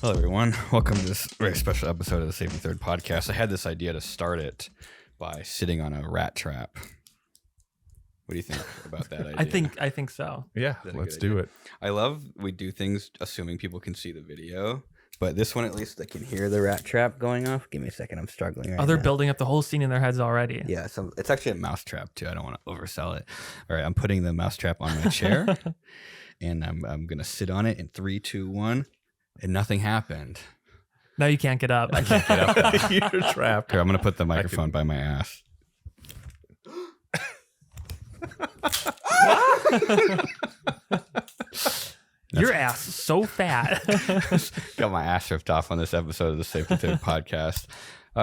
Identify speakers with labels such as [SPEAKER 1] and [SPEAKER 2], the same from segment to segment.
[SPEAKER 1] Hello, everyone. Welcome to this very special episode of the Safety Third podcast. I had this idea to start it by sitting on a rat trap. What do you think about that idea?
[SPEAKER 2] I think so.
[SPEAKER 3] Yeah, let's do it.
[SPEAKER 1] I love we do things assuming people can see the video, but this one at least I can hear the rat trap going off. Give me a second. I'm struggling right
[SPEAKER 2] Oh, they're
[SPEAKER 1] now.
[SPEAKER 2] building up the whole scene in their heads already.
[SPEAKER 1] Yeah, so it's actually a mouse trap too. I don't want to oversell it. All right, I'm putting the mouse trap on my chair, and I'm gonna sit on it in 3, 2, 1, and nothing happened.
[SPEAKER 2] Now you can't get up.
[SPEAKER 1] I can't get up.
[SPEAKER 3] You're trapped.
[SPEAKER 1] Here, I'm gonna put the microphone by my ass.
[SPEAKER 2] Your ass is so fat.
[SPEAKER 1] Got my ass ripped off on this episode of the Safety Third podcast.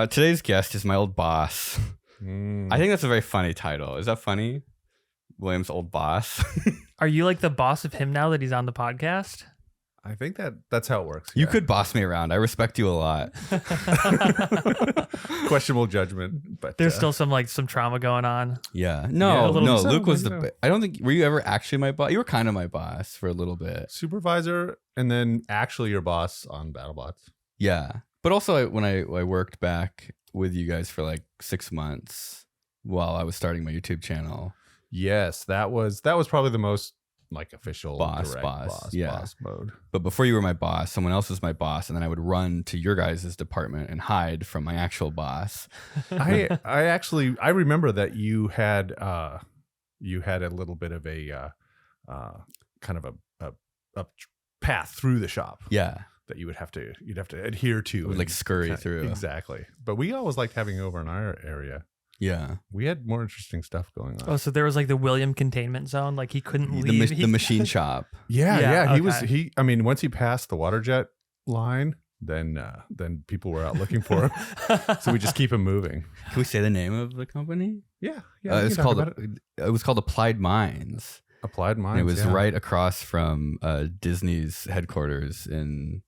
[SPEAKER 1] Today's guest is my old boss. I think that's a very funny title. Is that funny? William's old boss.
[SPEAKER 2] Are you like the boss of him now that he's on the podcast?
[SPEAKER 3] I think that's how it works.
[SPEAKER 1] You
[SPEAKER 3] yeah.
[SPEAKER 1] could boss me around. I respect you a lot.
[SPEAKER 3] Questionable judgment, but
[SPEAKER 2] There's still some trauma going on.
[SPEAKER 1] Yeah.
[SPEAKER 2] Yeah, a
[SPEAKER 1] No,
[SPEAKER 2] little
[SPEAKER 1] no.
[SPEAKER 2] bit.
[SPEAKER 1] Luke was
[SPEAKER 3] Yeah.
[SPEAKER 1] I don't think, were you ever actually my boss? You were kind of my boss for a little bit.
[SPEAKER 3] supervisor, and then actually your boss on BattleBots.
[SPEAKER 1] Yeah. But also when I worked back with you guys for like 6 months while I was starting my YouTube channel.
[SPEAKER 3] Yes, that was probably the most like official
[SPEAKER 1] Boss
[SPEAKER 3] mode.
[SPEAKER 1] But before you were my boss, someone else was my boss, and then I would run to your guys' department and hide from my actual boss.
[SPEAKER 3] I remember that you had a little bit of a kind of a path through the shop.
[SPEAKER 1] Yeah.
[SPEAKER 3] That you'd have to adhere to.
[SPEAKER 1] Would, like, scurry through.
[SPEAKER 3] Exactly. But we always liked having you over in our area.
[SPEAKER 1] Yeah.
[SPEAKER 3] We had more interesting stuff going on.
[SPEAKER 2] Oh, so there was like the William containment zone. Like he couldn't leave.
[SPEAKER 1] The machine shop.
[SPEAKER 3] Yeah.
[SPEAKER 2] Okay.
[SPEAKER 3] Once he passed the water jet line, then people were out looking for him. So we just keep him moving.
[SPEAKER 1] Can we say the name of the company?
[SPEAKER 3] Yeah.
[SPEAKER 1] It was called Applied Minds.
[SPEAKER 3] Applied Minds.
[SPEAKER 1] And it was right across from Disney's headquarters in.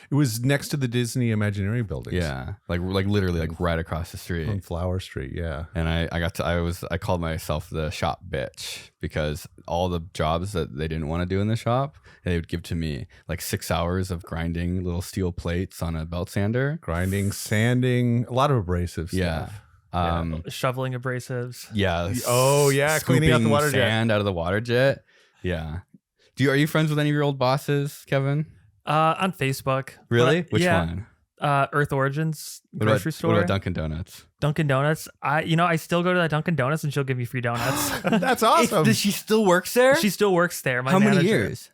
[SPEAKER 3] It was next to the Disney Imagineering buildings.
[SPEAKER 1] Yeah, like literally like right across the street
[SPEAKER 3] on Flower Street. Yeah.
[SPEAKER 1] And I called myself the shop bitch because all the jobs that they didn't want to do in the shop, they would give to me, like 6 hours of grinding little steel plates on a belt sander,
[SPEAKER 3] Grinding, sanding, a lot of abrasive stuff.
[SPEAKER 1] Yeah.
[SPEAKER 2] Shoveling abrasives.
[SPEAKER 1] Yeah.
[SPEAKER 3] Oh yeah, cleaning out the water jet.
[SPEAKER 1] Sand out of the water jet. Yeah. Are you friends with any of your old bosses, Kevin?
[SPEAKER 2] On Facebook.
[SPEAKER 1] Really?
[SPEAKER 2] But,
[SPEAKER 1] Which
[SPEAKER 2] yeah,
[SPEAKER 1] one?
[SPEAKER 2] Earth Origins grocery store.
[SPEAKER 1] What about Dunkin' Donuts?
[SPEAKER 2] Dunkin' Donuts. I still go to that Dunkin' Donuts and she'll give me free donuts.
[SPEAKER 3] That's awesome.
[SPEAKER 1] Does she still works there?
[SPEAKER 2] She still works there. My
[SPEAKER 1] How many
[SPEAKER 2] manager.
[SPEAKER 1] years?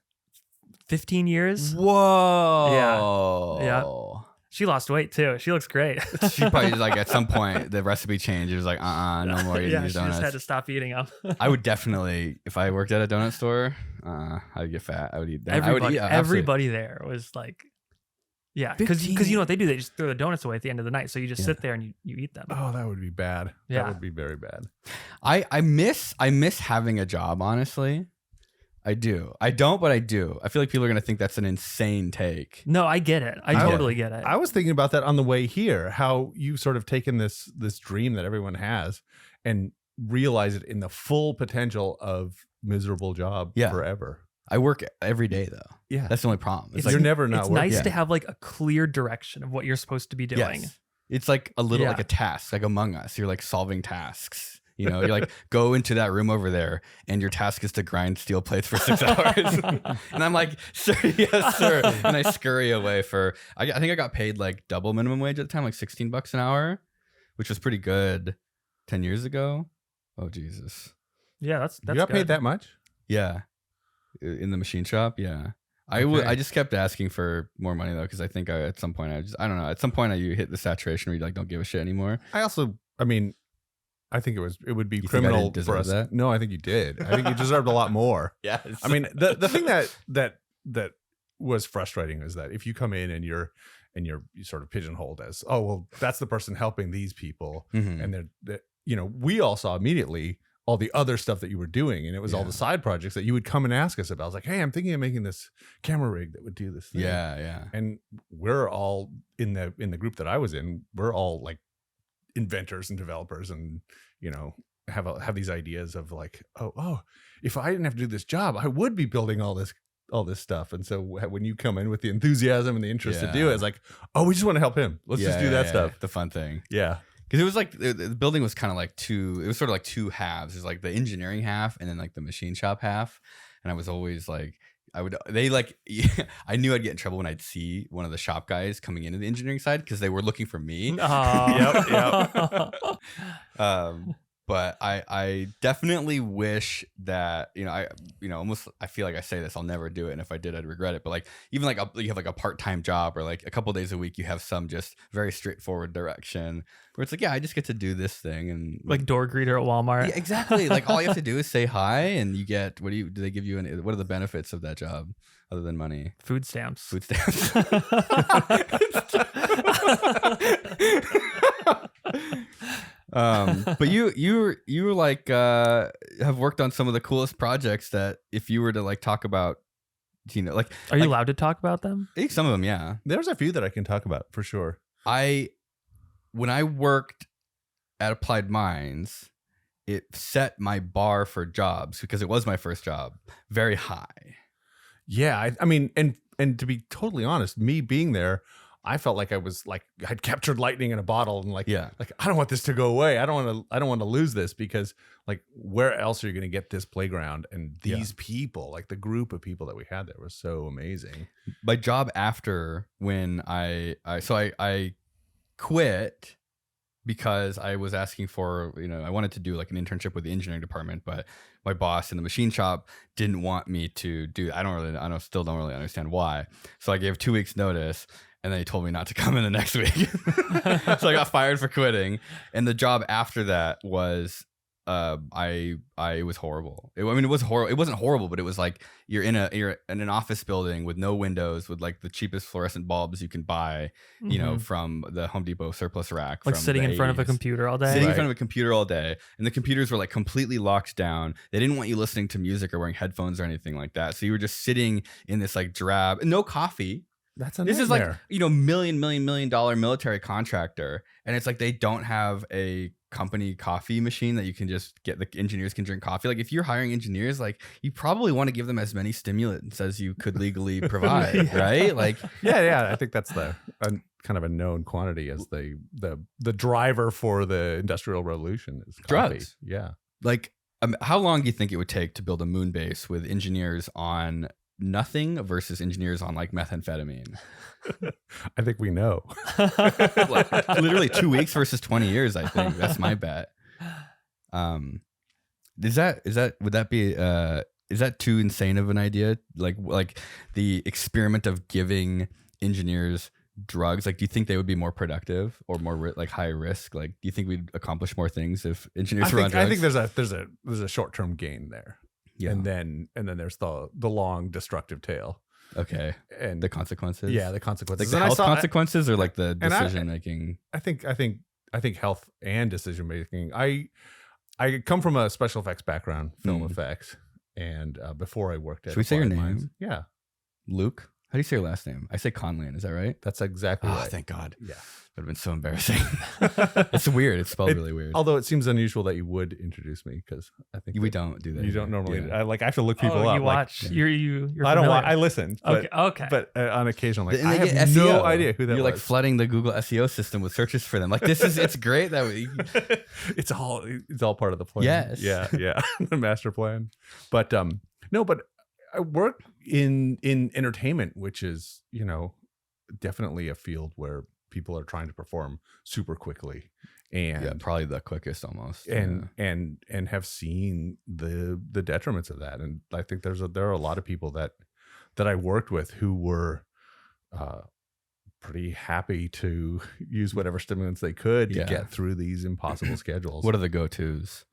[SPEAKER 2] 15 years.
[SPEAKER 1] Whoa.
[SPEAKER 2] Yeah. She lost weight too. She looks great.
[SPEAKER 1] She probably like at some point the recipe changed. It was like, no more eating
[SPEAKER 2] yeah,
[SPEAKER 1] these
[SPEAKER 2] she just had
[SPEAKER 1] donuts.
[SPEAKER 2] to stop eating them.
[SPEAKER 1] I would definitely, if I worked at a donut store, I'd get fat. I would eat them.
[SPEAKER 2] Everybody there was like, yeah, because
[SPEAKER 1] 15.
[SPEAKER 2] you know what they do? They just throw the donuts away at the end of the night. So you just sit there and you eat them.
[SPEAKER 3] Oh, that would be bad.
[SPEAKER 2] Yeah.
[SPEAKER 3] That would be very bad.
[SPEAKER 1] I miss having a job, honestly. I do. I don't, but I do. I feel like people are gonna think that's an insane take.
[SPEAKER 2] No, I get it. I totally get it.
[SPEAKER 3] I was thinking about that on the way here, how you've sort of taken this dream that everyone has and realize it in the full potential of miserable job forever.
[SPEAKER 1] I work every day though.
[SPEAKER 3] Yeah.
[SPEAKER 1] That's the only problem.
[SPEAKER 3] You're never not
[SPEAKER 2] It's
[SPEAKER 3] working.
[SPEAKER 2] nice to have like a clear direction of what you're supposed to be doing.
[SPEAKER 1] Yes. It's like a little
[SPEAKER 2] Yeah.
[SPEAKER 1] like a task, like Among Us. You're like solving tasks. You know, you're like, go into that room over there, and your task is to grind steel plates for 6 hours. And I'm like, sir, yes, sir. And I scurry away I think I got paid like double minimum wage at the time, like $16 an hour, which was pretty good 10 years ago. Oh, Jesus.
[SPEAKER 2] Yeah, that's
[SPEAKER 3] You got
[SPEAKER 2] good.
[SPEAKER 3] paid that much?
[SPEAKER 1] Yeah. In the machine shop. Yeah.
[SPEAKER 3] Okay.
[SPEAKER 1] I just kept asking for more money though, because I think at some point I don't know. At some point you hit the saturation where you like don't give a shit anymore.
[SPEAKER 3] I think it would be
[SPEAKER 1] You think I
[SPEAKER 3] criminal
[SPEAKER 1] didn't deserve
[SPEAKER 3] for us.
[SPEAKER 1] that?
[SPEAKER 3] No, I think you did. I think you deserved a lot more.
[SPEAKER 1] Yes.
[SPEAKER 3] I mean, the thing that was frustrating is that if you come in and you're sort of pigeonholed as, oh well, that's the person helping these people,
[SPEAKER 1] Mhm.
[SPEAKER 3] and we all saw immediately all the other stuff that you were doing, and it was all the side projects that you would come and ask us about. I was like, hey, I'm thinking of making this camera rig that would do this thing.
[SPEAKER 1] Yeah.
[SPEAKER 3] And we're all in the group that I was in. We're all like inventors and developers, and have these ideas of like, oh, if I didn't have to do this job, I would be building all this this stuff. And so when you come in with the enthusiasm and the interest to do it,
[SPEAKER 1] Yeah.
[SPEAKER 3] it's like, oh, we just want to help him. Let's just do that stuff.
[SPEAKER 1] The fun thing.
[SPEAKER 3] Yeah.
[SPEAKER 1] Because it was like the building was kind of like it was sort of like two halves. There's like the engineering half and then like the machine shop half. And I was always like, I knew I'd get in trouble when I'd see one of the shop guys coming into the engineering side because they were looking for me.
[SPEAKER 2] Yep.
[SPEAKER 1] But I definitely wish that, almost I feel like I say this, I'll never do it. And if I did, I'd regret it. But like, even like you have like a part-time job or like a couple days a week, you have some just very straightforward direction where it's like, yeah, I just get to do this thing. And
[SPEAKER 2] Like door greeter at Walmart.
[SPEAKER 1] yeah, exactly. Like all you have to do is say hi and you get, do they give you what are the benefits of that job other than money?
[SPEAKER 2] Food stamps.
[SPEAKER 1] Food stamps. But you like have worked on some of the coolest projects that if you were to like talk about, like,
[SPEAKER 2] Are you allowed to talk about them?
[SPEAKER 1] I think some of them, yeah.
[SPEAKER 3] There's a few that I can talk about for sure.
[SPEAKER 1] When I worked at Applied Minds, it set my bar for jobs because it was my first job very high.
[SPEAKER 3] Yeah, I mean, and to be totally honest, me being there, I felt like I was like I'd captured lightning in a bottle, and like I don't want this to go away. I don't want to lose this, because like where else are you going to get this playground and these people, like the group of people that we had there was so amazing.
[SPEAKER 1] My job after, when I quit because I was asking for, I wanted to do like an internship with the engineering department, but my boss in the machine shop didn't want me to do. Still don't really understand why. So I gave 2 weeks notice. And then he told me not to come in the next week. So I got fired for quitting. And the job after that was, it was horrible. It was horrible. It wasn't horrible, but it was like you're in an office building with no windows, with like the cheapest fluorescent bulbs you can buy, from the Home Depot surplus rack.
[SPEAKER 2] Like sitting in front of a computer all day.
[SPEAKER 1] Sitting in front of a computer all day. And the computers were like completely locked down. They didn't want you listening to music or wearing headphones or anything like that. So you were just sitting in this like drab, no coffee.
[SPEAKER 3] That's a
[SPEAKER 1] This
[SPEAKER 3] nightmare.
[SPEAKER 1] is like, $million dollar military contractor. And it's like they don't have a company coffee machine that you can just get, the engineers can drink coffee. Like if you're hiring engineers, like you probably want to give them as many stimulants as you could legally provide, right? Like
[SPEAKER 3] yeah. I think that's kind of a known quantity as the driver for the Industrial Revolution is coffee.
[SPEAKER 1] Drugs.
[SPEAKER 3] Yeah.
[SPEAKER 1] Like how long do you think it would take to build a moon base with engineers on nothing versus engineers on like methamphetamine?
[SPEAKER 3] I think we know.
[SPEAKER 1] Like, literally 2 weeks versus 20 years. I think that's my bet. Is that too insane of an idea? Like the experiment of giving engineers drugs. Like, do you think they would be more productive or more like high risk? Like, do you think we'd accomplish more things if engineers were on drugs?
[SPEAKER 3] I think there's a short-term gain there. Yeah. And then there's the long destructive tail.
[SPEAKER 1] Okay.
[SPEAKER 3] And
[SPEAKER 1] the consequences.
[SPEAKER 3] Yeah, the consequences.
[SPEAKER 1] Like the health consequences or like the decision making.
[SPEAKER 3] I think health and decision making. I come from a special effects background, film effects, and before I worked at.
[SPEAKER 1] Should we say your name?
[SPEAKER 3] Minds, yeah.
[SPEAKER 1] Luke. How do you say your last name? I say Conlan. Is that right?
[SPEAKER 3] That's exactly right.
[SPEAKER 1] Thank God.
[SPEAKER 3] Yeah.
[SPEAKER 1] Would have been so embarrassing. It's weird. It's spelled really weird.
[SPEAKER 3] Although it seems unusual that you would introduce me, because I think
[SPEAKER 1] we don't do that.
[SPEAKER 3] You don't normally. Yeah. I have to look people up.
[SPEAKER 2] You watch.
[SPEAKER 3] Like,
[SPEAKER 2] you're
[SPEAKER 3] I don't watch. I listen. But,
[SPEAKER 2] okay.
[SPEAKER 3] But on occasion, like,
[SPEAKER 1] and
[SPEAKER 3] I have
[SPEAKER 1] SEO.
[SPEAKER 3] no idea who that
[SPEAKER 1] You're
[SPEAKER 3] was.
[SPEAKER 1] like flooding the Google SEO system with searches for them. Like it's great that we.
[SPEAKER 3] It's all part of the plan.
[SPEAKER 1] Yes.
[SPEAKER 3] Yeah. The master plan. But no. But I work in entertainment, which is definitely a field where people are trying to perform super quickly, and
[SPEAKER 1] probably the quickest almost,
[SPEAKER 3] and have seen the detriments of that. And I think there are a lot of people that I worked with who were pretty happy to use whatever stimulants they could to get through these impossible schedules.
[SPEAKER 1] What are the go-tos?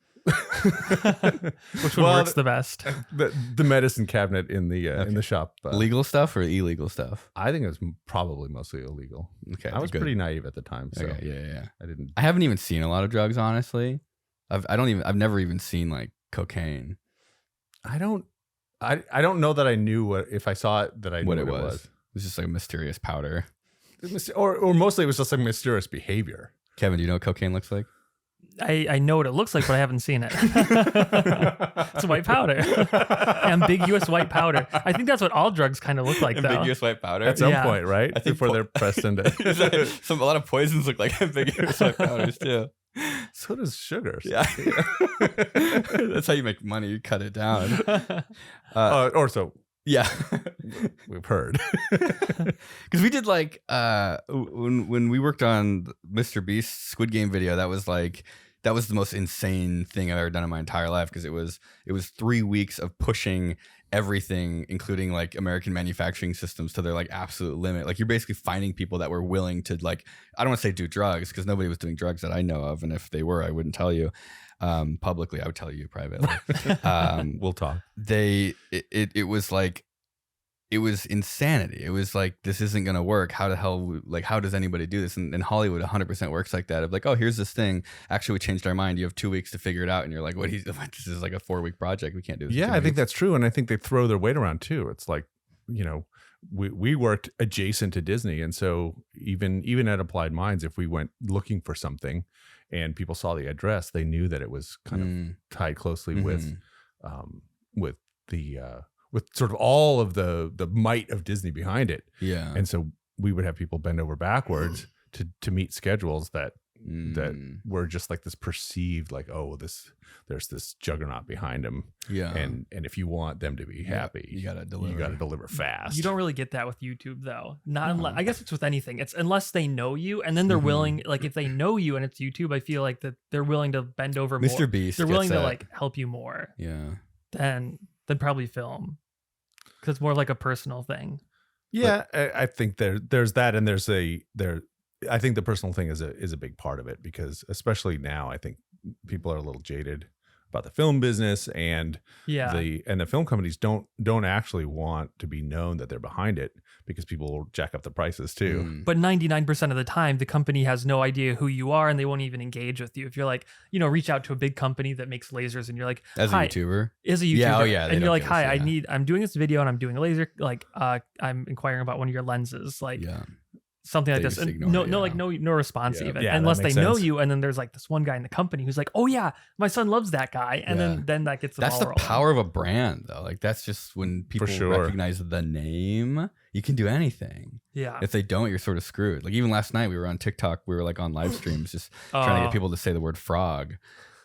[SPEAKER 2] Which one works the best?
[SPEAKER 3] The medicine cabinet in the shop.
[SPEAKER 1] Legal stuff or illegal stuff?
[SPEAKER 3] I think it was probably mostly illegal.
[SPEAKER 1] Okay,
[SPEAKER 3] I was pretty naive at the time. So
[SPEAKER 1] yeah.
[SPEAKER 3] I
[SPEAKER 1] haven't even seen a lot of drugs, honestly. I've never even seen like cocaine.
[SPEAKER 3] I don't know that I knew if I saw it that I knew what it was.
[SPEAKER 1] It was just like a mysterious powder.
[SPEAKER 3] Or mostly it was just like mysterious behavior.
[SPEAKER 1] Kevin, do you know what cocaine looks like?
[SPEAKER 2] I know what it looks like, but I haven't seen it. It's white powder. Ambiguous white powder. I think that's what all drugs kind of look like, though.
[SPEAKER 1] Ambiguous white powder.
[SPEAKER 3] At some point, right?
[SPEAKER 1] I think
[SPEAKER 3] Before they're pressed into.
[SPEAKER 1] A lot of poisons look like ambiguous white powders too.
[SPEAKER 3] So does sugars.
[SPEAKER 1] Yeah. That's how you make money. You cut it down.
[SPEAKER 3] Or so.
[SPEAKER 1] Yeah.
[SPEAKER 3] We've heard.
[SPEAKER 1] Because we did like when we worked on Mr. Beast's Squid Game video, that was the most insane thing I've ever done in my entire life, because it was 3 weeks of pushing everything, including like American manufacturing systems, to their like absolute limit. Like, you're basically finding people that were willing to, like, I don't want to say do drugs, because nobody was doing drugs that I know of, and if they were, I wouldn't tell you publicly. I would tell you privately.
[SPEAKER 3] We'll talk.
[SPEAKER 1] It was like, it was insanity. It was like, this isn't going to work. How the hell, like, how does anybody do this? And Hollywood 100% works like that. Of like, oh, here's this thing. Actually, we changed our mind. You have 2 weeks to figure it out. And you're like, what? This is like a 4-week project. We can't do this.
[SPEAKER 3] Yeah, I think that's true. And I think they throw their weight around too. It's like, you know, we worked adjacent to Disney. And so even at Applied Minds, if we went looking for something and people saw the address, they knew that it was kind of tied closely with sort of all of the might of Disney behind it.
[SPEAKER 1] Yeah.
[SPEAKER 3] And so we would have people bend over backwards to meet schedules that were just like this perceived, like, oh, there's this juggernaut behind them.
[SPEAKER 1] Yeah.
[SPEAKER 3] And if you want them to be happy,
[SPEAKER 1] you gotta deliver.
[SPEAKER 3] You gotta deliver fast.
[SPEAKER 2] You don't really get that with YouTube, though. Not unless, I guess it's with anything. It's unless they know you, and then they're willing. Like, if they know you and it's YouTube, I feel like that they're willing to bend over more.
[SPEAKER 1] Mr. Beast.
[SPEAKER 2] They're willing to like help you more.
[SPEAKER 1] Yeah.
[SPEAKER 2] Than probably film, because it's more like a personal thing.
[SPEAKER 3] Yeah, I think there's that, and I think the personal thing is a big part of it, because especially now, I think people are a little jaded about the film business, and the film companies don't actually want to be known that they're behind it, because people will jack up the prices too.
[SPEAKER 2] But 99% of the time, the company has no idea who you are, and they won't even engage with you. If you're like, reach out to a big company that makes lasers, and you're like,
[SPEAKER 1] as a YouTuber,
[SPEAKER 2] and you're like, hi, I'm doing this video and I'm doing a laser, like, I'm inquiring about one of your lenses, like. Yeah. Something like this, and no response even, unless they know you. And then there's like this one guy in the company who's like, "Oh yeah, my son loves that guy," and then that gets the ball rolling.
[SPEAKER 1] That's the power of a brand, though. Like, that's just when people recognize the name, you can do anything.
[SPEAKER 2] Yeah.
[SPEAKER 1] If they don't, you're sort of screwed. Like, even last night, we were on TikTok. We were like on live streams, just trying to get people to say the word frog.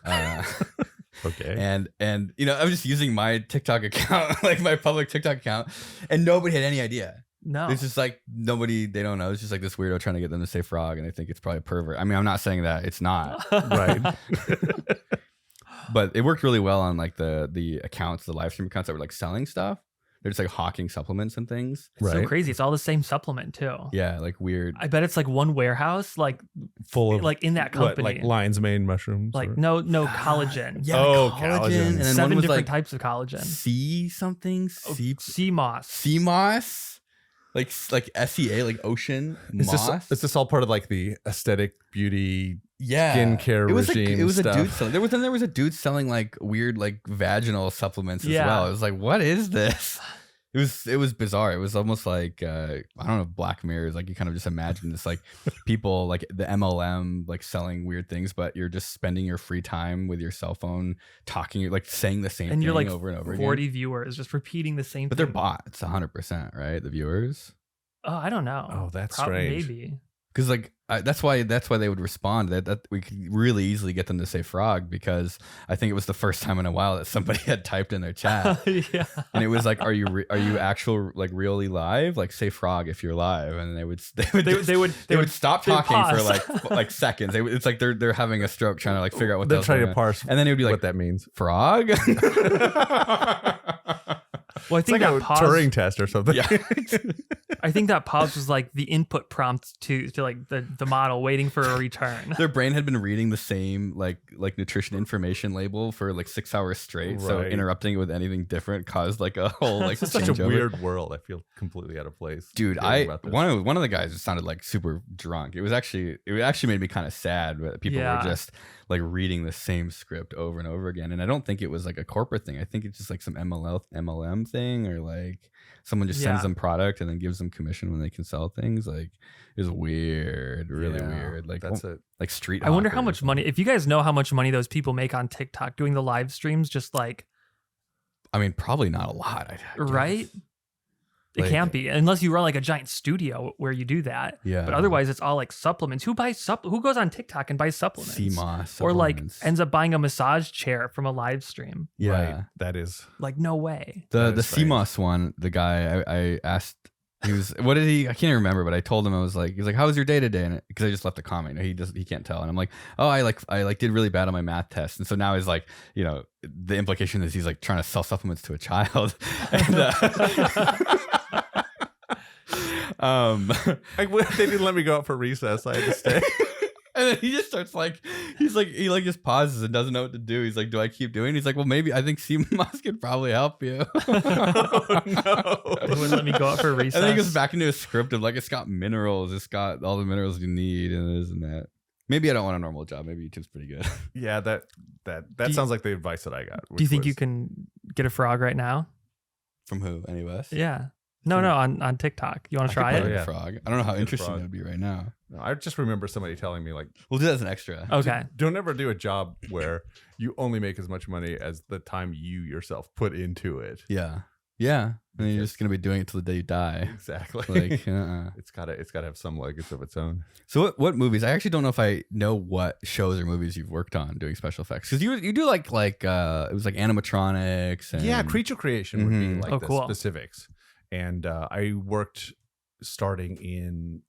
[SPEAKER 3] Okay.
[SPEAKER 1] And I'm just using my TikTok account, like my public TikTok account, and nobody had any idea.
[SPEAKER 2] No,
[SPEAKER 1] it's just like they don't know. It's just like this weirdo trying to get them to say frog, and they think it's probably a pervert. I mean, I'm not saying that it's not,
[SPEAKER 3] right?
[SPEAKER 1] But it worked really well on like the accounts, the live stream accounts that were like selling stuff. They're just like hawking supplements and things.
[SPEAKER 2] It's so crazy. It's all the same supplement too.
[SPEAKER 1] Yeah, like weird.
[SPEAKER 2] I bet it's like one warehouse, like
[SPEAKER 3] full of
[SPEAKER 2] like in that company,
[SPEAKER 3] like lion's mane mushrums.
[SPEAKER 2] Like no collagen.
[SPEAKER 1] Yeah, collagen. And then
[SPEAKER 2] 7
[SPEAKER 1] one was
[SPEAKER 2] different
[SPEAKER 1] like
[SPEAKER 2] types of collagen.
[SPEAKER 1] Sea
[SPEAKER 2] moss.
[SPEAKER 1] Sea moss. Like SEA, like ocean moss.
[SPEAKER 3] Is this all part of like the aesthetic beauty skincare
[SPEAKER 1] regime? It was
[SPEAKER 3] stuff?
[SPEAKER 1] A dude selling. There was a dude selling like weird like vaginal supplements as well. It was like, what is this? It was bizarre. It was almost like I don't know, Black Mirrors. Like, you kind of just imagine this, like people like the MLM like selling weird things, but you're just spending your free time with your cell phone talking, like saying the same thing
[SPEAKER 2] you're like
[SPEAKER 1] over and over
[SPEAKER 2] 40
[SPEAKER 1] again.
[SPEAKER 2] viewers just repeating the same
[SPEAKER 1] but
[SPEAKER 2] thing.
[SPEAKER 1] They're bots 100%, right? The viewers.
[SPEAKER 2] Oh, I don't know.
[SPEAKER 3] Oh, that's strange.
[SPEAKER 2] Maybe.
[SPEAKER 1] Because like that's why they would respond. That we could really easily get them to say frog, because I think it was the first time in a while that somebody had typed in their chat.
[SPEAKER 2] Yeah.
[SPEAKER 1] And it was like, are you actual like really live? Like, say frog if you're live, and they would stop talking for like seconds. It's like they're having a stroke trying to like figure out what
[SPEAKER 3] they're trying to parse,
[SPEAKER 1] and then it would be like,
[SPEAKER 3] what that means.
[SPEAKER 1] Frog.
[SPEAKER 2] Well, I think
[SPEAKER 3] it's like
[SPEAKER 2] that
[SPEAKER 3] a
[SPEAKER 2] pause,
[SPEAKER 3] Turing test or something.
[SPEAKER 1] Yeah.
[SPEAKER 2] I think that pause was like the input prompt to like the model waiting for a return.
[SPEAKER 1] Their brain had been reading the same like nutrition information label for like 6 hours straight. Right. So interrupting it with anything different caused like a whole like
[SPEAKER 3] it's such a weird world. I feel completely out of place.
[SPEAKER 1] Dude, one of the guys sounded like super drunk. It actually made me kind of sad, but people were just like reading the same script over and over again. And I don't think it was like a corporate thing. I think it's just like some MLM thing, or like someone just sends them product and then gives them commission when they can sell things, like, is weird, really weird. Like,
[SPEAKER 3] that's it.
[SPEAKER 1] Like street.
[SPEAKER 2] I wonder how much money. If you guys know how much money those people make on TikTok doing the live streams, just like,
[SPEAKER 1] I mean, probably not a lot,
[SPEAKER 2] right? It can't be unless you run like a giant studio where you do that.
[SPEAKER 1] Yeah.
[SPEAKER 2] But otherwise, it's all like supplements. Who goes on TikTok and buys supplements?
[SPEAKER 1] CMOS
[SPEAKER 2] or like ends up buying a massage chair from a live stream.
[SPEAKER 1] Yeah,
[SPEAKER 3] right. That is
[SPEAKER 2] like no way.
[SPEAKER 1] The CMOS one. The guy I asked, he was, what did he? I can't even remember, but I told him, I was like, he's like, how was your day today? And because I just left a comment, he can't tell, and I'm like, oh, I did really bad on my math test, and so now he's like, you know, the implication is he's like trying to sell supplements to a child, and.
[SPEAKER 3] They didn't let me go out for recess. I had to stay.
[SPEAKER 1] And then he just starts like, he just pauses and doesn't know what to do. He's like, do I keep doing? He's like, well, maybe I think CMOS could probably help you.
[SPEAKER 3] Oh, no.
[SPEAKER 2] He wouldn't let me go out for recess.
[SPEAKER 1] And then he goes back into a script of like, it's got minerals. It's got all the minerals you need and this and that. Maybe I don't want a normal job. Maybe YouTube's pretty good.
[SPEAKER 3] Yeah, that sounds like the advice that I got.
[SPEAKER 2] Do you think you can get a frog right now?
[SPEAKER 1] From who? Any of us?
[SPEAKER 2] Yeah. No, on TikTok. You want to try it?
[SPEAKER 1] Yeah. Frog. I don't know how interesting it would be right now.
[SPEAKER 3] No, I just remember somebody telling me like,
[SPEAKER 1] we'll do that as an extra.
[SPEAKER 2] Okay.
[SPEAKER 3] Don't ever do a job where you only make as much money as the time you yourself put into it.
[SPEAKER 1] Yeah. Yeah. And you're just gonna be doing it till the day you die.
[SPEAKER 3] Exactly.
[SPEAKER 1] Like
[SPEAKER 3] it's gotta have some legacy of its own.
[SPEAKER 1] So what movies? I actually don't know if I know what shows or movies you've worked on doing special effects, because you do like it was like animatronics and
[SPEAKER 3] creature creation would be like the
[SPEAKER 2] cool.
[SPEAKER 3] specifics. And I worked starting in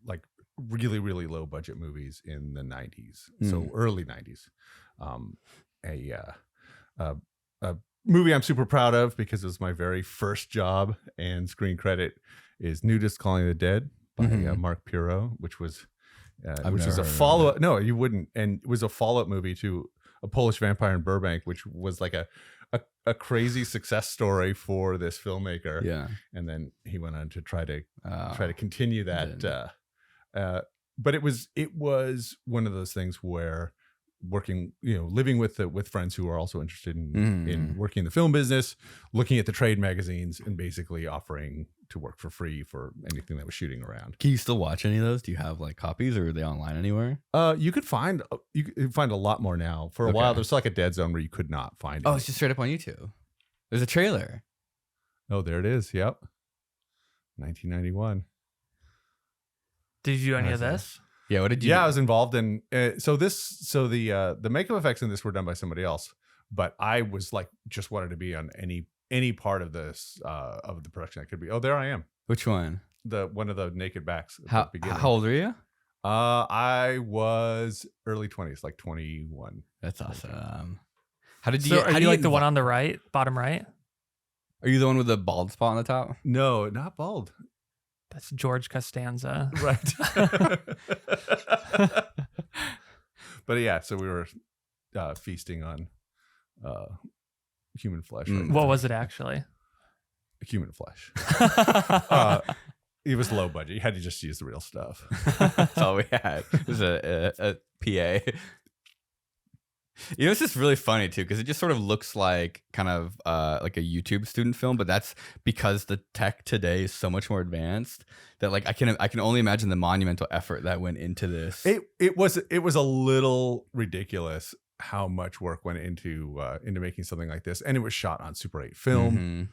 [SPEAKER 3] like really, really low budget movies in the 90s. So early 90s. A movie I'm super proud of because it was my very first job and screen credit is Nudist Calling the Dead by Mark Pirro, which was a follow-up. No, you wouldn't. And it was a follow-up movie to A Polish Vampire in Burbank, which was like a crazy success story for this filmmaker.
[SPEAKER 1] Yeah.
[SPEAKER 3] And then he went on to try to continue that. But it was one of those things where working, living with friends who are also interested in working in the film business, looking at the trade magazines and basically offering to work for free for anything that was shooting around.
[SPEAKER 1] Can you still watch any of those? Do you have like copies, or are they online anywhere?
[SPEAKER 3] You could find a lot more now. For a while, there's like a dead zone where you could not find it.
[SPEAKER 1] Oh, it's just straight up on YouTube. There's a trailer.
[SPEAKER 3] Oh, there it is. Yep. 1991.
[SPEAKER 2] Did you do any of this?
[SPEAKER 1] Yeah, what did you do?
[SPEAKER 3] I was involved in the makeup effects in this were done by somebody else, but I was like just wanted to be on any part of this of the production that could be. Oh, there I am.
[SPEAKER 1] Which one?
[SPEAKER 3] One of the naked backs.
[SPEAKER 1] How old are you?
[SPEAKER 3] I was early 20s, like 21.
[SPEAKER 1] That's awesome. How did you?
[SPEAKER 2] So are you like the one on the right, bottom right?
[SPEAKER 1] Are you the one with the bald spot on the top?
[SPEAKER 3] No, not bald.
[SPEAKER 2] That's George Costanza.
[SPEAKER 3] Right. But yeah, so we were feasting on human flesh. Right
[SPEAKER 2] what was it actually?
[SPEAKER 3] Human flesh. It was low budget. You had to just use the real stuff.
[SPEAKER 1] That's all we had. It was a PA. It's just really funny too, because it just sort of looks like kind of like a YouTube student film, but that's because the tech today is so much more advanced that like I can only imagine the monumental effort that went into this.
[SPEAKER 3] It was a little ridiculous how much work went into making something like this, and it was shot on Super 8 film,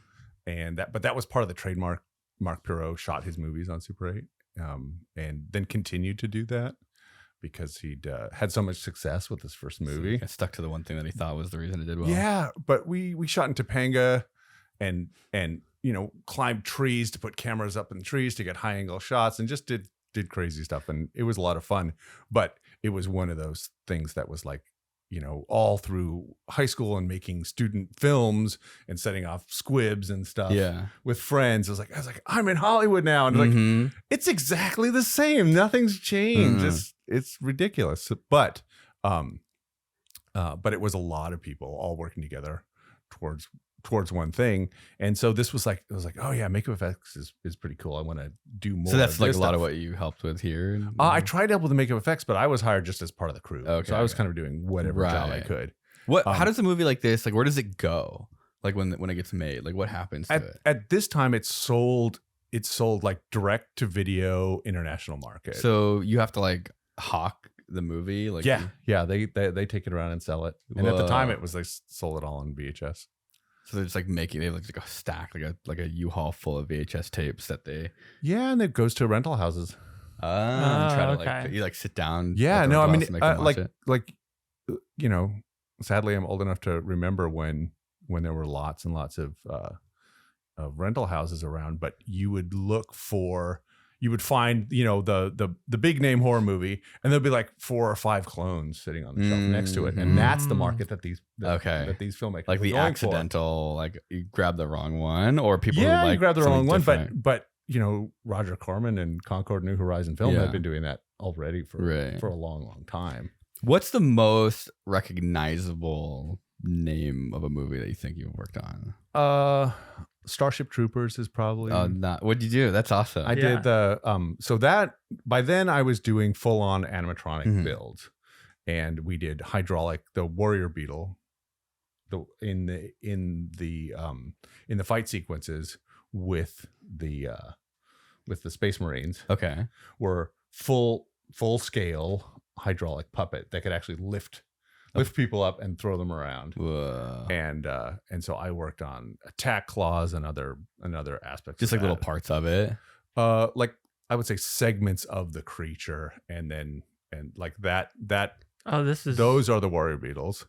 [SPEAKER 3] and that was part of the trademark. Mark Pirro shot his movies on Super 8, and then continued to do that. Because he'd had so much success with his first movie.
[SPEAKER 1] So stuck to the one thing that he thought was the reason it did well.
[SPEAKER 3] Yeah, but we shot in Topanga and climbed trees to put cameras up in the trees to get high angle shots and just did crazy stuff. And it was a lot of fun. But it was one of those things that was like, all through high school and making student films and setting off squibs and stuff with friends. I was like, I'm in Hollywood now. And like, it's exactly the same. Nothing's changed. It's ridiculous. But it was a lot of people all working together towards one thing. And so this was like, it was like, oh yeah, makeup effects is pretty cool. I want to do more.
[SPEAKER 1] So that's like a lot of what you helped with here.
[SPEAKER 3] I tried to help with the makeup effects, but I was hired just as part of the crew. Okay, so I was kind of doing whatever job I could.
[SPEAKER 1] How does a movie like this, like where does it go? Like when it gets made, like what happens to it?
[SPEAKER 3] At this time, it sold it's sold like direct to video international market.
[SPEAKER 1] So you have to like hawk the movie, like
[SPEAKER 3] they take it around and sell it. And at the time, it was they sold it all on VHS.
[SPEAKER 1] So they're just like making they like a stack, like a U-Haul full of VHS tapes that they.
[SPEAKER 3] Yeah, and it goes to rental houses.
[SPEAKER 1] Try to like you like sit down.
[SPEAKER 3] Yeah, no, I mean like you know, sadly, I'm old enough to remember when there were lots and lots of rental houses around, but you would find, you know, the big name horror movie, and there'll be like 4 or 5 clones sitting on the shelf next to it, and that's the market that these filmmakers
[SPEAKER 1] like the accidental for. Like you grab the wrong one, or people who
[SPEAKER 3] you grab the wrong one, but you know, Roger Corman and Concord New Horizon Film have been doing that already for a long time.
[SPEAKER 1] What's the most recognizable name of a movie that you think you've worked on?
[SPEAKER 3] Starship Troopers is probably.
[SPEAKER 1] What'd you do? That's awesome.
[SPEAKER 3] I did the so that by then I was doing full on animatronic builds, and we did the Warrior Beetle, in the fight sequences with the Space Marines.
[SPEAKER 1] Okay,
[SPEAKER 3] were full scale hydraulic puppet that could actually lift people up and throw them around.
[SPEAKER 1] Whoa.
[SPEAKER 3] And so I worked on attack claws and other aspects.
[SPEAKER 1] Just like little parts of it.
[SPEAKER 3] Like I would say segments of the creature, and like that. Those are the Warrior Beetles.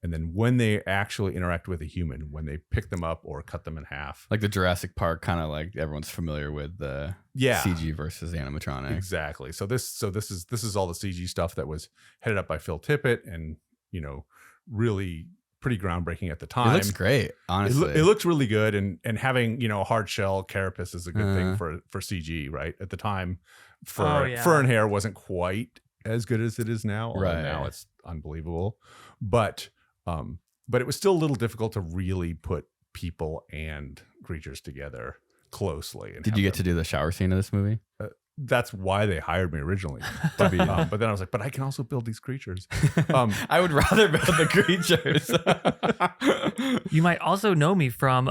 [SPEAKER 3] And then when they actually interact with a human, when they pick them up or cut them in half,
[SPEAKER 1] like the Jurassic Park, kind of like everyone's familiar with the CG versus animatronic.
[SPEAKER 3] Exactly. So this is all the CG stuff that was headed up by Phil Tippett, and you know, really pretty groundbreaking at the time.
[SPEAKER 1] It looks great, honestly.
[SPEAKER 3] It looks really good, and having, you know, a hard shell carapace is a good thing for CG, right? At the time, fur and hair wasn't quite as good as it is now.
[SPEAKER 1] Right.
[SPEAKER 3] Now it's unbelievable, but it was still a little difficult to really put people and creatures together closely. And
[SPEAKER 1] did you get to do the shower scene of this movie?
[SPEAKER 3] That's why they hired me originally. But then I was like, but I can also build these creatures.
[SPEAKER 1] I would rather build the creatures.
[SPEAKER 2] You might also know me from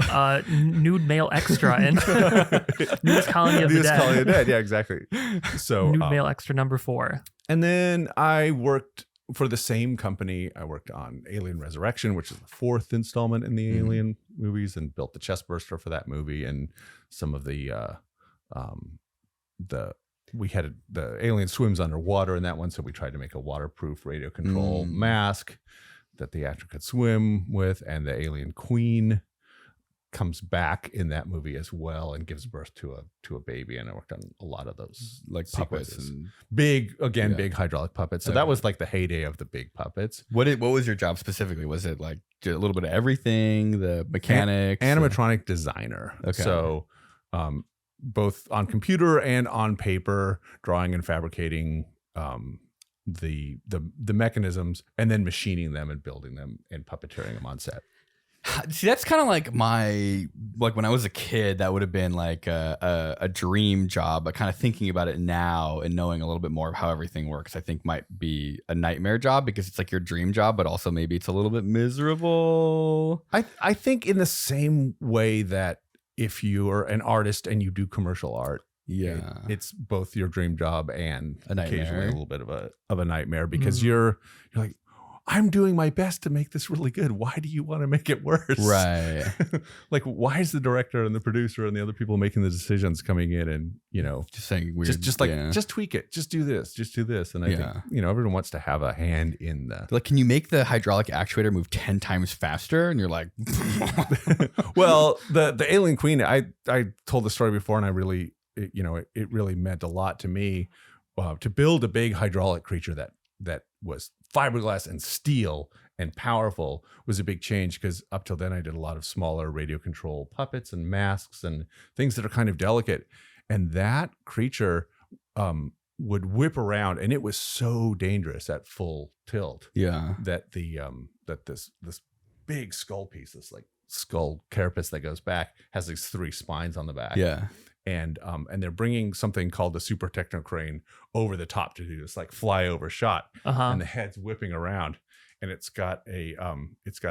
[SPEAKER 2] Nude Male Extra and Newest Colony of the Dead.
[SPEAKER 3] Colony of the Dead, yeah, exactly. So
[SPEAKER 2] Nude Male Extra number 4.
[SPEAKER 3] And then I worked for the same company. I worked on Alien Resurrection, which is the 4th installment in the Alien movies, and built the chest burster for that movie, and some of the alien swims underwater in that one, so we tried to make a waterproof radio control mask that the actor could swim with, and the alien queen comes back in that movie as well and gives birth to a baby. And I worked on a lot of those
[SPEAKER 1] like
[SPEAKER 3] sequences.
[SPEAKER 1] Puppets and
[SPEAKER 3] big hydraulic puppets. So that was like the heyday of the big puppets.
[SPEAKER 1] What was your job specifically? Was it like a little bit of everything, the mechanics,
[SPEAKER 3] animatronic designer?
[SPEAKER 1] Okay.
[SPEAKER 3] So both on computer and on paper, drawing and fabricating the mechanisms, and then machining them and building them and puppeteering them on set.
[SPEAKER 1] See, that's kind of like when I was a kid, that would have been like a dream job, but kind of thinking about it now and knowing a little bit more of how everything works, I think might be a nightmare job, because it's like your dream job, but also maybe it's a little bit miserable.
[SPEAKER 3] I think in the same way that if you're an artist and you do commercial art, it's both your dream job and occasionally a little bit of a nightmare, because you're like, I'm doing my best to make this really good. Why do you want to make it worse?
[SPEAKER 1] Right.
[SPEAKER 3] Like, why is the director and the producer and the other people making the decisions coming in and, you know,
[SPEAKER 1] just saying weird,
[SPEAKER 3] just tweak it, just do this. And I think, you know, everyone wants to have a hand in the,
[SPEAKER 1] like, can you make the hydraulic actuator move 10 times faster? And you're like,
[SPEAKER 3] well, the Alien Queen, I told the story before, and I really, it really meant a lot to me to build a big hydraulic creature that was fiberglass and steel and powerful was a big change, because up till then I did a lot of smaller radio control puppets and masks and things that are kind of delicate. And that creature would whip around, and it was so dangerous at full tilt.
[SPEAKER 1] Yeah.
[SPEAKER 3] That that this big skull piece, this like skull carapace that goes back, has these 3 spines on the back.
[SPEAKER 1] Yeah.
[SPEAKER 3] And they're bringing something called the super techno crane over the top to do this like flyover shot, and the head's whipping around, and it's got a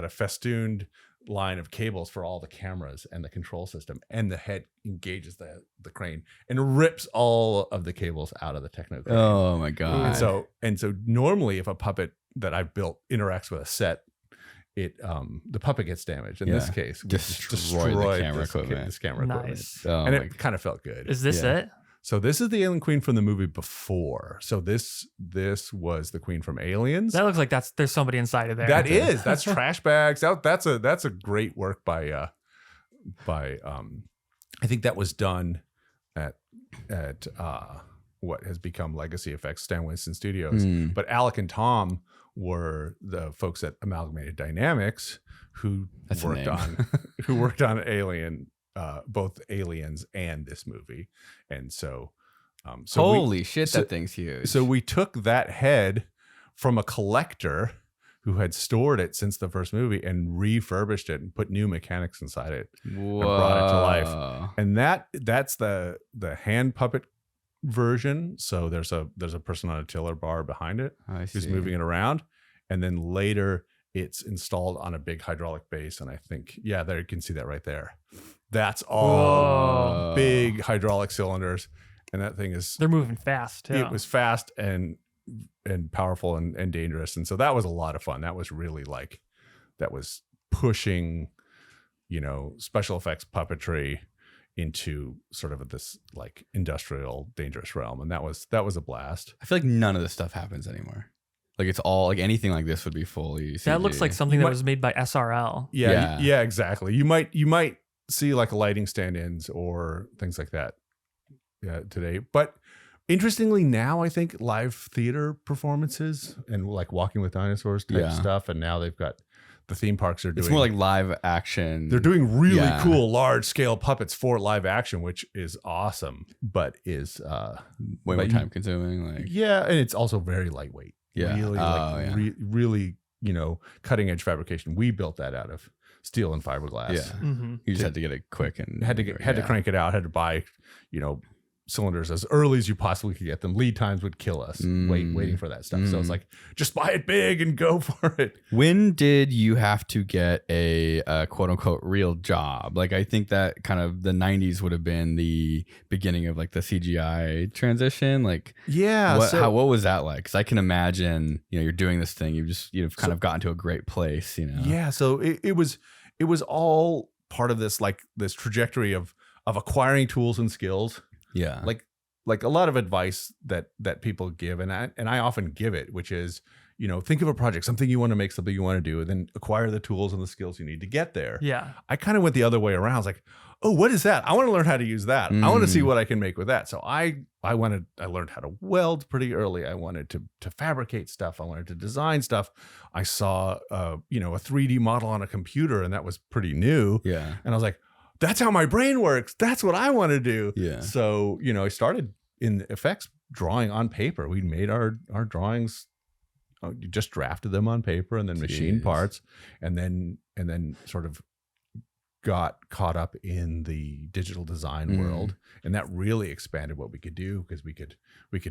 [SPEAKER 3] festooned line of cables for all the cameras and the control system, and the head engages the crane and rips all of the cables out of the techno crane.
[SPEAKER 1] Oh my god.
[SPEAKER 3] And so normally if a puppet that I've built interacts with a set, the puppet gets damaged. In this case, we destroy the camera equipment. This camera equipment. And it kind of felt good.
[SPEAKER 2] Is this it?
[SPEAKER 3] So this is the alien queen from the movie before. So this was the queen from Aliens.
[SPEAKER 2] That looks like there's somebody inside of there.
[SPEAKER 3] That's trash bags. That's a great work by I think that was done at what has become Legacy Effects, Stan Winston Studios. But Alec and Tom were the folks at Amalgamated Dynamics who worked on Alien, both Aliens and this movie. And so
[SPEAKER 1] holy shit, that thing's huge.
[SPEAKER 3] So we took that head from a collector who had stored it since the first movie and refurbished it and put new mechanics inside it.
[SPEAKER 1] Whoa.
[SPEAKER 3] And brought it to life. And that's the hand puppet version. So there's a person on a tiller bar behind it who's moving it around, and then later it's installed on a big hydraulic base. And I think there you can see that right there. That's all big hydraulic cylinders, and that thing they're moving fast. It was fast and powerful and dangerous, and so that was a lot of fun. That was really that was pushing, special effects puppetry into sort of this industrial dangerous realm, and that was a blast.
[SPEAKER 1] I feel like none of this stuff happens anymore. It's all anything like this would be fully CG.
[SPEAKER 2] That looks like something that was made by SRL.
[SPEAKER 3] Yeah, exactly. You might see lighting stand-ins or things like that today, but interestingly now I think live theater performances and Walking with Dinosaurs type stuff, and now they've got the theme parks are doing.
[SPEAKER 1] It's more like live action.
[SPEAKER 3] They're doing really cool large scale puppets for live action, which is awesome, but is
[SPEAKER 1] way more time consuming.
[SPEAKER 3] And it's also very lightweight. Really, cutting edge fabrication. We built that out of steel and fiberglass.
[SPEAKER 1] Yeah, you just had to get it quick and
[SPEAKER 3] had to crank it out. Had to buy, cylinders as early as you possibly could get them. Lead times would kill us waiting for that stuff. So it's just buy it big and go for it.
[SPEAKER 1] When did you have to get a quote unquote real job? I think that kind of the 90s would have been the beginning of the CGI transition. What was that like? Because I can imagine you're doing this thing, you've kind of gotten to a great place.
[SPEAKER 3] So it was all part of this this trajectory of acquiring tools and skills.
[SPEAKER 1] Yeah.
[SPEAKER 3] Like a lot of advice that people give, and I often give it, which is, think of a project, something you want to make, something you want to do, and then acquire the tools and the skills you need to get there.
[SPEAKER 2] Yeah.
[SPEAKER 3] I kind of went the other way around. I was like, oh, what is that? I want to learn how to use that. I want to see what I can make with that. So I learned how to weld pretty early. I wanted to fabricate stuff. I wanted to design stuff. I saw a 3D model on a computer, and that was pretty new.
[SPEAKER 1] Yeah.
[SPEAKER 3] And I was like, that's how my brain works. That's what I want to do.
[SPEAKER 1] Yeah.
[SPEAKER 3] So, I started in effects drawing on paper. We made our drawings, you just drafted them on paper and then machined parts, and then sort of got caught up in the digital design world. And that really expanded what we could do, because we could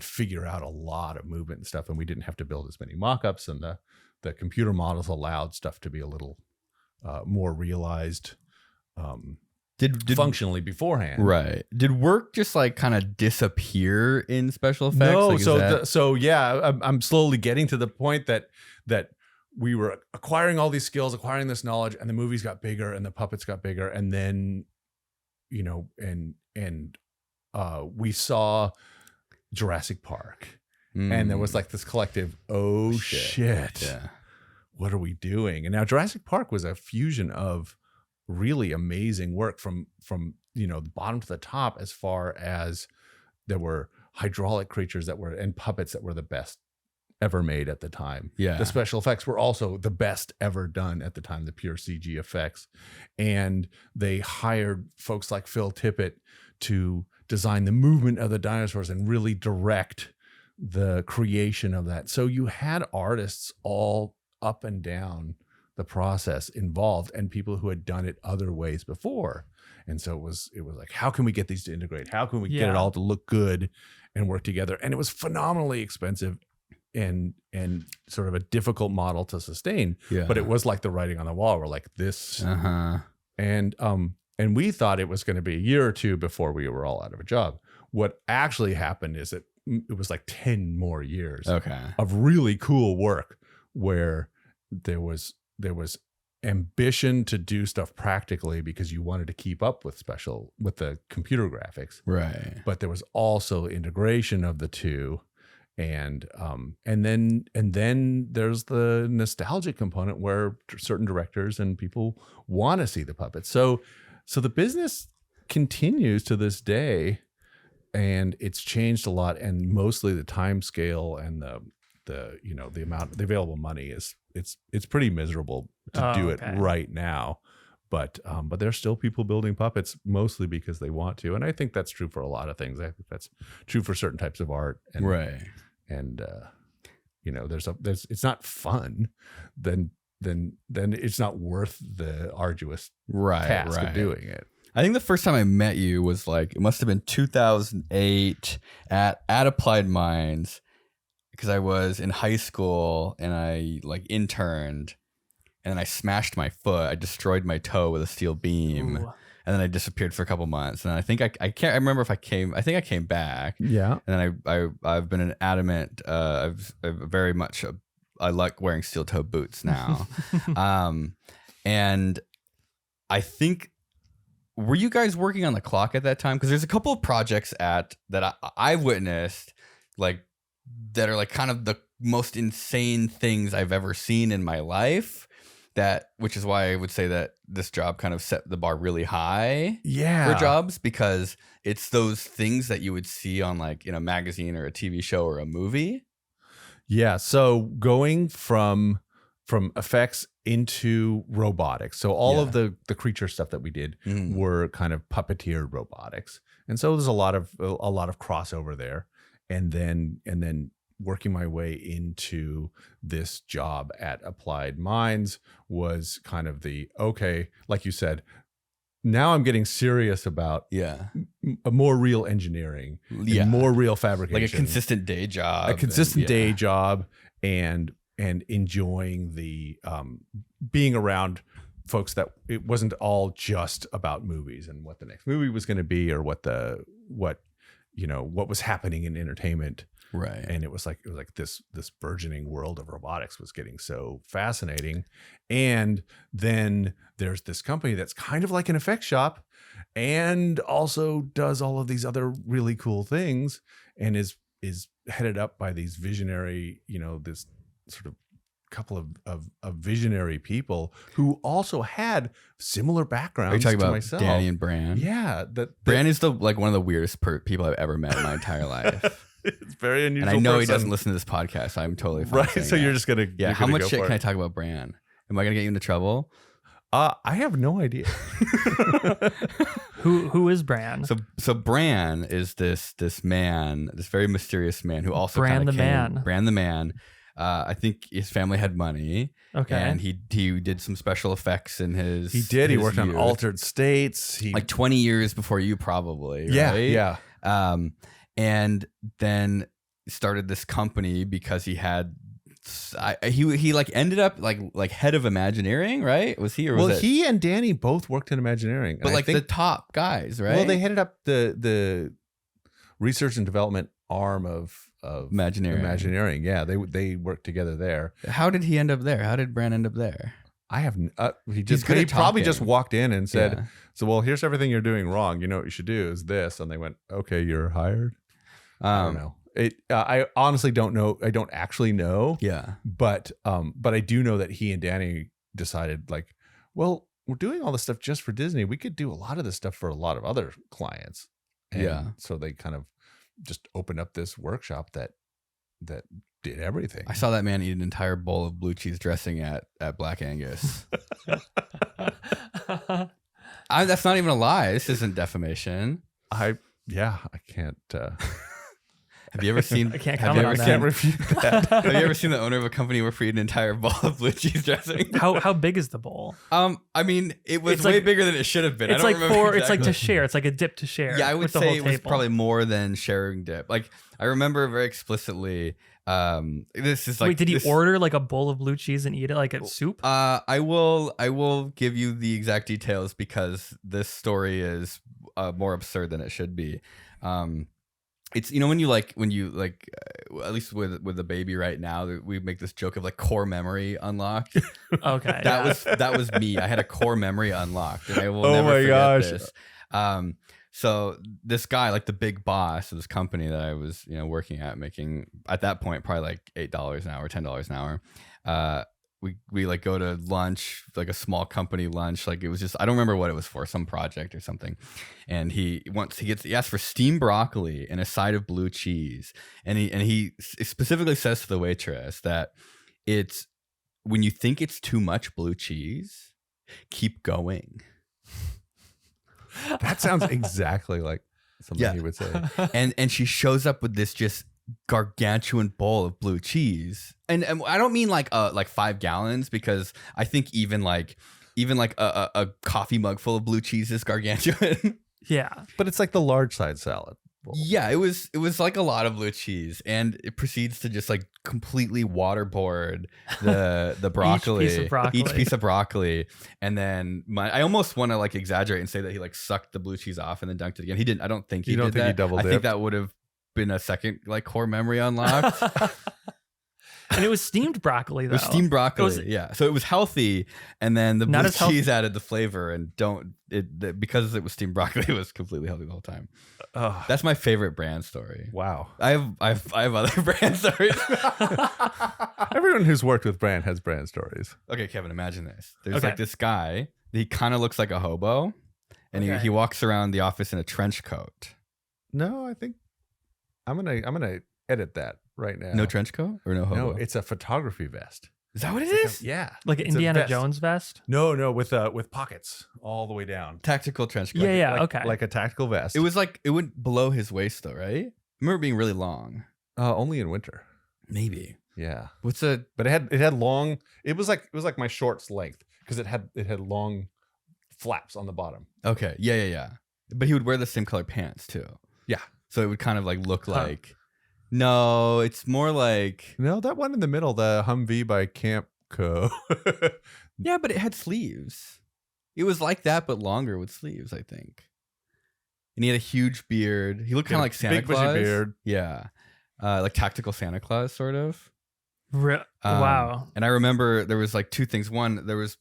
[SPEAKER 3] figure out a lot of movement and stuff, and we didn't have to build as many mock-ups, and the computer models allowed stuff to be a little more realized. Did functionally beforehand,
[SPEAKER 1] right? Did work just kind of disappear in special effects?
[SPEAKER 3] No, I'm slowly getting to the point that we were acquiring all these skills, acquiring this knowledge, and the movies got bigger and the puppets got bigger, and then we saw Jurassic Park, and there was this collective, oh shit, what are we doing? And now Jurassic Park was a fusion of really amazing work from the bottom to the top, as far as there were hydraulic creatures and puppets that were the best ever made at the time.
[SPEAKER 1] Yeah.
[SPEAKER 3] The special effects were also the best ever done at the time, the pure CG effects. And they hired folks like Phil Tippett to design the movement of the dinosaurs and really direct the creation of that. So you had artists all up and down the process involved, and people who had done it other ways before. And so it was how can we get these to integrate? How can we get it all to look good and work together? And it was phenomenally expensive and sort of a difficult model to sustain. Yeah. But it was like the writing on the wall. We're like this, and we thought it was going to be a year or two before we were all out of a job. What actually happened is it was like 10 more years of really cool work where there was ambition to do stuff practically because you wanted to keep up with the computer graphics.
[SPEAKER 1] Right.
[SPEAKER 3] But there was also integration of the two. And then there's the nostalgic component where certain directors and people want to see the puppets. So the business continues to this day, and it's changed a lot. And mostly the time scale and the available money is it's pretty miserable to do it right now. But there's still people building puppets mostly because they want to, and I think that's true for a lot of things. I think that's true for certain types of art. And,
[SPEAKER 1] right.
[SPEAKER 3] And there's it's not fun, then it's not worth the arduous task of doing it.
[SPEAKER 1] I think the first time I met you was like, it must have been 2008 at Applied Minds, because I was in high school and I like interned, and then I smashed my foot. I destroyed my toe with a steel beam. Ooh. And then I disappeared for a couple months, and I think I can't remember if I came. I think I came back.
[SPEAKER 3] Yeah.
[SPEAKER 1] And then I've been an adamant. I've very much. I like wearing steel toe boots now. And I think, were you guys working on the clock at that time? Because there's a couple of projects that I've witnessed, like, that are like kind of the most insane things I've ever seen in my life. Which is why I would say that this job kind of set the bar really high for jobs, because it's those things that you would see on like in a magazine or a TV show or a movie.
[SPEAKER 3] Yeah. So going from effects into robotics. So all of the creature stuff that we did were kind of puppeteered robotics. And so there's a lot of crossover there. And then working my way into this job at Applied Minds was kind of like you said, now I'm getting serious about a more real engineering, more real fabrication,
[SPEAKER 1] like a consistent day job,
[SPEAKER 3] and enjoying the being around folks that it wasn't all just about movies and what the next movie was going to be or what was happening in entertainment.
[SPEAKER 1] Right.
[SPEAKER 3] And it was like this burgeoning world of robotics was getting so fascinating. And then there's this company that's kind of like an effects shop and also does all of these other really cool things, and is headed up by these visionary, this sort of couple of visionary people who also had similar backgrounds.
[SPEAKER 1] Are you talking
[SPEAKER 3] to
[SPEAKER 1] about
[SPEAKER 3] myself.
[SPEAKER 1] Danny and Bran?
[SPEAKER 3] Yeah.
[SPEAKER 1] Bran is one of the weirdest people I've ever met in my entire life.
[SPEAKER 3] It's very unusual.
[SPEAKER 1] And I know he doesn't listen to this podcast. So I'm totally fine.
[SPEAKER 3] Right. So you're just going to.
[SPEAKER 1] Yeah. How much shit can I talk about Bran? Am I going to get you into trouble?
[SPEAKER 3] I have no idea.
[SPEAKER 2] Who is Bran?
[SPEAKER 1] So Bran is this man, this very mysterious man who also
[SPEAKER 2] Bran the
[SPEAKER 1] Man. I think his family had money.
[SPEAKER 2] Okay.
[SPEAKER 1] And he did some special effects in his.
[SPEAKER 3] He did. He worked on Altered States.
[SPEAKER 1] Like 20 years before you, probably.
[SPEAKER 3] Yeah.
[SPEAKER 1] Right?
[SPEAKER 3] Yeah.
[SPEAKER 1] And then started this company because he had. He like ended up like head of Imagineering, right? Was he? Or was
[SPEAKER 3] he and Danny both worked in Imagineering,
[SPEAKER 1] but like the top guys, right?
[SPEAKER 3] Well, they headed up the research and development arm of Imagineering. Yeah, they worked together there.
[SPEAKER 1] How did he end up there? How did Bran end up there?
[SPEAKER 3] I have he probably just walked in and said, "So well, here's everything you're doing wrong. You know what you should do is this." And they went, "Okay, you're hired." I don't know. I honestly don't know. I don't actually know.
[SPEAKER 1] Yeah.
[SPEAKER 3] But I do know that he and Danny decided like, well, we're doing all this stuff just for Disney. We could do a lot of this stuff for a lot of other clients. And so they kind of just opened up this workshop that did everything.
[SPEAKER 1] I saw that man eat an entire bowl of blue cheese dressing at Black Angus. That's not even a lie. This isn't defamation.
[SPEAKER 3] I can't.
[SPEAKER 1] Have you ever seen?
[SPEAKER 2] I can't comment on that. Can't
[SPEAKER 3] refute that.
[SPEAKER 1] Have you ever seen the owner of a company where we eat an entire bowl of blue cheese dressing?
[SPEAKER 2] How big is the bowl?
[SPEAKER 1] I mean, it was way bigger than it should have been.
[SPEAKER 2] It's like exactly. It's like to share. It's like a dip to share.
[SPEAKER 1] Yeah, I would say it was probably more than sharing dip. Like I remember very explicitly. This is like.
[SPEAKER 2] Wait, did he order like a bowl of blue cheese and eat it like it's soup?
[SPEAKER 1] I will give you the exact details because this story is more absurd than it should be. It's when you at least with a baby right now, we make this joke of like core memory unlocked.
[SPEAKER 2] Okay,
[SPEAKER 1] that was me. I had a core memory unlocked, and I will never forget this. So this guy, like the big boss of this company that I was working at, making at that point probably like $8 an hour, $10 an hour. We like go to lunch, like a small company lunch. Like it was just, I don't remember what it was for, some project or something. And he asked for steamed broccoli and a side of blue cheese. And he specifically says to the waitress that it's when you think it's too much blue cheese, keep going.
[SPEAKER 3] That sounds exactly like something he would say.
[SPEAKER 1] And she shows up with this just gargantuan bowl of blue cheese, and I don't mean like 5 gallons, because I think even like a coffee mug full of blue cheese is gargantuan.
[SPEAKER 2] Yeah,
[SPEAKER 3] but it's like the large side salad bowl.
[SPEAKER 1] Yeah, it was like a lot of blue cheese, and it proceeds to just like completely waterboard the broccoli, each piece of broccoli, and then I almost want to like exaggerate and say that he like sucked the blue cheese off and then dunked it again. He didn't. I don't think he did that.
[SPEAKER 3] He double dipped?
[SPEAKER 1] I think that would have been a second like core memory unlocked.
[SPEAKER 2] And it was steamed broccoli though.
[SPEAKER 1] It was steamed broccoli, yeah. So it was healthy, and then the blue cheese added the flavor, and because it was steamed broccoli, it was completely healthy the whole time. Oh. That's my favorite brand story.
[SPEAKER 3] Wow.
[SPEAKER 1] I have other brand stories.
[SPEAKER 3] Everyone who's worked with brand has brand stories.
[SPEAKER 1] Okay, Kevin, imagine this. There's like this guy, he kind of looks like a hobo, and he walks around the office in a trench coat.
[SPEAKER 3] No, I think I'm gonna edit that right now.
[SPEAKER 1] No trench coat or no hobo?
[SPEAKER 3] No, it's a photography vest.
[SPEAKER 1] Is that what it is?
[SPEAKER 3] Yeah,
[SPEAKER 2] like an Indiana Jones vest.
[SPEAKER 3] No, with pockets all the way down.
[SPEAKER 1] Tactical trench coat.
[SPEAKER 2] Okay,
[SPEAKER 3] like a tactical vest.
[SPEAKER 1] It was like it went below his waist though, right? I remember it being really long.
[SPEAKER 3] Only in winter,
[SPEAKER 1] maybe.
[SPEAKER 3] Yeah.
[SPEAKER 1] But
[SPEAKER 3] it had long. It was like my shorts length because it had long flaps on the bottom.
[SPEAKER 1] Okay. Yeah. But he would wear the same color pants too.
[SPEAKER 3] Yeah.
[SPEAKER 1] So it would kind of like look like. No, it's more like
[SPEAKER 3] that one in the middle, the Humvee by Campco.
[SPEAKER 1] Yeah, but it had sleeves. It was like that, but longer with sleeves, I think. And he had a huge beard. He looked kind of like Santa Claus.
[SPEAKER 3] Big bushy beard.
[SPEAKER 1] Yeah, like tactical Santa Claus, sort of.
[SPEAKER 2] Wow.
[SPEAKER 1] And I remember there was like 2 things. One, there was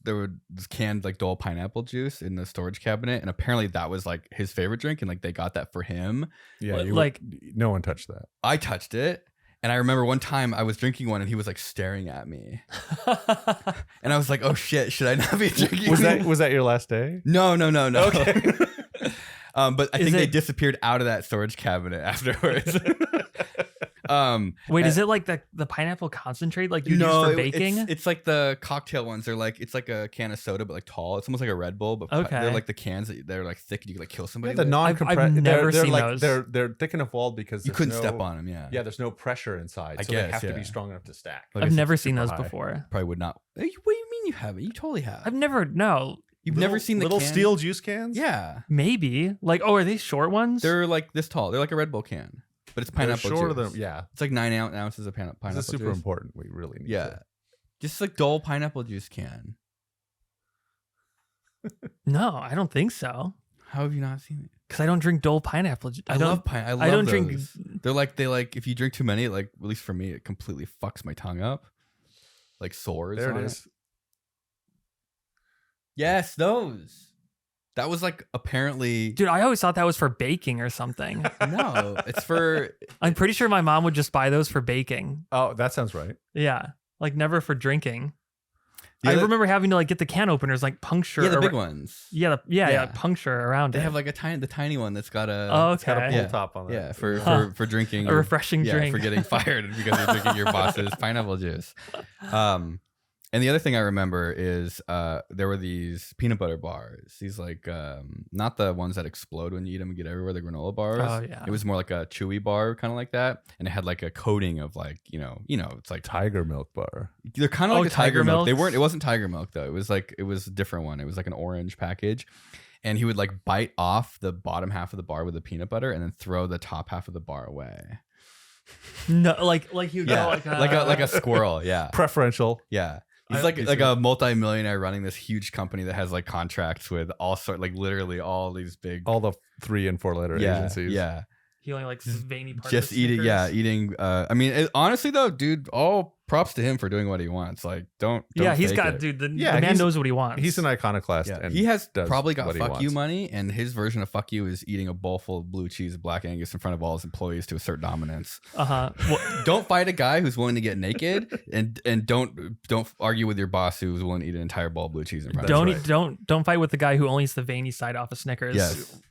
[SPEAKER 1] canned like Dole pineapple juice in the storage cabinet, and apparently that was like his favorite drink, and like they got that for him.
[SPEAKER 3] Yeah, no one touched that.
[SPEAKER 1] I touched it, and I remember one time I was drinking one, and he was like staring at me, and I was like, "Oh shit, should I not be drinking?"
[SPEAKER 3] Was that your last day?
[SPEAKER 1] No.
[SPEAKER 3] Okay.
[SPEAKER 1] But I think they disappeared out of that storage cabinet afterwards.
[SPEAKER 2] Wait, is it like the pineapple concentrate like you use for baking?
[SPEAKER 1] It's like the cocktail ones. They're like, it's like a can of soda but like tall. It's almost like a Red Bull, but they're like the cans they're like thick and you can like kill somebody.
[SPEAKER 3] Yeah, the non-compressed.
[SPEAKER 2] I've never seen those.
[SPEAKER 3] They're thick enough walled because
[SPEAKER 1] you couldn't step on them. Yeah,
[SPEAKER 3] there's no pressure inside, so they have to be strong enough to stack.
[SPEAKER 2] I've never seen those before.
[SPEAKER 1] Probably would not. What do you mean you haven't? You totally have.
[SPEAKER 2] I've never. No.
[SPEAKER 1] You've never seen the
[SPEAKER 3] little steel juice cans?
[SPEAKER 1] Yeah,
[SPEAKER 2] maybe. Like, are they short ones?
[SPEAKER 1] They're like this tall. They're like a Red Bull can. But it's pineapple
[SPEAKER 3] juice.
[SPEAKER 1] Them, yeah. It's like 9 ounces of pineapple juice.
[SPEAKER 3] This is super important. We really need to.
[SPEAKER 1] Just like Dole pineapple juice can.
[SPEAKER 2] No, I don't think so.
[SPEAKER 1] How have you not seen it?
[SPEAKER 2] Because I don't drink Dole pineapple juice.
[SPEAKER 1] I love those. Drink. They're like if you drink too many, like at least for me, it completely fucks my tongue up. Like sores.
[SPEAKER 3] There it is.
[SPEAKER 1] Yes, those. That was like apparently.
[SPEAKER 2] Dude, I always thought that was for baking or something.
[SPEAKER 1] No, it's for.
[SPEAKER 2] I'm pretty sure my mom would just buy those for baking.
[SPEAKER 3] Oh, that sounds right.
[SPEAKER 2] Yeah, like never for drinking. I remember having to like get the can openers, like puncture.
[SPEAKER 1] Yeah, the big ones.
[SPEAKER 2] Yeah, puncture around
[SPEAKER 1] they
[SPEAKER 2] it.
[SPEAKER 1] They have like the tiny one that's got a.
[SPEAKER 2] Oh, okay.
[SPEAKER 3] It's got a pull top on it.
[SPEAKER 1] Yeah, for drinking
[SPEAKER 2] a refreshing drink.
[SPEAKER 1] For getting fired because you're drinking your boss's pineapple juice. And the other thing I remember is there were these peanut butter bars. These like not the ones that explode when you eat them and get everywhere, the granola bars.
[SPEAKER 2] Oh yeah.
[SPEAKER 1] It was more like a chewy bar, kind of like that, and it had like a coating of like it's like
[SPEAKER 3] Tiger milk bar.
[SPEAKER 1] They're kind of like a tiger milk. They weren't. It wasn't tiger milk though. It was a different one. It was like an orange package, and he would like bite off the bottom half of the bar with the peanut butter and then throw the top half of the bar away.
[SPEAKER 2] No, like you go
[SPEAKER 1] like a squirrel. Yeah,
[SPEAKER 3] preferential.
[SPEAKER 1] Yeah. He's like a multi-millionaire running this huge company that has like contracts with literally all these big,
[SPEAKER 3] all the 3 and 4 letter agencies.
[SPEAKER 1] Yeah.
[SPEAKER 2] He only likes veiny parts.
[SPEAKER 1] Just eating. I mean, honestly though, dude, all props to him for doing what he wants. Like, don't
[SPEAKER 2] he's got it. Dude. The man knows what he wants.
[SPEAKER 3] He's an iconoclast.
[SPEAKER 1] Yeah. And he has probably got fuck you money, and his version of fuck you is eating a bowl full of blue cheese Black Angus in front of all his employees to assert dominance.
[SPEAKER 2] Well,
[SPEAKER 1] don't fight a guy who's willing to get naked, and don't argue with your boss who's willing to eat an entire bowl of blue cheese in front of him.
[SPEAKER 2] Don't fight with the guy who only eats the veiny side off of Snickers.
[SPEAKER 1] Yes.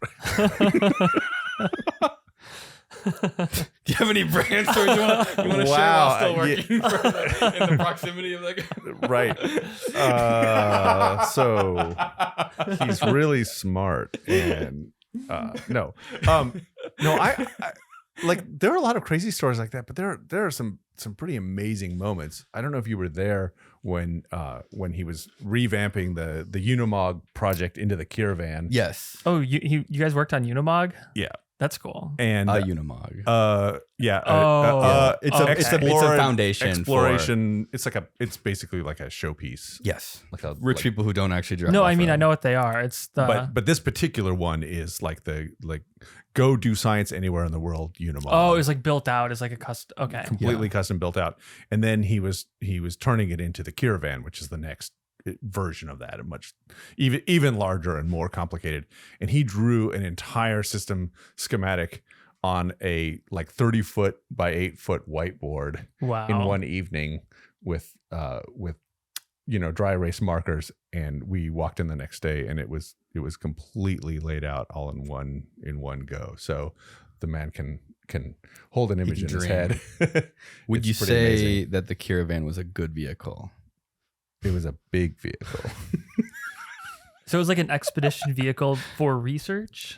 [SPEAKER 1] Do you have any brand stories you want to share while still working in the proximity of that guy?
[SPEAKER 3] Right. So he's really smart, and I like, there are a lot of crazy stories like that, but there are some pretty amazing moments. I don't know if you were there when he was revamping the Unimog project into the caravan.
[SPEAKER 1] Yes.
[SPEAKER 2] Oh, you guys worked on Unimog?
[SPEAKER 3] Yeah.
[SPEAKER 2] That's cool.
[SPEAKER 3] And
[SPEAKER 1] Unimog.
[SPEAKER 3] It's
[SPEAKER 1] a foundation
[SPEAKER 3] exploration. It's basically like a showpiece.
[SPEAKER 1] Yes.
[SPEAKER 3] Like a
[SPEAKER 1] rich people who don't actually drive.
[SPEAKER 2] No, I mean, I know what they are. It's the
[SPEAKER 3] but this particular one is like go do science anywhere in the world Unimog.
[SPEAKER 2] Oh, it was like built out as like a custom. Okay.
[SPEAKER 3] Completely custom built out. And then he was turning it into the caravan, which is the next version of that, a much even larger and more complicated. And he drew an entire system schematic on a like 30-foot by 8-foot whiteboard.
[SPEAKER 2] Wow.
[SPEAKER 3] In one evening with dry erase markers, and we walked in the next day, and it was completely laid out all in one go. So the man can hold an image in his head.
[SPEAKER 1] Would you say amazing that the caravan was a good vehicle?
[SPEAKER 3] It was a big vehicle.
[SPEAKER 2] So it was like an expedition vehicle for research?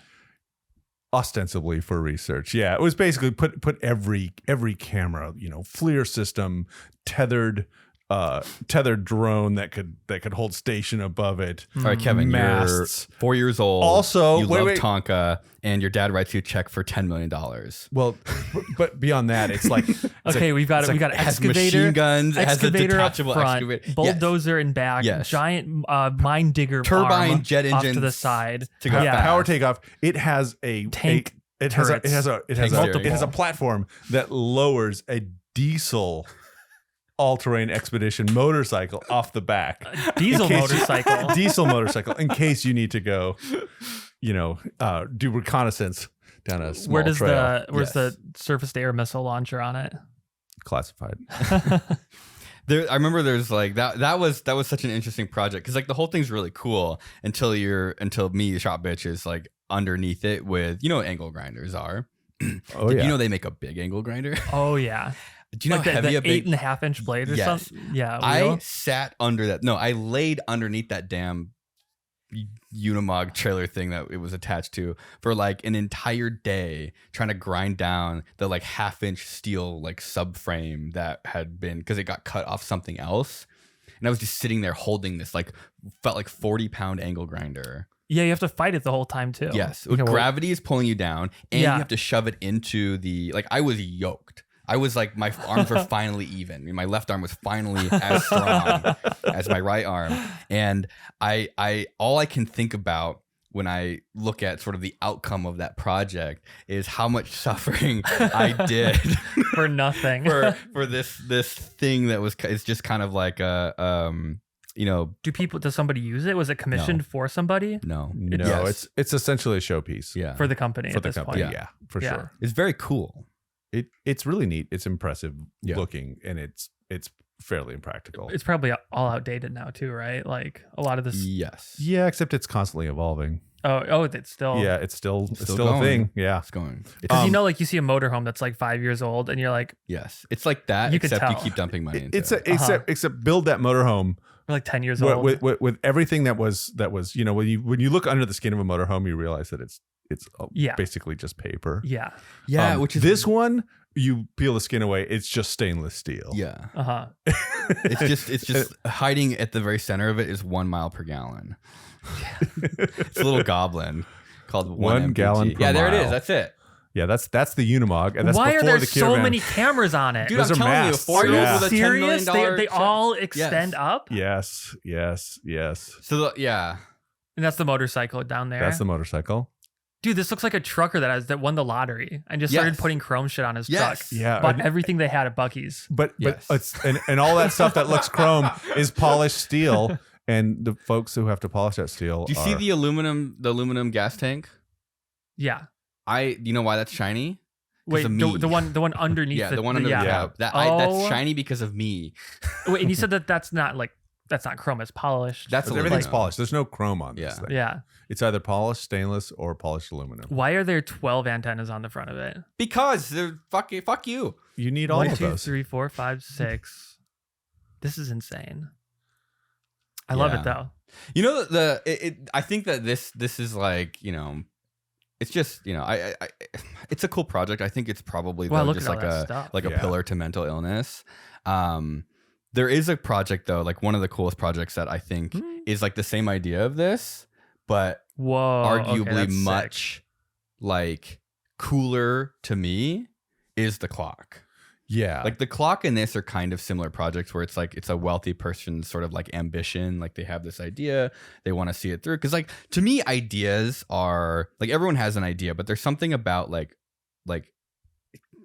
[SPEAKER 3] Ostensibly for research. Yeah. It was basically put every camera, FLIR system, tethered drone that could hold station above it.
[SPEAKER 1] All right, Kevin,
[SPEAKER 3] masts.
[SPEAKER 1] You're 4 years old.
[SPEAKER 3] Also,
[SPEAKER 1] you love Tonka, and your dad writes you a check for $10 million.
[SPEAKER 3] Well, but beyond that, it's like
[SPEAKER 2] we got an excavator,
[SPEAKER 1] machine guns,
[SPEAKER 2] excavator
[SPEAKER 1] has a detachable
[SPEAKER 2] up front,
[SPEAKER 1] excavator,
[SPEAKER 2] bulldozer in back, giant mine digger
[SPEAKER 1] turbine
[SPEAKER 2] arm
[SPEAKER 1] jet engines
[SPEAKER 2] off to the side
[SPEAKER 1] to go
[SPEAKER 3] power takeoff. It has a
[SPEAKER 2] tank.
[SPEAKER 3] It has a platform that lowers a diesel all-terrain expedition motorcycle off the back.
[SPEAKER 2] Diesel motorcycle
[SPEAKER 3] in case you need to go do reconnaissance down a small trail.
[SPEAKER 2] Where's the surface to air missile launcher on it?
[SPEAKER 3] Classified.
[SPEAKER 1] I remember there's like that was such an interesting project, because like the whole thing's really cool until me, the shop bitch, is like underneath it with what angle grinders are.
[SPEAKER 3] Oh yeah.
[SPEAKER 1] They make a big angle grinder?
[SPEAKER 2] Oh yeah.
[SPEAKER 1] Do you know how heavy
[SPEAKER 2] the 8.5-inch blade or something? Yeah.
[SPEAKER 1] I sat under that. No, I laid underneath that damn Unimog trailer thing that it was attached to for like an entire day, trying to grind down the like 1/2-inch steel like subframe that had been, because it got cut off something else. And I was just sitting there holding this felt like 40-pound angle grinder.
[SPEAKER 2] Yeah, you have to fight it the whole time too.
[SPEAKER 1] Yes. Gravity is pulling you down, and you have to shove it into I was yoked. I was like, my arms were finally even. My left arm was finally as strong as my right arm. And all I can think about when I look at sort of the outcome of that project is how much suffering I did
[SPEAKER 2] for nothing
[SPEAKER 1] for this thing that it's just kind of like
[SPEAKER 2] does somebody use it? Was it commissioned for somebody?
[SPEAKER 1] No.
[SPEAKER 3] It's essentially a showpiece.
[SPEAKER 1] Yeah.
[SPEAKER 2] For the company at this point.
[SPEAKER 3] Yeah, for sure.
[SPEAKER 1] It's very cool.
[SPEAKER 3] It's really neat. It's impressive looking, and it's fairly impractical.
[SPEAKER 2] It's probably all outdated now too, right? Like a lot of this.
[SPEAKER 1] Yes.
[SPEAKER 3] Yeah, except it's constantly evolving.
[SPEAKER 2] It's still
[SPEAKER 3] it's still a thing. Yeah,
[SPEAKER 1] it's going.
[SPEAKER 2] Because you see a motorhome that's like 5 years old, and you're like,
[SPEAKER 1] yes, it's like that. Except you keep dumping money into it.
[SPEAKER 3] Except build that motorhome.
[SPEAKER 2] We're like 10 years old
[SPEAKER 3] with everything that was when you look under the skin of a motorhome, you realize that it's basically just paper.
[SPEAKER 2] Yeah.
[SPEAKER 1] Which is
[SPEAKER 3] this one. You peel the skin away, it's just stainless steel.
[SPEAKER 1] Yeah. It's just hiding at the very center of it is 1 mile per gallon. It's a little goblin called
[SPEAKER 3] 1 gallon per mile.
[SPEAKER 1] There it is. That's it.
[SPEAKER 3] Yeah, that's the Unimog, and that's
[SPEAKER 2] why
[SPEAKER 3] before
[SPEAKER 2] are there
[SPEAKER 3] the caravan.
[SPEAKER 2] so many cameras on it?
[SPEAKER 1] Dude,
[SPEAKER 3] those
[SPEAKER 1] I'm
[SPEAKER 3] are
[SPEAKER 1] telling
[SPEAKER 3] masks.
[SPEAKER 1] you, 4 years with a $10
[SPEAKER 2] serious?
[SPEAKER 1] million
[SPEAKER 2] They all extend up?
[SPEAKER 3] Yes.
[SPEAKER 1] So
[SPEAKER 2] And that's the motorcycle down there.
[SPEAKER 3] That's the motorcycle.
[SPEAKER 2] Dude, this looks like a trucker that won the lottery and just started putting chrome shit on his truck.
[SPEAKER 3] Yeah.
[SPEAKER 2] Bought everything they had at Buc-ee's.
[SPEAKER 3] But it's and all that stuff that looks chrome is polished steel, and the folks who have to polish that steel.
[SPEAKER 1] Do you see the aluminum gas tank?
[SPEAKER 2] Yeah.
[SPEAKER 1] You know why that's shiny?
[SPEAKER 2] Wait, the one underneath.
[SPEAKER 1] The one under the cap. That's shiny because of me.
[SPEAKER 2] Wait, and you said that's not chrome. It's polished.
[SPEAKER 3] Everything's polished. There's no chrome on this thing.
[SPEAKER 2] Yeah.
[SPEAKER 3] It's either polished stainless or polished aluminum.
[SPEAKER 2] Why are there 12 antennas on the front of it?
[SPEAKER 1] Because they're fuck you.
[SPEAKER 3] You need all of those.
[SPEAKER 2] 1, 2, 3, 4, 5, 6. This is insane. I love it though.
[SPEAKER 1] You know I think that this is like, it's just, it's a cool project. I think it's probably just like a pillar to mental illness. There is a project though, like one of the coolest projects that I think is like the same idea of this, but arguably much like cooler to me is the clock.
[SPEAKER 3] Yeah.
[SPEAKER 1] Like the clock and this are kind of similar projects where it's like it's a wealthy person's sort of like ambition. Like they have this idea, they want to see it through. Because like to me, ideas are like everyone has an idea, but there's something about like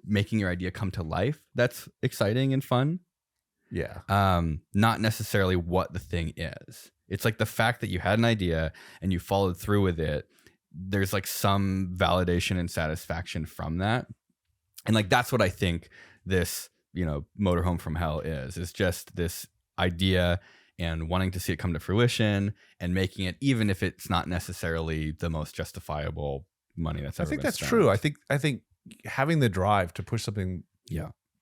[SPEAKER 1] making your idea come to life that's exciting and fun.
[SPEAKER 3] Yeah.
[SPEAKER 1] Not necessarily what the thing is. It's like the fact that you had an idea and you followed through with it. There's like some validation and satisfaction from that. And like that's what I think this, motorhome from hell is just this idea and wanting to see it come to fruition and making it, even if it's not necessarily the most justifiable money that's ever been spent.
[SPEAKER 3] I think that's true. I think having the drive to push something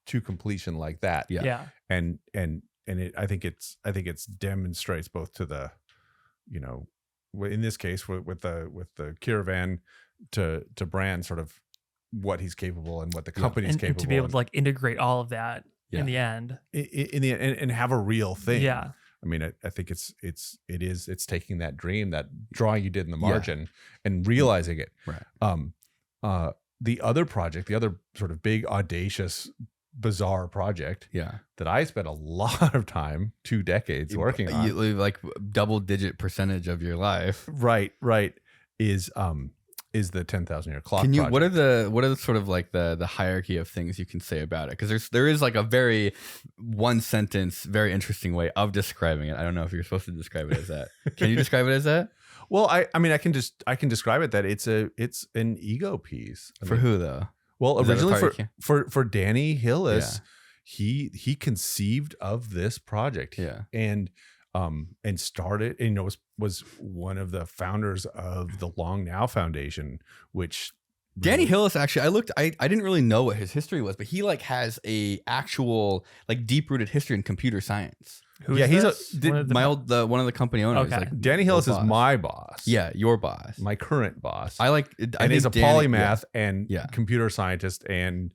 [SPEAKER 3] to completion like that.
[SPEAKER 2] Yeah.
[SPEAKER 3] And I think it's demonstrates both to the, in this case with the caravan to brand sort of what he's capable and what the company's capable
[SPEAKER 2] and to be able to like integrate all of that in the end
[SPEAKER 3] and have a real thing.
[SPEAKER 2] Yeah.
[SPEAKER 3] I mean, I think it's taking that dream, that drawing you did in the margin and realizing it.
[SPEAKER 1] Right.
[SPEAKER 3] The other project, the other sort of big, audacious, bizarre project that I spent a lot of time, 2 decades working on.
[SPEAKER 1] You live like double-digit percentage of your life.
[SPEAKER 3] Right. Is the 10,000 year clock.
[SPEAKER 1] Can you? What are the sort of like the hierarchy of things you can say about it? Because there is like a very one sentence, very interesting way of describing it. I don't know if you're supposed to describe it as that. Can you describe it as that?
[SPEAKER 3] Well, I mean I can describe it that it's an ego piece.
[SPEAKER 1] For who though?
[SPEAKER 3] Well, originally for Danny Hillis, he conceived of this project. And started, was one of the founders of the Long Now Foundation, which
[SPEAKER 1] Danny Hillis, actually, I didn't really know what his history was, but he like has a actual like deep rooted history in computer science.
[SPEAKER 2] Who is this?
[SPEAKER 1] One of the company owners.
[SPEAKER 2] Okay.
[SPEAKER 1] Like,
[SPEAKER 3] Danny Hillis is my boss.
[SPEAKER 1] Yeah, your boss.
[SPEAKER 3] My current boss.
[SPEAKER 1] And
[SPEAKER 3] he's a polymath and computer scientist, and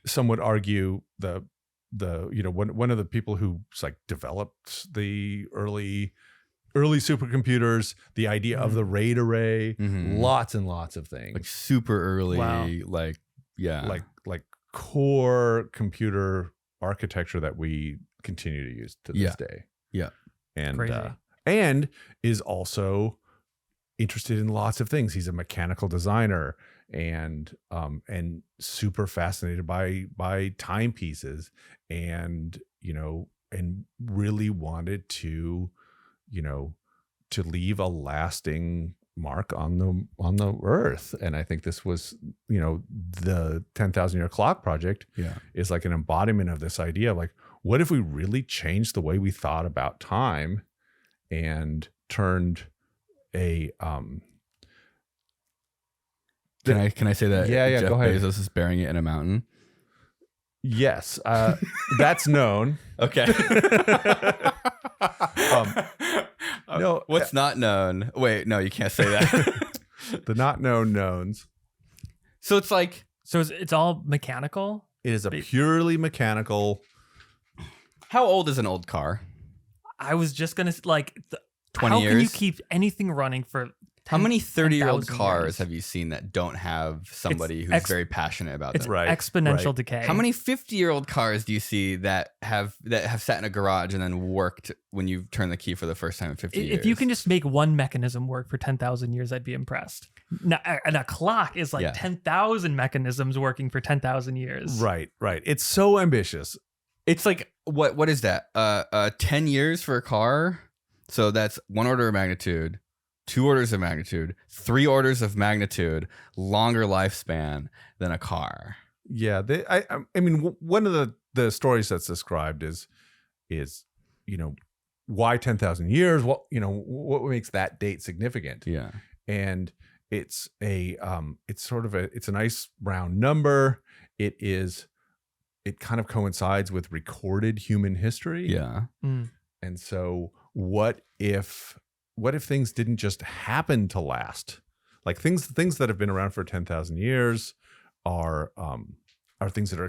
[SPEAKER 3] some would argue the one of the people who like developed the early supercomputers, the idea of the RAID array, lots and lots of things,
[SPEAKER 1] like super early, like
[SPEAKER 3] core computer architecture that we continue to use to this day. And is also interested in lots of things. He's a mechanical designer and super fascinated by timepieces, and really wanted to leave a lasting mark on the earth. And I think this was the 10,000 year clock project is like an embodiment of this idea of like, what if we really changed the way we thought about time and turned a
[SPEAKER 1] Can I say that?
[SPEAKER 3] Yeah,
[SPEAKER 1] Jeff
[SPEAKER 3] go ahead.
[SPEAKER 1] Bezos is burying it in a mountain.
[SPEAKER 3] Yes, that's known.
[SPEAKER 1] Okay.
[SPEAKER 3] No,
[SPEAKER 1] what's not known? Wait, no, you can't say that.
[SPEAKER 3] The not known knowns.
[SPEAKER 1] So it's like,
[SPEAKER 2] it's all mechanical.
[SPEAKER 3] It is a purely mechanical.
[SPEAKER 1] How old is an old car?
[SPEAKER 2] I was just gonna
[SPEAKER 1] 20 years.
[SPEAKER 2] How can you keep anything running for?
[SPEAKER 1] How many 30-year-old cars have you seen that don't have somebody who's very passionate about them?
[SPEAKER 2] It's exponential decay.
[SPEAKER 1] How many 50-year-old cars do you see that have sat in a garage and then worked when you turn the key for the first time in 50 years?
[SPEAKER 2] If you can just make one mechanism work for 10,000 years, I'd be impressed. Now, and a clock is 10,000 mechanisms working for 10,000 years.
[SPEAKER 3] Right. It's so ambitious.
[SPEAKER 1] It's like, what is that? 10 years for a car? So that's 1 order of magnitude. 2 orders of magnitude, 3 orders of magnitude longer lifespan than a car.
[SPEAKER 3] Yeah, I mean, one of the stories that's described is why 10,000 years? What makes that date significant?
[SPEAKER 1] Yeah,
[SPEAKER 3] and it's a nice round number. It kind of coincides with recorded human history.
[SPEAKER 1] Yeah,
[SPEAKER 3] and so what if things didn't just happen to last? Like things that have been around for 10,000 years are things that are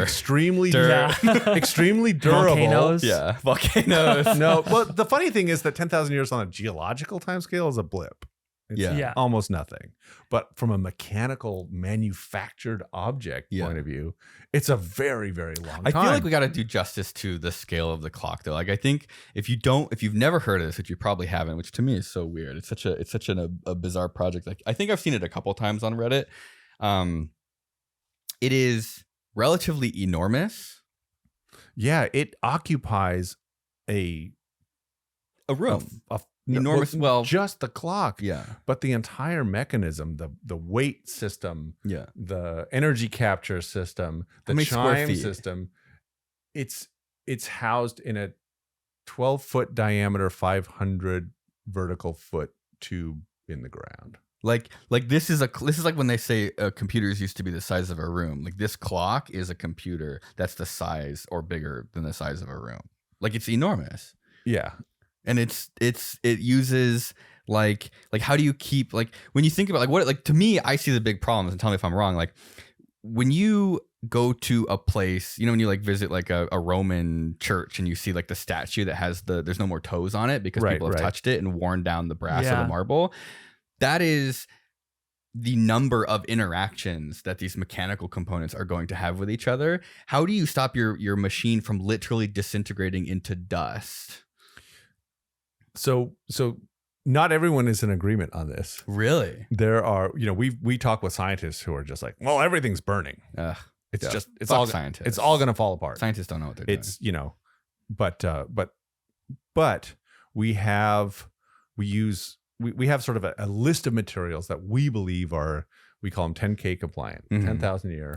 [SPEAKER 3] extremely durable.
[SPEAKER 2] Volcanoes.
[SPEAKER 1] Yeah, volcanoes.
[SPEAKER 3] No, but the funny thing is that 10,000 years on a geological timescale is a blip. It's almost nothing. But from a mechanical manufactured object point of view, it's a very, very long time.
[SPEAKER 1] I feel like we got to do justice to the scale of the clock, though. Like, I think if you've never heard of this, which you probably haven't, which to me is so weird. It's such a bizarre project. Like, I think I've seen it a couple times on Reddit. It is relatively enormous.
[SPEAKER 3] Yeah, it occupies a
[SPEAKER 1] room. Enormous. Well,
[SPEAKER 3] just the clock.
[SPEAKER 1] Yeah.
[SPEAKER 3] But the entire mechanism, the weight system, the energy capture system, the chime system, it's housed in a 12-foot diameter, 500 vertical foot tube in the ground.
[SPEAKER 1] Like this is like when they say computers used to be the size of a room. Like, this clock is a computer that's the size or bigger than the size of a room. Like, it's enormous.
[SPEAKER 3] Yeah.
[SPEAKER 1] And it uses like how do you keep, like, when you think about like what, like, to me, I see the big problems, and tell me if I'm wrong. Like, when you go to a place, when you like visit like a Roman church and you see like the statue that has there's no more toes on it because people have touched it and worn down the brass of the marble. That is the number of interactions that these mechanical components are going to have with each other. How do you stop your machine from literally disintegrating into dust?
[SPEAKER 3] So not everyone is in agreement on this.
[SPEAKER 1] Really?
[SPEAKER 3] There are, we talk with scientists who are just like, well, everything's burning. It's all
[SPEAKER 1] scientists.
[SPEAKER 3] It's all going to fall apart.
[SPEAKER 1] Scientists don't know what they're doing.
[SPEAKER 3] But we have sort of a list of materials that we believe we call them 10K compliant, 10,000 year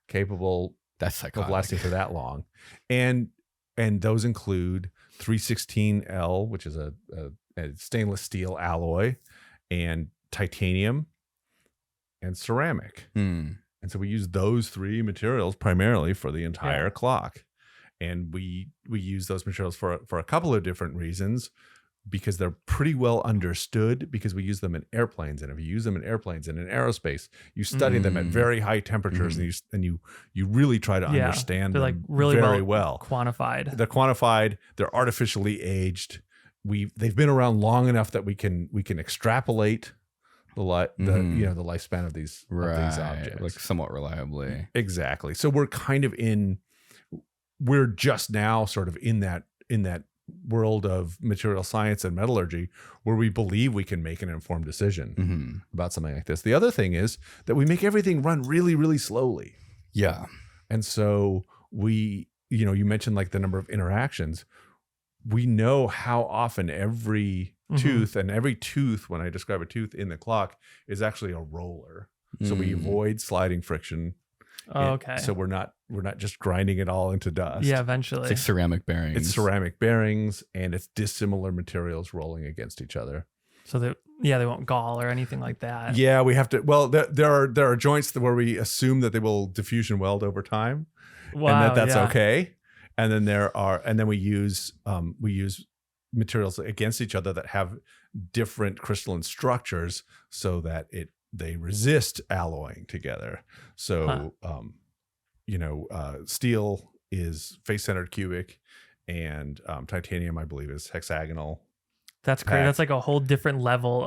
[SPEAKER 3] capable.
[SPEAKER 1] That's
[SPEAKER 3] of lasting for that long. And those include 316L, which is a stainless steel alloy, and titanium and ceramic. And so we use those 3 materials primarily for the entire clock. And we use those materials for a couple of different reasons, because they're pretty well understood, because we use them in airplanes. And if you use them in airplanes and in aerospace, you study them at very high temperatures, and you really try to understand them
[SPEAKER 2] like really
[SPEAKER 3] very well.
[SPEAKER 2] Quantified.
[SPEAKER 3] They're quantified. They're artificially aged. They've been around long enough that we can extrapolate the lifespan of these objects,
[SPEAKER 1] like somewhat reliably.
[SPEAKER 3] Exactly. So we're just now sort of in that world of material science and metallurgy where we believe we can make an informed decision about something like this. The other thing is that we make everything run really, really slowly.
[SPEAKER 1] Yeah.
[SPEAKER 3] And so you mentioned like the number of interactions. We know how often every tooth, and every tooth, when I describe a tooth in the clock, is actually a roller. So we avoid sliding friction.
[SPEAKER 2] Oh, okay.
[SPEAKER 3] So we're not just grinding it all into dust.
[SPEAKER 2] Yeah, eventually.
[SPEAKER 1] It's like ceramic bearings.
[SPEAKER 3] It's ceramic bearings, and it's dissimilar materials rolling against each other.
[SPEAKER 2] So that they won't gall or anything like that.
[SPEAKER 3] Yeah, we have to. Well, there are joints where we assume that they will diffusion weld over time, and that's okay. And then we use materials against each other that have different crystalline structures so that they resist alloying together. So steel is face-centered cubic, and titanium, I believe, is hexagonal.
[SPEAKER 2] That's great. That's like a whole different level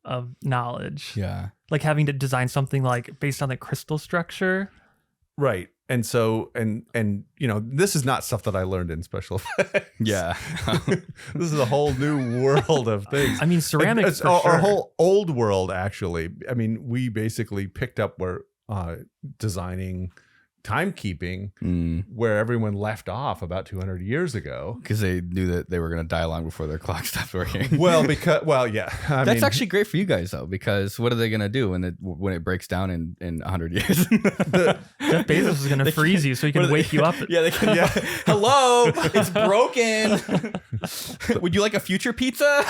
[SPEAKER 2] of knowledge.
[SPEAKER 1] Yeah.
[SPEAKER 2] Like having to design something like based on the crystal structure.
[SPEAKER 3] Right. And so, and this is not stuff that I learned in special effects.
[SPEAKER 1] Yeah.
[SPEAKER 3] This is a whole new world of things.
[SPEAKER 2] I mean, ceramics
[SPEAKER 3] it's our whole old world, actually. I mean, we basically picked up where designing timekeeping where everyone left off about 200 years ago,
[SPEAKER 1] because they knew that they were going to die long before their clock stopped working.
[SPEAKER 3] Yeah,
[SPEAKER 1] that's actually great for you guys though, because what are they going to do when it breaks down in 100 years?
[SPEAKER 2] Jeff Bezos is going to freeze you so he can wake you up.
[SPEAKER 1] Yeah, they can. Yeah. Hello, it's broken. Would you like a future pizza?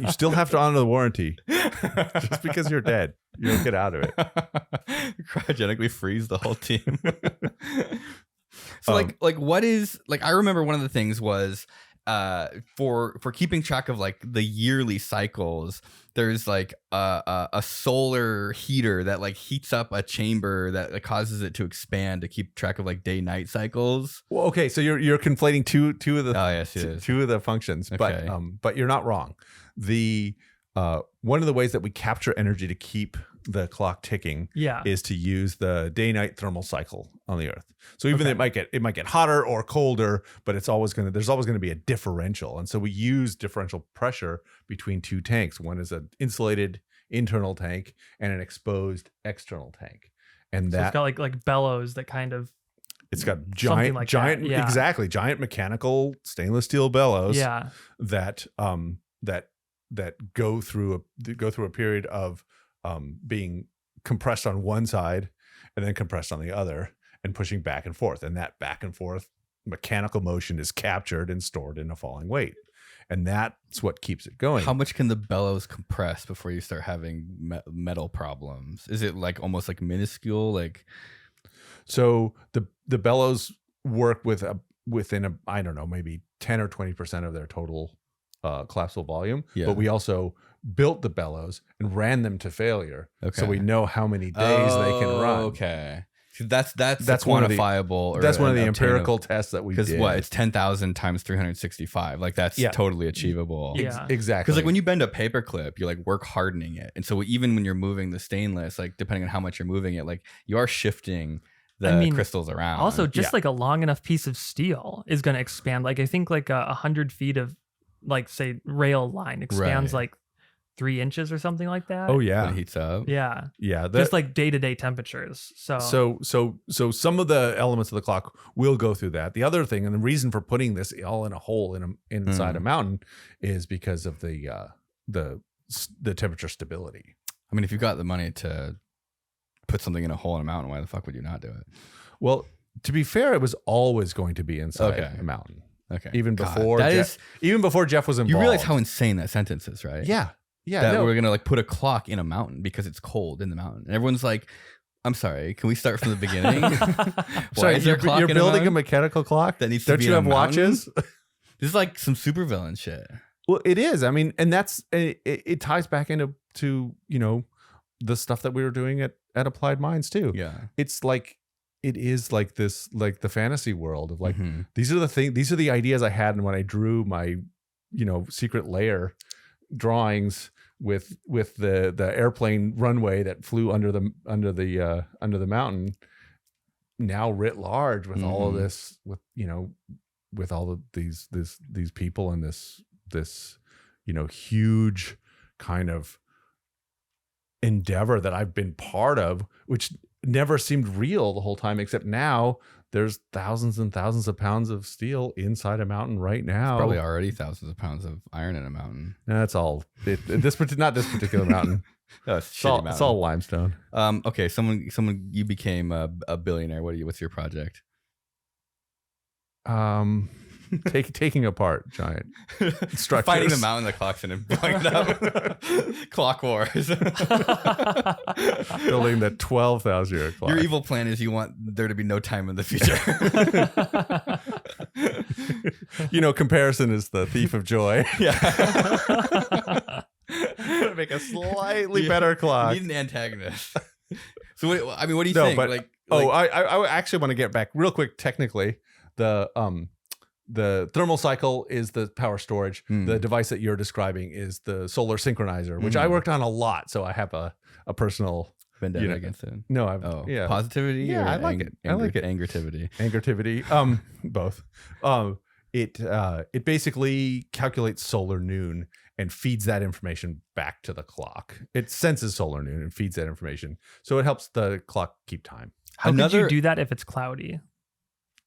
[SPEAKER 3] You still have to honor the warranty. Just because you're dead, you don't get out of it.
[SPEAKER 1] Cryogenically freeze the whole team. So like what is, like, I remember one of the things was for keeping track of like the yearly cycles, there's like a solar heater that like heats up a chamber that causes it to expand to keep track of like day night cycles.
[SPEAKER 3] Well, okay, so you're conflating two of the two of the functions,
[SPEAKER 1] okay.
[SPEAKER 3] But you're not wrong. The one of the ways that we capture energy to keep the clock ticking is to use the day-night thermal cycle on the Earth. So even it might get hotter or colder, but there's always going to be a differential. And so we use differential pressure between two tanks. One is an insulated internal tank and an exposed external tank. And
[SPEAKER 2] so it's got like bellows that kind of,
[SPEAKER 3] it's got giant exactly, giant mechanical stainless steel bellows that go through a period of being compressed on one side and then compressed on the other and pushing back and forth. And that back and forth mechanical motion is captured and stored in a falling weight. And that's what keeps it going.
[SPEAKER 1] How much can the bellows compress before you start having metal problems? Is it like almost like minuscule? Like,
[SPEAKER 3] so the bellows work within I don't know, maybe 10 or 20% of their total collapsible volume, but we also built the bellows and ran them to failure, so we know how many days they can run.
[SPEAKER 1] Okay, that's quantifiable.
[SPEAKER 3] That's one of the empirical tests that we did.
[SPEAKER 1] Because it's 10,000 times 365. Like that's totally achievable.
[SPEAKER 3] Yeah, exactly.
[SPEAKER 1] Because like when you bend a paper clip, you're like work hardening it, and so even when you're moving the stainless, like depending on how much you're moving it, like you are shifting the crystals around.
[SPEAKER 2] Also, just like a long enough piece of steel is going to expand. Like I think like 100 feet of, like, say, rail line expands like 3 inches or something like that.
[SPEAKER 3] Oh yeah,
[SPEAKER 1] when it heats up.
[SPEAKER 2] Yeah. Just like day-to-day temperatures. So
[SPEAKER 3] some of the elements of the clock will go through that. The other thing, and the reason for putting this all in a hole inside a mountain, is because of the temperature stability.
[SPEAKER 1] I mean, if you've got the money to put something in a hole in a mountain, why the fuck would you not do it?
[SPEAKER 3] Well, to be fair, it was always going to be inside a mountain.
[SPEAKER 1] Okay.
[SPEAKER 3] Even before Jeff was involved.
[SPEAKER 1] You realize how insane that sentence is, right?
[SPEAKER 3] Yeah. Yeah.
[SPEAKER 1] That we're gonna like put a clock in a mountain because it's cold in the mountain. And everyone's like, I'm sorry, can we start from the beginning?
[SPEAKER 3] Sorry, you're building a mechanical clock that needs to be. Don't you have watches?
[SPEAKER 1] This is like some supervillain shit.
[SPEAKER 3] Well, it is. I mean, and that's it ties back into the stuff that we were doing at Applied Minds too.
[SPEAKER 1] Yeah.
[SPEAKER 3] It's like, it is like this, like the fantasy world of like, these are the ideas I had when I drew my, secret layer drawings with the airplane runway that flew under the mountain. Now writ large with all of this, with all of these people and this huge kind of endeavor that I've been part of, which never seemed real the whole time, except now there's thousands and thousands of pounds of steel inside a mountain right now.
[SPEAKER 1] There's probably already thousands of pounds of iron in a mountain.
[SPEAKER 3] No, that's all. Not this particular mountain. It's all limestone.
[SPEAKER 1] Okay, someone you became a billionaire. What's your project?
[SPEAKER 3] taking apart giant structures,
[SPEAKER 1] finding the mountain that clocks in and blowing it up. Clock wars.
[SPEAKER 3] Building the 12,000-year clock.
[SPEAKER 1] Your evil plan is you want there to be no time in the future.
[SPEAKER 3] Comparison is the thief of joy.
[SPEAKER 1] Yeah.
[SPEAKER 3] Make a slightly better clock.
[SPEAKER 1] You need an antagonist. So what do you think?
[SPEAKER 3] But, I actually want to get back real quick. Technically, the thermal cycle is the power storage. The device that you're describing is the solar synchronizer, which I worked on a lot. So I have a personal
[SPEAKER 1] vendetta against it.
[SPEAKER 3] No,
[SPEAKER 1] positivity.
[SPEAKER 3] Yeah, I like it. I like it.
[SPEAKER 1] Angertivity.
[SPEAKER 3] Both. It basically calculates solar noon and feeds that information back to the clock. It senses solar noon and feeds that information. So it helps the clock keep time.
[SPEAKER 2] How could you do that if it's cloudy?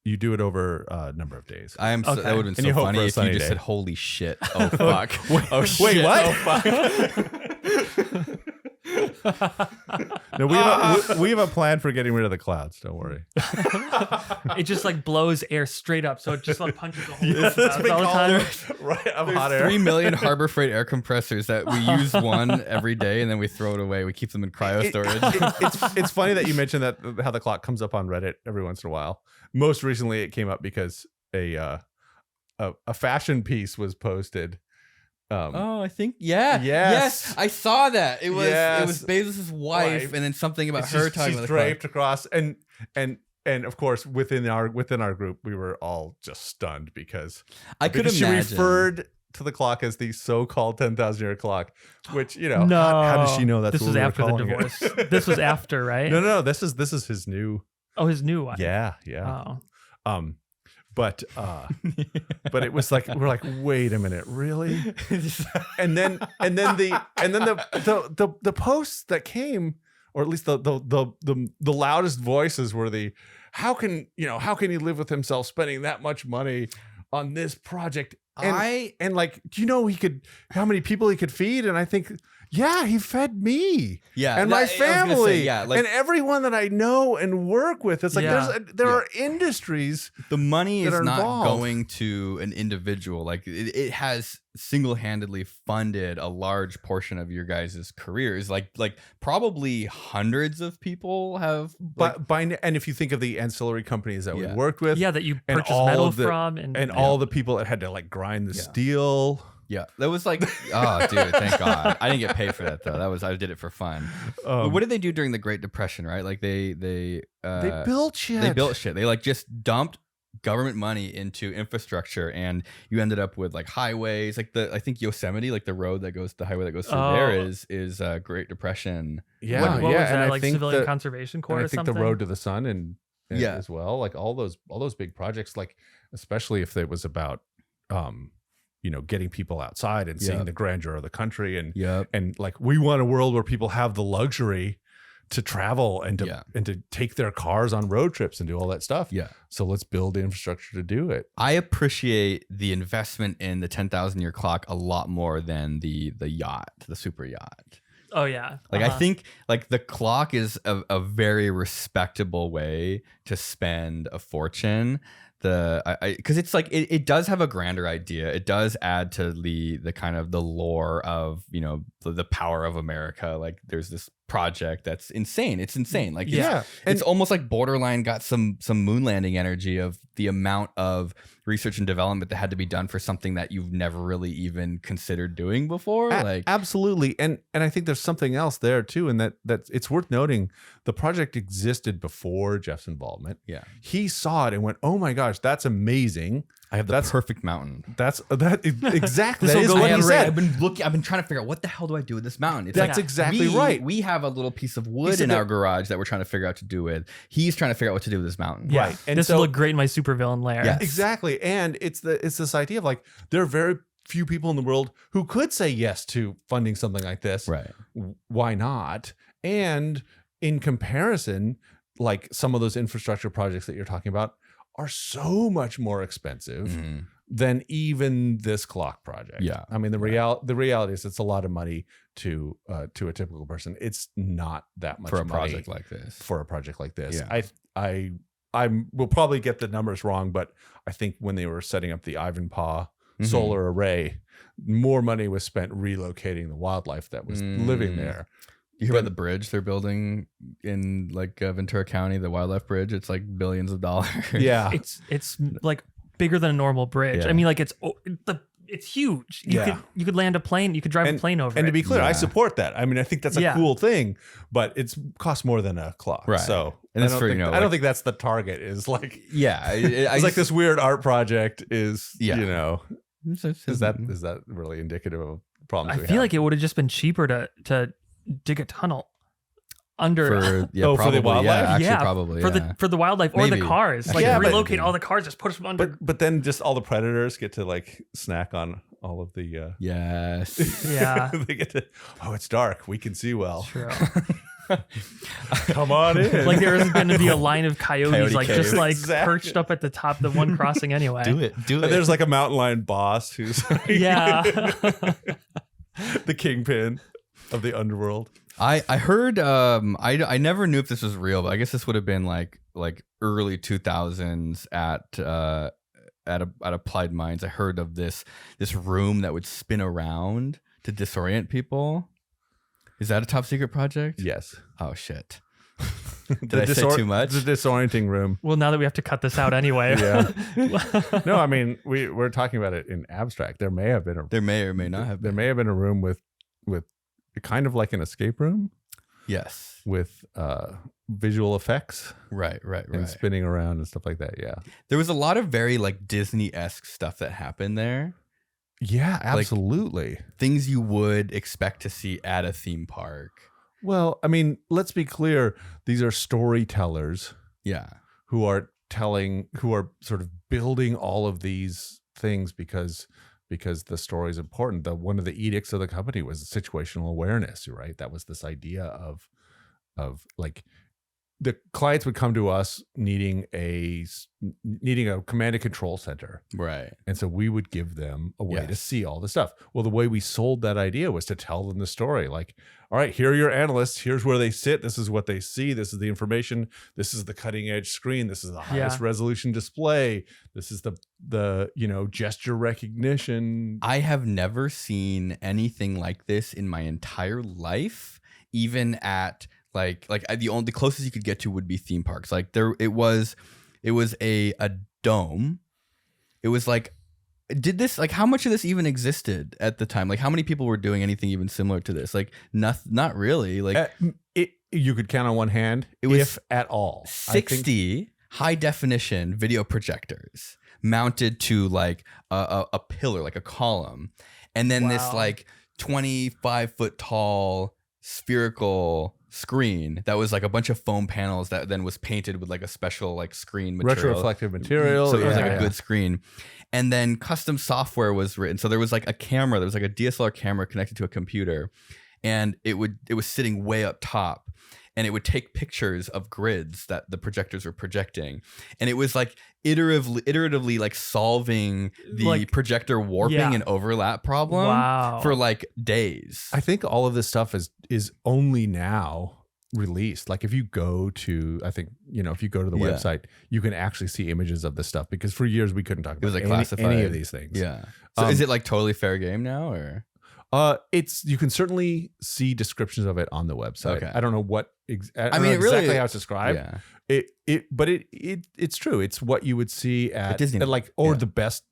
[SPEAKER 3] You do it over a number of days.
[SPEAKER 1] That would have been so funny if you just said, holy shit. Oh, fuck.
[SPEAKER 3] Wait, what? Oh, fuck. No, we have a plan for getting rid of the clouds. Don't worry.
[SPEAKER 2] It just like blows air straight up, so it just like punches the hole all the time.
[SPEAKER 3] Right,
[SPEAKER 1] There's hot air. 3 million Harbor Freight air compressors that we use one every day, and then we throw it away. We keep them in cryo storage.
[SPEAKER 3] It's funny that you mentioned that how the clock comes up on Reddit every once in a while. Most recently, it came up because a fashion piece was posted.
[SPEAKER 1] I think yes, I saw that. It was Bezos' wife, and then something about her talking about the
[SPEAKER 3] draped across, and of course within our group we were all just stunned because she referred to the clock as the so-called 10,000-year clock, which how does she know that's
[SPEAKER 2] this
[SPEAKER 3] what
[SPEAKER 2] was
[SPEAKER 3] we
[SPEAKER 2] after the divorce? This was after, right?
[SPEAKER 3] No, this is his new.
[SPEAKER 2] Oh, his new wife.
[SPEAKER 3] Yeah.
[SPEAKER 2] Oh.
[SPEAKER 3] But it was like we're like, wait a minute, really? and then the posts that came, or at least the loudest voices were how can he live with himself spending that much money on this project? And like, do you know how many people he could feed? And I think, yeah, he fed me, and my family, and everyone that I know and work with. It's like there are industries.
[SPEAKER 1] The money is not
[SPEAKER 3] involved.
[SPEAKER 1] Going to an individual. Like it has single-handedly funded a large portion of your guys' careers. Like probably hundreds of people have.
[SPEAKER 3] And if you think of the ancillary companies that we worked with,
[SPEAKER 2] that you purchase metal from, and
[SPEAKER 3] all the people that had to like grind the steel.
[SPEAKER 1] Yeah, that was like, oh, dude, thank God. I didn't get paid for that though. I did it for fun. What did they do during the Great Depression? Right, like they
[SPEAKER 3] built shit.
[SPEAKER 1] They built shit. They like just dumped government money into infrastructure, and you ended up with like highways. Like I think Yosemite, like the highway that goes through there is Great Depression.
[SPEAKER 3] Yeah,
[SPEAKER 2] what was that, and like Civilian Conservation Corps?
[SPEAKER 3] I
[SPEAKER 2] or
[SPEAKER 3] think
[SPEAKER 2] something?
[SPEAKER 3] the Road to the Sun and as well. Like all those big projects. Like especially if it was about getting people outside and seeing the grandeur of the country, and like we want a world where people have the luxury to travel and to take their cars on road trips and do all that stuff. Yeah. So let's build the infrastructure to do it.
[SPEAKER 1] I appreciate the investment in the 10,000-year clock a lot more than the yacht, the super yacht.
[SPEAKER 2] Oh yeah.
[SPEAKER 1] Like I think like the clock is a very respectable way to spend a fortune. Because it's like it does have a grander idea. It does add to the kind of the lore of the power of America. Like there's this project that's insane. It's insane. Like it's almost like borderline got some moon landing energy of the amount of research and development that had to be done for something that you've never really even considered doing before.
[SPEAKER 3] Absolutely. And I think there's something else there too, and that it's worth noting. The project existed before Jeff's involvement.
[SPEAKER 1] Yeah.
[SPEAKER 3] He saw it and went, "Oh my gosh, that's amazing.
[SPEAKER 1] I have the perfect mountain."
[SPEAKER 3] That exactly. That is what he said.
[SPEAKER 1] I've been trying to figure out what the hell do I do with this mountain.
[SPEAKER 3] That's exactly right.
[SPEAKER 1] We have a little piece of wood in our garage that we're trying to figure out what to do with. He's trying to figure out what to do with this mountain.
[SPEAKER 2] Yeah. Right. And this will look great in my supervillain lair.
[SPEAKER 3] Yes. Exactly. And it's this idea of like there are very few people in the world who could say yes to funding something like this.
[SPEAKER 1] Right.
[SPEAKER 3] Why not? And in comparison, like some of those infrastructure projects that you're talking about are so much more expensive than even this clock project.
[SPEAKER 1] Yeah.
[SPEAKER 3] I mean, the reality is it's a lot of money to a typical person. It's not that much
[SPEAKER 1] for a
[SPEAKER 3] money
[SPEAKER 1] project like this.
[SPEAKER 3] For a project like this.
[SPEAKER 1] Yeah.
[SPEAKER 3] will probably get the numbers wrong, but I think when they were setting up the Ivanpah solar array, more money was spent relocating the wildlife that was living there.
[SPEAKER 1] You hear about the bridge they're building in like Ventura County, the wildlife bridge? It's like billions of dollars.
[SPEAKER 3] Yeah,
[SPEAKER 2] it's like bigger than a normal bridge. I mean, like it's huge. You could land a plane. You could drive a plane over it.
[SPEAKER 3] And to be clear, I support that. I mean, I think that's a cool thing, but it's costs more than a clock.
[SPEAKER 1] Right.
[SPEAKER 3] So
[SPEAKER 1] and
[SPEAKER 3] I don't think that's the target. Is like it's like this weird art project is you know is that really indicative of problems?
[SPEAKER 2] I feel like it would have just been cheaper to dig a tunnel under
[SPEAKER 1] for the wildlife. Probably
[SPEAKER 2] for the wildlife or the cars. Like relocate all the cars, just push them under.
[SPEAKER 3] But then just all the predators get to like snack on all of the they get to it's dark, we can see well.
[SPEAKER 2] True.
[SPEAKER 3] Come on in.
[SPEAKER 2] Like there isn't going to be a line of coyotes just like perched up at the top of the one crossing anyway.
[SPEAKER 1] Do it.
[SPEAKER 3] And there's like a mountain lion boss who's like, the kingpin of the underworld.
[SPEAKER 1] I heard I never knew if this was real, but I guess this would have been like early 2000s at Applied Minds. I heard of this room that would spin around to disorient people. Is that a top secret project?
[SPEAKER 3] Yes.
[SPEAKER 1] Oh shit. Did I say too much?
[SPEAKER 3] The disorienting room.
[SPEAKER 2] Well, now that we have to cut this out anyway.
[SPEAKER 3] No, I mean we're talking about it in abstract. There may have been
[SPEAKER 1] there may or may not have been.
[SPEAKER 3] There may have been a room with kind of like an escape room.
[SPEAKER 1] Yes.
[SPEAKER 3] With visual effects.
[SPEAKER 1] Right.
[SPEAKER 3] And spinning around and stuff like that. Yeah.
[SPEAKER 1] There was a lot of very like Disney-esque stuff that happened there.
[SPEAKER 3] Yeah, absolutely.
[SPEAKER 1] Like, things you would expect to see at a theme park.
[SPEAKER 3] Well, I mean, let's be clear. These are storytellers.
[SPEAKER 1] Yeah.
[SPEAKER 3] Who are sort of building all of these things because the story is important. One of the edicts of the company was situational awareness, right? That was this idea of like the clients would come to us needing a command and control center.
[SPEAKER 1] Right.
[SPEAKER 3] And so we would give them a way to see all the stuff. Well, the way we sold that idea was to tell them the story. Like, all right, here are your analysts. Here's where they sit. This is what they see. This is the information. This is the cutting edge screen. This is the highest resolution display. This is the gesture recognition.
[SPEAKER 1] I have never seen anything like this in my entire life, even at the closest you could get to would be theme parks. Like it was a dome. It was like, how much of this even existed at the time? Like how many people were doing anything even similar to this? Like not really. Like
[SPEAKER 3] you could count on one hand, if at all.
[SPEAKER 1] 60 high definition video projectors mounted to like a pillar, like a column. And then this like 25-foot tall spherical screen that was like a bunch of foam panels that then was painted with like a special like screen material,
[SPEAKER 3] retroreflective material.
[SPEAKER 1] So it was like a good screen. And then custom software was written. So there was like a camera, there was like a DSLR camera connected to a computer, and it was sitting way up top, and it would take pictures of grids that the projectors were projecting. And it was like iteratively like solving the projector warping and overlap problem for like days.
[SPEAKER 3] I think all of this stuff is only now released. Like if you go to the website, you can actually see images of this stuff, because for years we couldn't talk about any of these things.
[SPEAKER 1] Yeah. So is it like totally fair game now, or?
[SPEAKER 3] You can certainly see descriptions of it on the website. Okay. I don't know what
[SPEAKER 1] exactly
[SPEAKER 3] how it's described. Yeah. It's true. It's what you would see at Disney, the best,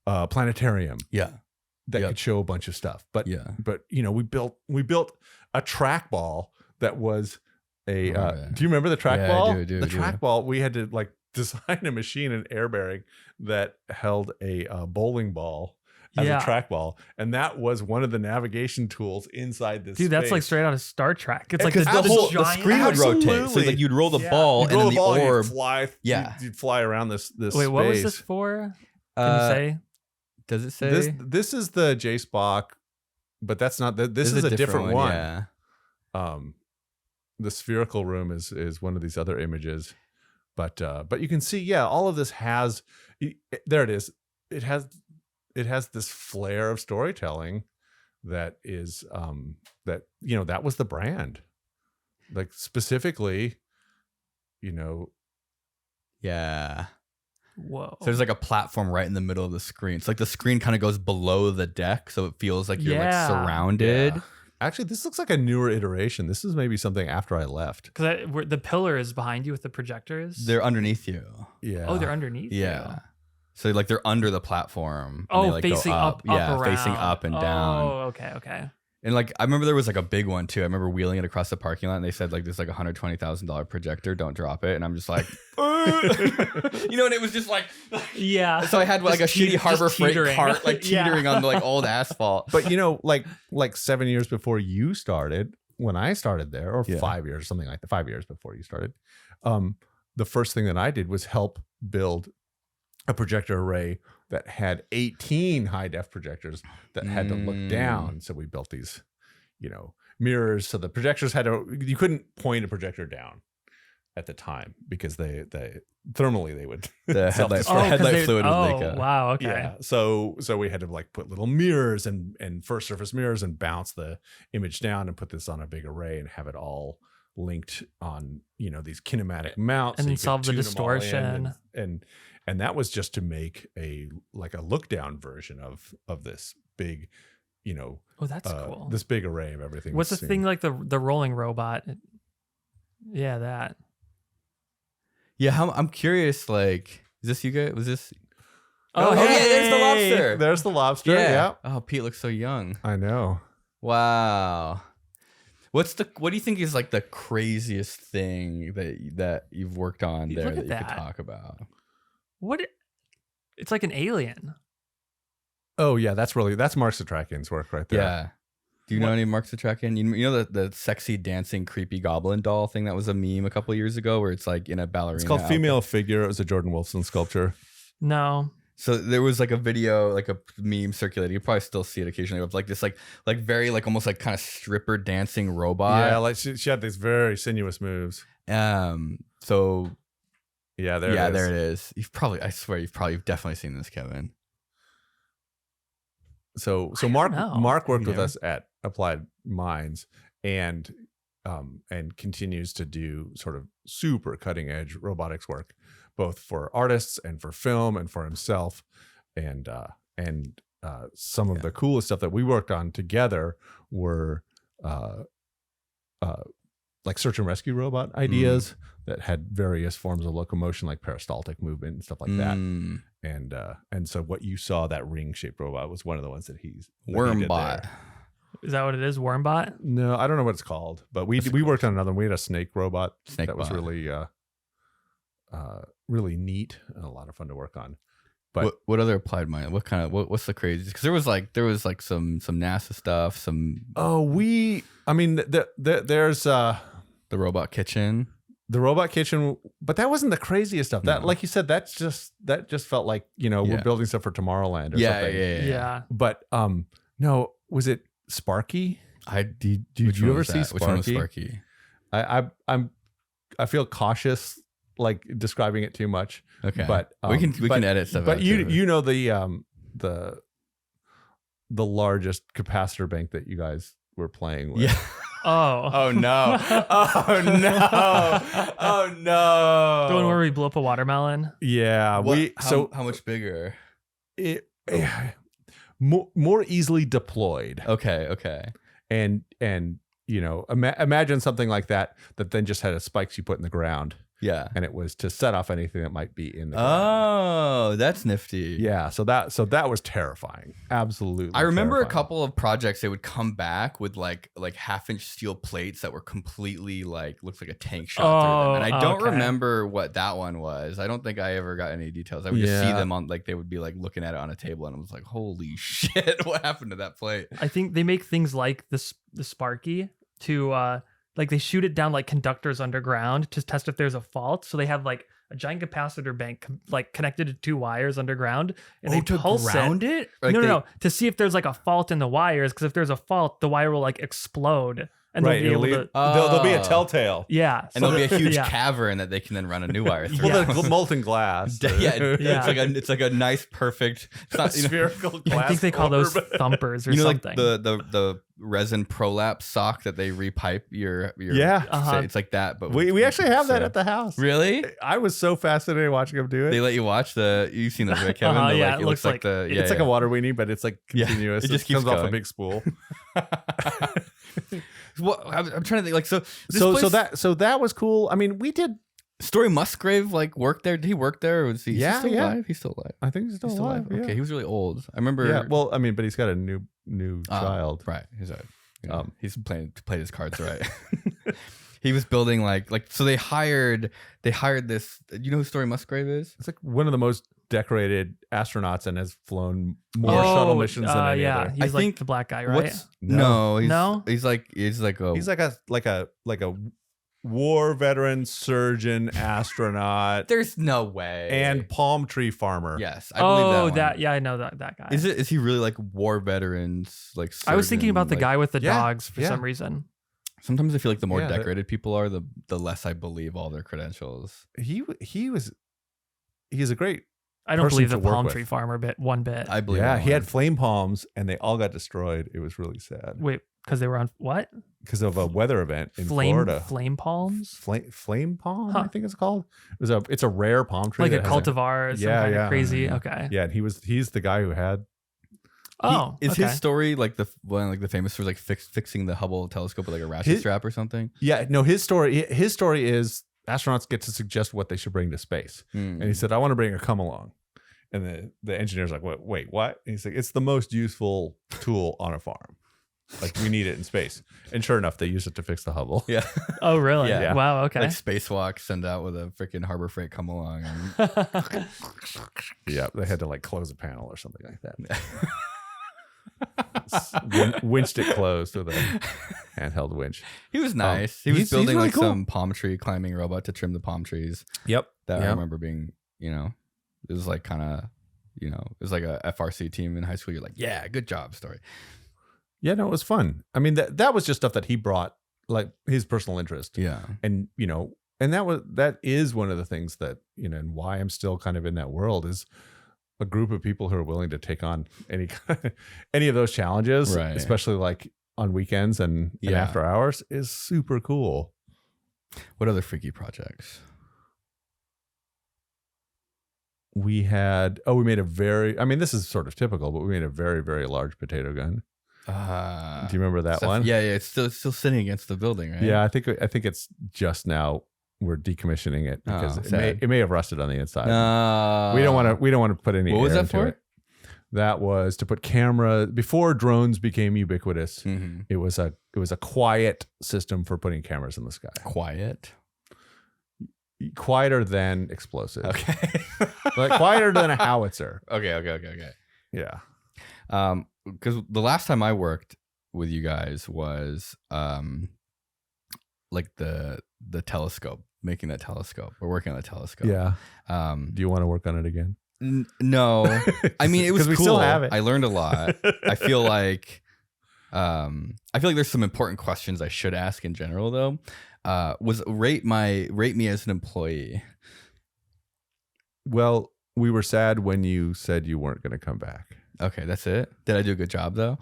[SPEAKER 3] planetarium.
[SPEAKER 1] Yeah.
[SPEAKER 3] That could show a bunch of stuff. But we built a trackball that was a do you remember the trackball?
[SPEAKER 1] I do.
[SPEAKER 3] The trackball, we had to like design a machine, an air bearing that held a bowling ball as a trackball, and that was one of the navigation tools inside this.
[SPEAKER 2] Dude, that's like straight out of Star Trek. It's like
[SPEAKER 1] the screen would rotate, so like you'd roll the ball, and then the orb.
[SPEAKER 3] You'd fly around this.
[SPEAKER 2] Wait,
[SPEAKER 3] space.
[SPEAKER 2] What was this for? Can you say?
[SPEAKER 1] Does it say
[SPEAKER 3] this is the JSPOC, but that's not. This is a different one.
[SPEAKER 1] Yeah.
[SPEAKER 3] The spherical room is one of these other images, but you can see, all of this has. There it is. It has this flair of storytelling that is that was the brand. Like specifically,
[SPEAKER 1] Yeah.
[SPEAKER 2] Whoa.
[SPEAKER 1] So there's like a platform right in the middle of the screen. It's like the screen kind of goes below the deck, so it feels like you're like surrounded.
[SPEAKER 3] Yeah. Actually, this looks like a newer iteration. This is maybe something after I left.
[SPEAKER 2] Because the pillar is behind you with the projectors.
[SPEAKER 1] They're underneath you.
[SPEAKER 3] Yeah.
[SPEAKER 2] Oh, they're underneath you.
[SPEAKER 1] So like they're under the platform.
[SPEAKER 2] Oh,
[SPEAKER 1] and they, like,
[SPEAKER 2] facing
[SPEAKER 1] go
[SPEAKER 2] up around.
[SPEAKER 1] Facing up and down.
[SPEAKER 2] Oh, okay.
[SPEAKER 1] And like I remember there was like a big one too. I remember wheeling it across the parking lot, and they said like there's like $120,000 projector. Don't drop it. And I'm just like, you know, and it was just like,
[SPEAKER 2] yeah.
[SPEAKER 1] So I had like a shitty Harbor Freight cart like teetering on the like old asphalt.
[SPEAKER 3] But you know, like 7 years before you started, when I started there, or 5 years, something like that, 5 years before you started, the first thing that I did was help build a projector array that had 18 high def projectors that had to look down. So we built these, you know, mirrors. So the projectors you couldn't point a projector down at the time because they thermally they would
[SPEAKER 1] the headlight fluid would leak out.
[SPEAKER 2] Wow. Okay.
[SPEAKER 3] Yeah. So we had to like put little mirrors and first surface mirrors and bounce the image down and put this on a big array and have it all linked on, you know, these kinematic mounts
[SPEAKER 2] and then solve the distortion
[SPEAKER 3] and that was just to make a look down version of this big, you know,
[SPEAKER 2] that's cool.
[SPEAKER 3] This big array of everything.
[SPEAKER 2] What's the thing like the rolling robot? Yeah, that.
[SPEAKER 1] Yeah, I'm curious. Like, is this you guys? Was this?
[SPEAKER 2] Oh,
[SPEAKER 1] yeah, there's the lobster.
[SPEAKER 3] There's the lobster. Yeah.
[SPEAKER 1] Oh, Pete looks so young.
[SPEAKER 3] I know.
[SPEAKER 1] Wow. What do you think is like the craziest thing that you've worked on there that you could talk about?
[SPEAKER 2] What? It's like an alien.
[SPEAKER 3] Oh yeah, that's Mark Zatrakian's work right there.
[SPEAKER 1] Yeah. Do you know any Mark Zatrakian? You know the sexy dancing creepy goblin doll thing that was a meme a couple years ago where it's like in a ballerina.
[SPEAKER 3] It's called Female Figure. It was a Jordan Wolfson sculpture.
[SPEAKER 2] No.
[SPEAKER 1] So there was like a video, like a meme circulating. You probably still see it occasionally of like this like very like almost like kind of stripper dancing robot.
[SPEAKER 3] Yeah, like she had these very sinuous moves.
[SPEAKER 1] So
[SPEAKER 3] there it is.
[SPEAKER 1] I swear you've definitely seen this, Kevin.
[SPEAKER 3] So Mark worked with us at Applied Minds and continues to do sort of super cutting edge robotics work, both for artists and for film and for himself. And some of the coolest stuff that we worked on together were like search and rescue robot ideas that had various forms of locomotion, like peristaltic movement and stuff like that. And so what you saw, that ring shaped robot, was one of the ones that
[SPEAKER 1] Wormbot.
[SPEAKER 2] Is that what it is? Wormbot?
[SPEAKER 3] No, I don't know what it's called, but we worked on another one. We had a snake robot that was really really neat and a lot of fun to work on. But
[SPEAKER 1] what other Applied Mind? What's the craziest? Because there was like some NASA stuff. There's the robot kitchen.
[SPEAKER 3] The robot kitchen, but that wasn't the craziest stuff. That, like you said, that just felt like, you know, we're building stuff for Tomorrowland or something.
[SPEAKER 2] Yeah.
[SPEAKER 3] But no, was it Sparky? Did you ever see Sparky?
[SPEAKER 1] Which one was Sparky?
[SPEAKER 3] I feel cautious like describing it too much.
[SPEAKER 1] Okay,
[SPEAKER 3] but
[SPEAKER 1] we can edit stuff.
[SPEAKER 3] But you know the largest capacitor bank that you guys were playing with.
[SPEAKER 1] Yeah. Oh no! Oh no! Oh no!
[SPEAKER 2] The one where we blew up a watermelon.
[SPEAKER 3] Yeah,
[SPEAKER 1] how much bigger?
[SPEAKER 3] More easily deployed.
[SPEAKER 1] Okay.
[SPEAKER 3] And you know, imagine something like that then just had spikes you put in the ground.
[SPEAKER 1] Yeah.
[SPEAKER 3] And it was to set off anything that might be in the ground.
[SPEAKER 1] Oh, that's nifty.
[SPEAKER 3] Yeah. So that was terrifying. Absolutely.
[SPEAKER 1] I remember a couple of projects, they would come back with like 1/2-inch steel plates that were completely looks like a tank shot through them. And I don't remember what that one was. I don't think I ever got any details. I would just see them on they would be like looking at it on a table and I was like, holy shit, what happened to that plate?
[SPEAKER 2] I think they make things like the Sparky to they shoot it down like conductors underground to test if there's a fault. So they have like a giant capacitor bank connected to 2 wires underground, and they pulse it.
[SPEAKER 1] Like
[SPEAKER 2] no, to see if there's like a fault in the wires. Because if there's a fault, the wire will explode and they'll be able to.
[SPEAKER 3] There'll be a telltale.
[SPEAKER 2] Yeah,
[SPEAKER 1] and there'll be a huge cavern that they can then run a new wire through.
[SPEAKER 3] Well, the molten glass.
[SPEAKER 1] It's like a nice, perfect, it's not,
[SPEAKER 3] spherical glass.
[SPEAKER 2] I think they call those thumpers or something.
[SPEAKER 1] Like the resin prolapse sock that they repipe your it's like that. But
[SPEAKER 3] we actually have that at the house.
[SPEAKER 1] Really?
[SPEAKER 3] I was so fascinated watching them do it.
[SPEAKER 1] They let you watch you've seen those, right, Kevin?
[SPEAKER 2] It looks like
[SPEAKER 3] it's like a water weenie, but it's like continuous.
[SPEAKER 1] It just
[SPEAKER 3] comes
[SPEAKER 1] going
[SPEAKER 3] off a big spool.
[SPEAKER 1] Well, I'm trying to think, like, so
[SPEAKER 3] that was cool. I mean, we did.
[SPEAKER 1] Story Musgrave worked there. Did he work there? Or was he still alive? He's still alive.
[SPEAKER 3] I think he's still alive. Yeah.
[SPEAKER 1] Okay, he was really old. I remember.
[SPEAKER 3] Yeah. Well, I mean, but he's got a new child.
[SPEAKER 1] Right. He's played his cards right. He was building so they hired this. You know who Story Musgrave is?
[SPEAKER 3] It's like one of the most decorated astronauts and has flown more shuttle missions than any other.
[SPEAKER 2] He's like the black guy, right?
[SPEAKER 1] He's like
[SPEAKER 3] a war veteran, surgeon, astronaut.
[SPEAKER 1] There's no way.
[SPEAKER 3] And palm tree farmer.
[SPEAKER 1] Yes, I believe that one.
[SPEAKER 2] Yeah, I know that guy.
[SPEAKER 1] Is he really like war veterans? Like
[SPEAKER 2] I was thinking about the guy with the dogs for some reason.
[SPEAKER 1] Sometimes I feel like the more decorated people are, the less I believe all their credentials.
[SPEAKER 3] He's a great.
[SPEAKER 2] I don't believe the palm tree farmer one bit.
[SPEAKER 1] I believe.
[SPEAKER 3] Yeah, he had flame palms and they all got destroyed. It was really sad.
[SPEAKER 2] Wait, because they were on what?
[SPEAKER 3] Because of a weather event in Florida.
[SPEAKER 2] Flame palms?
[SPEAKER 3] Flame palm, I think it's called. It's a rare palm tree.
[SPEAKER 2] Like a cultivar, some kind of crazy. Okay.
[SPEAKER 3] Yeah, and he's the guy who had.
[SPEAKER 1] Is his story the famous for fixing the Hubble telescope with a ratchet strap or something?
[SPEAKER 3] Yeah, no, his story is astronauts get to suggest what they should bring to space. And he said, I want to bring a come along. And the engineer's like, wait, what? And he's like, it's the most useful tool on a farm. Like, we need it in space. And sure enough, they use it to fix the Hubble.
[SPEAKER 1] Yeah.
[SPEAKER 2] Oh, really?
[SPEAKER 1] Yeah.
[SPEAKER 2] Wow, okay.
[SPEAKER 1] Like spacewalk send out with a freaking Harbor Freight come along.
[SPEAKER 3] Yeah, they had to close a panel or something like that. Winched it closed with a handheld winch.
[SPEAKER 1] He was nice. He was building really cool. Some palm tree climbing robot to trim the palm trees.
[SPEAKER 3] Yep.
[SPEAKER 1] I remember being, it was it was like a FRC team in high school. You're like, yeah, good job, Story.
[SPEAKER 3] Yeah, no, it was fun. I mean, that was just stuff that he brought, like his personal interest.
[SPEAKER 1] Yeah.
[SPEAKER 3] And, and that is one of the things that, and why I'm still kind of in that world is a group of people who are willing to take on any of those challenges,
[SPEAKER 1] right.
[SPEAKER 3] Especially on weekends and after hours, is super cool.
[SPEAKER 1] What other freaky projects?
[SPEAKER 3] We made this is sort of typical, but we made a very, very large potato gun. Do you remember that one?
[SPEAKER 1] Yeah, it's still sitting against the building, right?
[SPEAKER 3] Yeah, I think it's just now we're decommissioning it because it may have rusted on the inside.
[SPEAKER 1] No.
[SPEAKER 3] We don't want to put any.
[SPEAKER 1] What was that for?
[SPEAKER 3] It. That was to put camera before drones became ubiquitous.
[SPEAKER 1] Mm-hmm.
[SPEAKER 3] It was a quiet system for putting cameras in the sky. Quieter than explosive.
[SPEAKER 1] Okay.
[SPEAKER 3] Like quieter than a howitzer.
[SPEAKER 1] Okay.
[SPEAKER 3] Yeah.
[SPEAKER 1] Because the last time I worked with you guys was the telescope, making that telescope. We're working on the telescope.
[SPEAKER 3] Yeah. Do you want to work on it again?
[SPEAKER 1] No. I mean, it was cool.
[SPEAKER 3] Still have it.
[SPEAKER 1] I learned a lot. I feel like there's some important questions I should ask in general though. Rate me as an employee.
[SPEAKER 3] Well, we were sad when you said you weren't going to come back.
[SPEAKER 1] Okay, that's it. Did I do a good job though?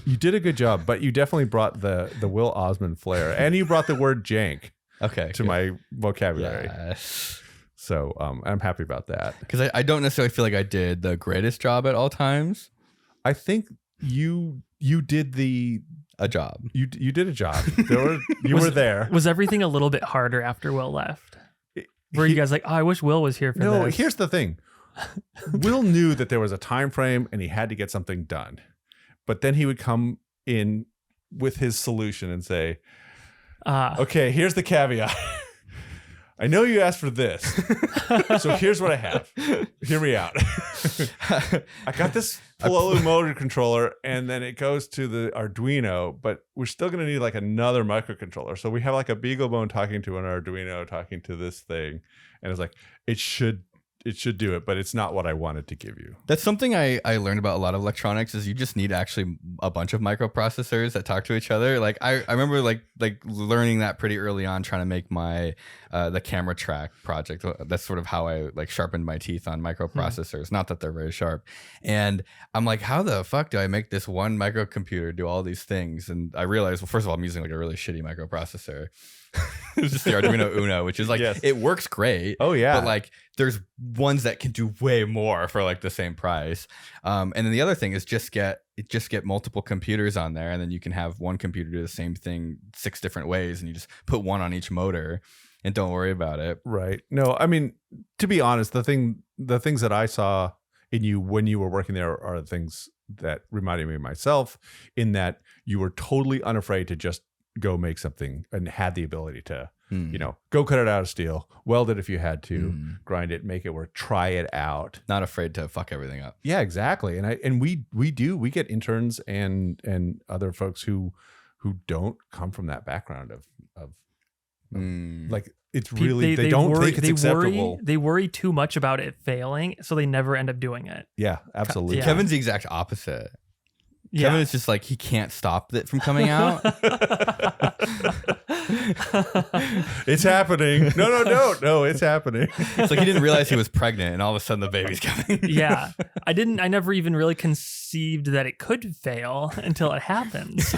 [SPEAKER 3] You did a good job, but you definitely brought the Will Osman flair, and you brought the word jank. To my vocabulary. Yes. So I'm happy about that
[SPEAKER 1] because I don't necessarily feel like I did the greatest job at all times.
[SPEAKER 3] I think you did
[SPEAKER 1] a job.
[SPEAKER 3] You did a job. You were there.
[SPEAKER 2] Was everything a little bit harder after Will left? Were you guys like, I wish Will was here for this?
[SPEAKER 3] No, here's the thing. Will knew that there was a time frame and he had to get something done. But then he would come in with his solution and say, okay, here's the caveat. I know you asked for this. So here's what I have. Hear me out. I got this flow motor controller and then it goes to the Arduino, but we're still going to need another microcontroller. So we have a BeagleBone talking to an Arduino talking to this thing. And it's like, it should should do it, but it's not what I wanted to give you.
[SPEAKER 1] That's something I learned about a lot of electronics is you just need actually a bunch of microprocessors that talk to each other. Like I remember like learning that pretty early on, trying to make my the camera track project. That's sort of how I like sharpened my teeth on microprocessors. Not that they're very sharp. And I'm like, how the fuck do I make this one microcomputer do all these things? And I realized, well, first of all, I'm using like a really shitty microprocessor. It's just the Arduino Uno, which is like, it works great.
[SPEAKER 3] Oh yeah.
[SPEAKER 1] But like there's ones that can do way more for like the same price. And then the other thing is just get multiple computers on there, and then you can have one computer do the same thing 6 different ways, and you just put one on each motor and don't worry about it.
[SPEAKER 3] Right. No, I mean, to be honest, the things that I saw in you when you were working there are things that reminded me of myself, in that you were totally unafraid to just go make something and had the ability to, go cut it out of steel, weld it if you had to, grind it, make it work, try it out.
[SPEAKER 1] Not afraid to fuck everything up.
[SPEAKER 3] Yeah, exactly. And we get interns and other folks who don't come from that background of like, it's really, they don't think it's acceptable.
[SPEAKER 2] They worry too much about it failing, so they never end up doing it.
[SPEAKER 3] Yeah, absolutely.
[SPEAKER 1] Yeah. Kevin's the exact opposite. Kevin is just like, he can't stop it from coming out.
[SPEAKER 3] It's happening. No, it's happening.
[SPEAKER 1] It's like he didn't realize he was pregnant, and all of a sudden the baby's coming.
[SPEAKER 2] Yeah. I never even really conceived that it could fail until it happens.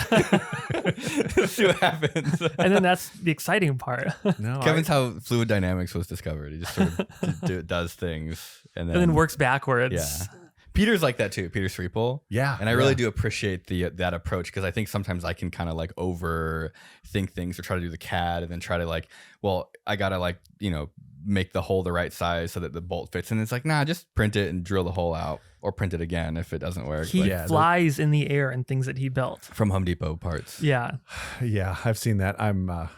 [SPEAKER 1] Let's see what happens.
[SPEAKER 2] And then that's the exciting part.
[SPEAKER 1] No, Kevin's how fluid dynamics was discovered. He just sort of does things and then
[SPEAKER 2] works backwards.
[SPEAKER 1] Yeah. Peter's like that too. Peter Sriepel.
[SPEAKER 3] Yeah.
[SPEAKER 1] And I really do appreciate that approach, because I think sometimes I can kind of like overthink things or try to do the CAD and then try to like, well, I got to like, make the hole the right size so that the bolt fits. And it's like, nah, just print it and drill the hole out, or print it again if it doesn't work.
[SPEAKER 2] He flies in the air and things that he built.
[SPEAKER 1] From Home Depot parts.
[SPEAKER 2] Yeah.
[SPEAKER 3] Yeah, I've seen that. I'm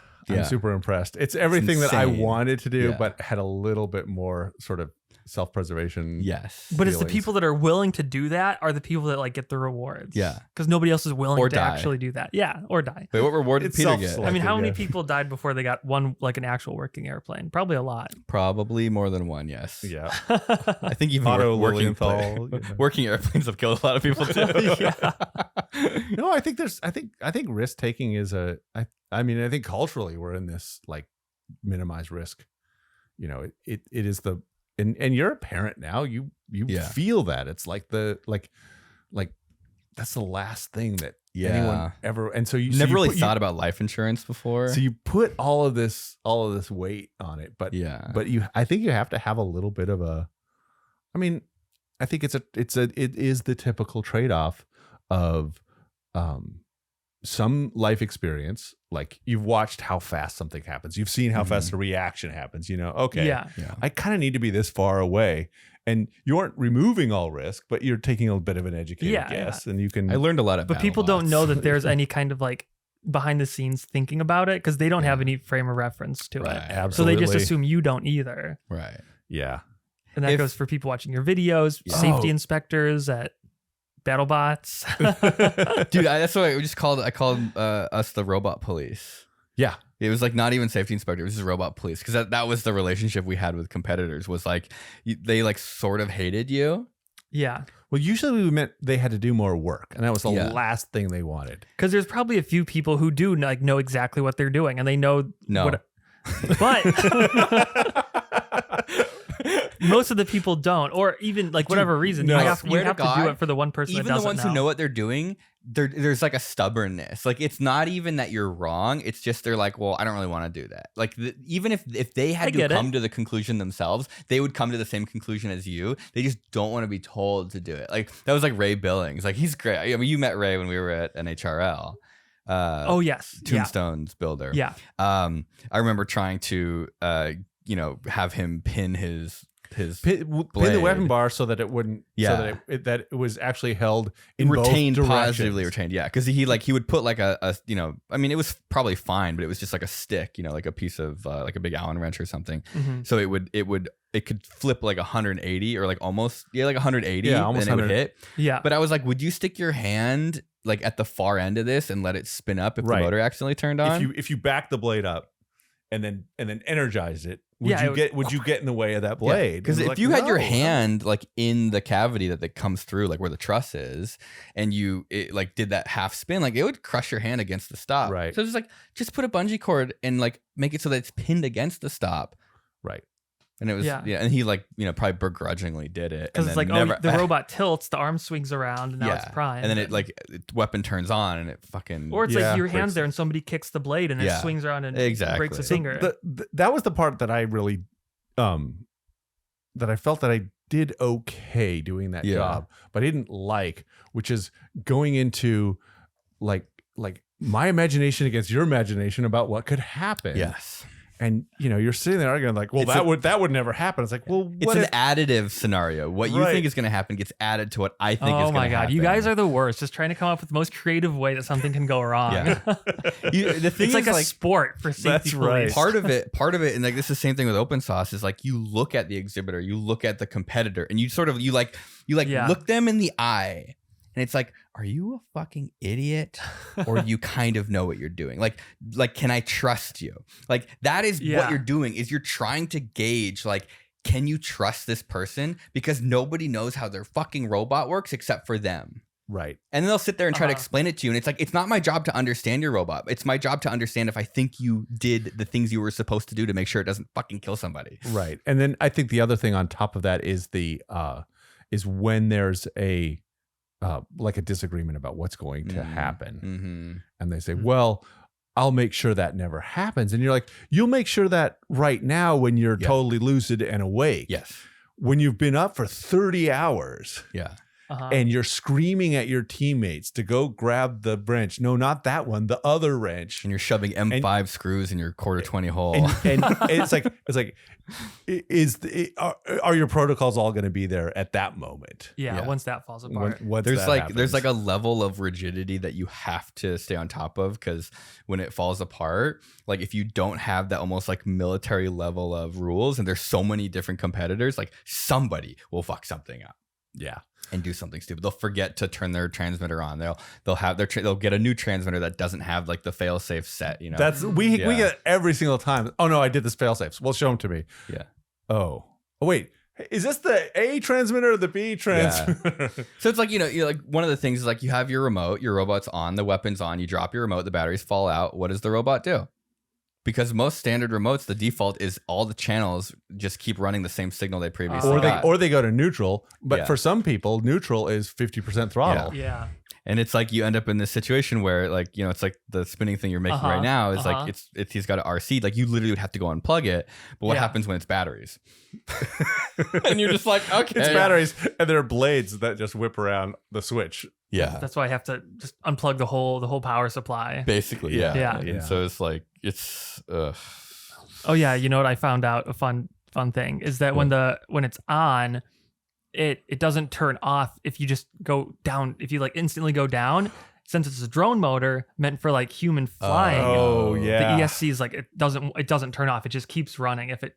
[SPEAKER 3] super impressed. It's everything that I wanted to do, but had a little bit more sort of self-preservation.
[SPEAKER 1] Yes.
[SPEAKER 2] But it's the people that are willing to do that are the people that like get the rewards.
[SPEAKER 1] Yeah.
[SPEAKER 2] Because nobody else is willing to actually do that. Yeah. Or die.
[SPEAKER 1] Wait, what reward did Peter get?
[SPEAKER 2] I mean, how many people died before they got one, like an actual working airplane? Probably a lot.
[SPEAKER 1] Probably more than one, yes.
[SPEAKER 3] Yeah.
[SPEAKER 1] I think even working airplanes have killed a lot of people too.
[SPEAKER 3] Yeah. No, I think risk taking is I think culturally we're in this like minimize risk. It is the and you're a parent now. You feel that it's like that's the last thing that anyone ever. And so you
[SPEAKER 1] never really thought about life insurance before.
[SPEAKER 3] So you put all of this weight on it, but I think you have to have a little bit of a. I mean, I think it is the typical trade-off of some life experience. Like, you've watched how fast something happens. You've seen how fast a reaction happens. Okay, I kind of need to be this far away. And you aren't removing all risk, but you're taking a bit of an educated guess. And you can.
[SPEAKER 1] I learned a lot of.
[SPEAKER 2] But people don't know that there's any kind of like behind the scenes thinking about it, because they don't have any frame of reference to it.
[SPEAKER 3] Absolutely.
[SPEAKER 2] So they just assume you don't either.
[SPEAKER 1] Right.
[SPEAKER 3] Yeah.
[SPEAKER 2] And that goes for people watching your videos, safety inspectors at BattleBots.
[SPEAKER 1] Dude, that's what I called us the robot police.
[SPEAKER 3] Yeah.
[SPEAKER 1] It was like not even safety inspector, it was just robot police, because that was the relationship we had with competitors, was like they like sort of hated you.
[SPEAKER 2] Yeah.
[SPEAKER 3] Well, usually we meant they had to do more work, and that was the last thing they wanted.
[SPEAKER 2] Because there's probably a few people who do like know exactly what they're doing, and they know but most of the people don't, or even like whatever reason, you have to do it for the one person that doesn't know.
[SPEAKER 1] Even the ones who know what they're doing, there's like a stubbornness. Like, it's not even that you're wrong. It's just they're like, well, I don't really want to do that. Like, even if they had to come to the conclusion themselves, they would come to the same conclusion as you. They just don't want to be told to do it. Like, that was like Ray Billings. Like, he's great. I mean, you met Ray when we were at NHRL.
[SPEAKER 2] Oh yes,
[SPEAKER 1] Tombstones builder.
[SPEAKER 2] Yeah.
[SPEAKER 1] I remember trying to have him pin
[SPEAKER 3] the weapon bar so that it wouldn't, so that it was actually held in
[SPEAKER 1] retained,
[SPEAKER 3] both
[SPEAKER 1] positively retained. Yeah, because he would put like a I mean, it was probably fine, but it was just like a stick, like a piece of like a big Allen wrench or something. Mm-hmm. So it could flip like 180 or like almost like 180,
[SPEAKER 3] almost,
[SPEAKER 1] and it would hit.
[SPEAKER 2] Yeah,
[SPEAKER 1] but I was like, would you stick your hand like at the far end of this and let it spin up if the motor accidentally turned on?
[SPEAKER 3] If you back the blade up and then energize it, would you get in the way of that blade?
[SPEAKER 1] Because if you had your hand like in the cavity that comes through, like where the truss is, and it like did that half spin, like it would crush your hand against the stop.
[SPEAKER 3] Right.
[SPEAKER 1] So it's like just put a bungee cord and like make it so that it's pinned against the stop.
[SPEAKER 3] Right.
[SPEAKER 1] And it was and he like probably begrudgingly did it
[SPEAKER 2] because it's like the robot tilts, the arm swings around, and now it's primed,
[SPEAKER 1] and then it like weapon turns on and it fucking
[SPEAKER 2] or it's like your hand's there and somebody kicks the blade and it swings around and breaks a finger.
[SPEAKER 3] That was the part that I really that I felt that I did okay doing that job, but I didn't like, which is going into like my imagination against your imagination about what could happen.
[SPEAKER 1] Yes.
[SPEAKER 3] And you're sitting there arguing like, well, that would never happen. It's like, well,
[SPEAKER 1] it's an additive scenario. What you think is going to happen gets added to what I think is going to happen. Oh my God,
[SPEAKER 2] you guys are the worst. Just trying to come up with the most creative way that something can go wrong.
[SPEAKER 1] Yeah. The thing
[SPEAKER 2] it's like a sport for safety police.
[SPEAKER 1] Part of it, and like this is the same thing with open source, is like you look at the exhibitor, you look at the competitor, and you sort of look them in the eye. And it's like, are you a fucking idiot, or you kind of know what you're doing? Like, can I trust you? Like, that is what you're doing, is you're trying to gauge, like, can you trust this person? Because nobody knows how their fucking robot works except for them.
[SPEAKER 3] Right.
[SPEAKER 1] And then they'll sit there and try to explain it to you. And it's like, it's not my job to understand your robot. It's my job to understand if I think you did the things you were supposed to do to make sure it doesn't fucking kill somebody.
[SPEAKER 3] Right. And then I think the other thing on top of that is is when there's like a disagreement about what's going to happen. And they say, well, I'll make sure that never happens. And you're like, you'll make sure that right now when you're totally lucid and awake.
[SPEAKER 1] Yes.
[SPEAKER 3] When you've been up for 30 hours.
[SPEAKER 1] Yeah.
[SPEAKER 3] And you're screaming at your teammates to go grab the wrench. No, not that one, the other wrench.
[SPEAKER 1] And you're shoving M5 screws in your quarter 20 hole.
[SPEAKER 3] And it's like, are your protocols all going to be there at that moment?
[SPEAKER 2] Yeah. Once that falls apart.
[SPEAKER 1] There's like a level of rigidity that you have to stay on top of, because when it falls apart, like if you don't have that almost like military level of rules, and there's so many different competitors, like somebody will fuck something up.
[SPEAKER 3] Yeah.
[SPEAKER 1] And do something stupid. They'll forget to turn their transmitter on. They'll get a new transmitter that doesn't have like the fail-safe set.
[SPEAKER 3] That's we get every single time. Oh no, I did this fail-safe. Well, show them to me.
[SPEAKER 1] Yeah.
[SPEAKER 3] Oh wait, is this the A transmitter or the B transmitter?
[SPEAKER 1] Yeah. So it's like like one of the things is like you have your remote, your robot's on, the weapon's on. You drop your remote, the batteries fall out. What does the robot do? Because most standard remotes, the default is all the channels just keep running the same signal they previously got.
[SPEAKER 3] Or they go to neutral. But for some people, neutral is 50% throttle.
[SPEAKER 2] Yeah.
[SPEAKER 1] And it's like you end up in this situation where like, it's like the spinning thing you're making right now is like it's he's got an RC. Like you literally would have to go unplug it. But what happens when it's batteries? And you're just like, okay.
[SPEAKER 3] It's batteries, and there are blades that just whip around the switch.
[SPEAKER 1] Yeah.
[SPEAKER 2] That's why I have to just unplug the whole power supply.
[SPEAKER 1] Basically, yeah.
[SPEAKER 2] Yeah.
[SPEAKER 1] And so it's like
[SPEAKER 2] Oh yeah, you know what I found out, a fun thing is that when it's on, it doesn't turn off if you just go down, if you like instantly go down. Since it's a drone motor meant for like human flying, the ESC is like it doesn't turn off. It just keeps running if it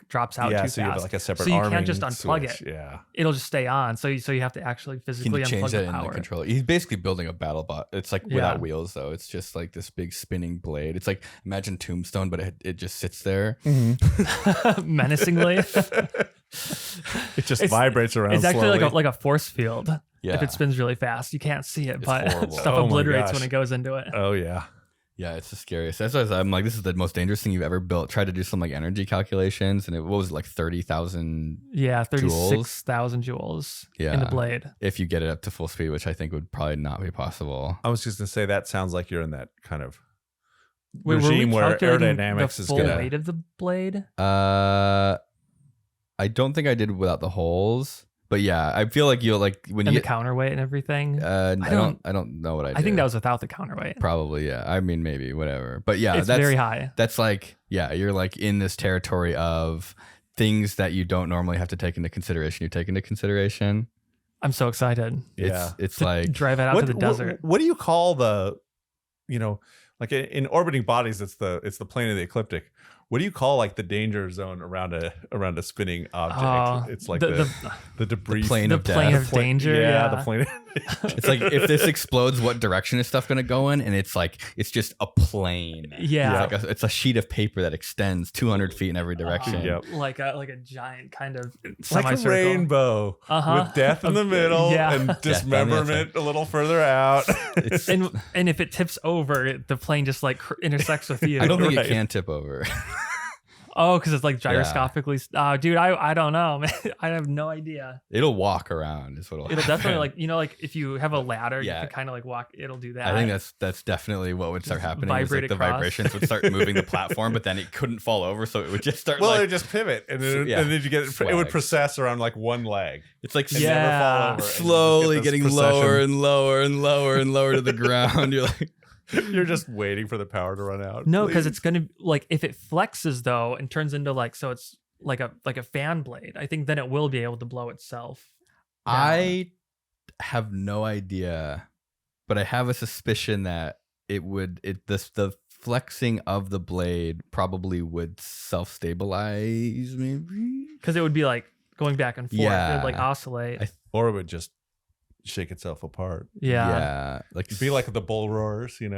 [SPEAKER 2] drops out too fast.
[SPEAKER 3] So you have like a separate.
[SPEAKER 2] So you can't just unplug
[SPEAKER 3] switch.
[SPEAKER 2] it.
[SPEAKER 3] Yeah,
[SPEAKER 2] it'll just stay on. So you have to actually physically unplug the power.
[SPEAKER 1] In the controller. He's basically building a battle bot. It's like without wheels though. It's just like this big spinning blade. It's like imagine Tombstone, but it just sits there
[SPEAKER 2] menacingly.
[SPEAKER 3] It just vibrates around.
[SPEAKER 2] It's actually
[SPEAKER 3] slowly.
[SPEAKER 2] like a force field.
[SPEAKER 1] Yeah.
[SPEAKER 2] If it spins really fast, you can't see it, but
[SPEAKER 1] horrible.
[SPEAKER 2] stuff obliterates when it goes into it.
[SPEAKER 3] Oh yeah.
[SPEAKER 1] Yeah, it's the scariest. That's why I'm like, this is the most dangerous thing you've ever built. Try to do some like energy calculations, and what was it, like 30,000?
[SPEAKER 2] Yeah, 36,000 joules in the blade.
[SPEAKER 1] If you get it up to full speed, which I think would probably not be possible.
[SPEAKER 3] I was just gonna say that sounds like you're in that kind of regime where aerodynamics is gonna
[SPEAKER 2] weight of the blade.
[SPEAKER 1] I don't think I did without the holes. But yeah, I feel like you'll like when
[SPEAKER 2] and
[SPEAKER 1] you
[SPEAKER 2] the counterweight and everything.
[SPEAKER 1] I don't know what I did.
[SPEAKER 2] I think that was without the counterweight.
[SPEAKER 1] Probably, yeah. I mean, maybe whatever. But yeah,
[SPEAKER 2] it's very high.
[SPEAKER 1] That's like, yeah, you're like in this territory of things that you don't normally have to take into consideration. You take into consideration.
[SPEAKER 2] I'm so excited.
[SPEAKER 1] It's like
[SPEAKER 2] drive it out to the desert.
[SPEAKER 3] What do you call the, like in orbiting bodies? It's the plane of the ecliptic. what do you call like the danger zone around a spinning object? It's like the debris,
[SPEAKER 1] the plane of
[SPEAKER 2] danger.
[SPEAKER 3] Yeah, the plane.
[SPEAKER 1] It's like if this explodes, what direction is stuff going to go in? And it's like it's just a plane.
[SPEAKER 2] Yeah,
[SPEAKER 1] it's a sheet of paper that extends 200 feet in every direction.
[SPEAKER 2] Like a giant kind of
[SPEAKER 3] like a rainbow with death in the middle and dismemberment a little further out.
[SPEAKER 2] And if it tips over, the plane just like intersects with you.
[SPEAKER 1] I don't think it can tip over.
[SPEAKER 2] Oh, because it's like gyroscopically. Oh, dude, I don't know, man. I have no idea.
[SPEAKER 1] It'll walk around. Is what
[SPEAKER 2] it'll definitely like like if you have a ladder, you can kind of like walk. It'll do that.
[SPEAKER 1] I think that's definitely what would start happening.
[SPEAKER 2] Vibrate
[SPEAKER 1] the vibrations would start moving the platform, but then it couldn't fall over, so it would just start.
[SPEAKER 3] Well, it would just pivot, and then you get it would process around like one leg.
[SPEAKER 1] It's like
[SPEAKER 3] never fall over,
[SPEAKER 1] slowly getting lower and lower and lower and lower to the ground. You're like.
[SPEAKER 3] You're just waiting for the power to run out.
[SPEAKER 2] No, because it's gonna like if it flexes though and turns into like so it's like a fan blade. I think then it will be able to blow itself down.
[SPEAKER 1] I have no idea, but I have a suspicion that the flexing of the blade probably would self-stabilize, maybe
[SPEAKER 2] because it would be like going back and forth. It would like oscillate,
[SPEAKER 3] or it would just shake itself apart.
[SPEAKER 2] Yeah.
[SPEAKER 1] Like
[SPEAKER 3] be like the bull roars, those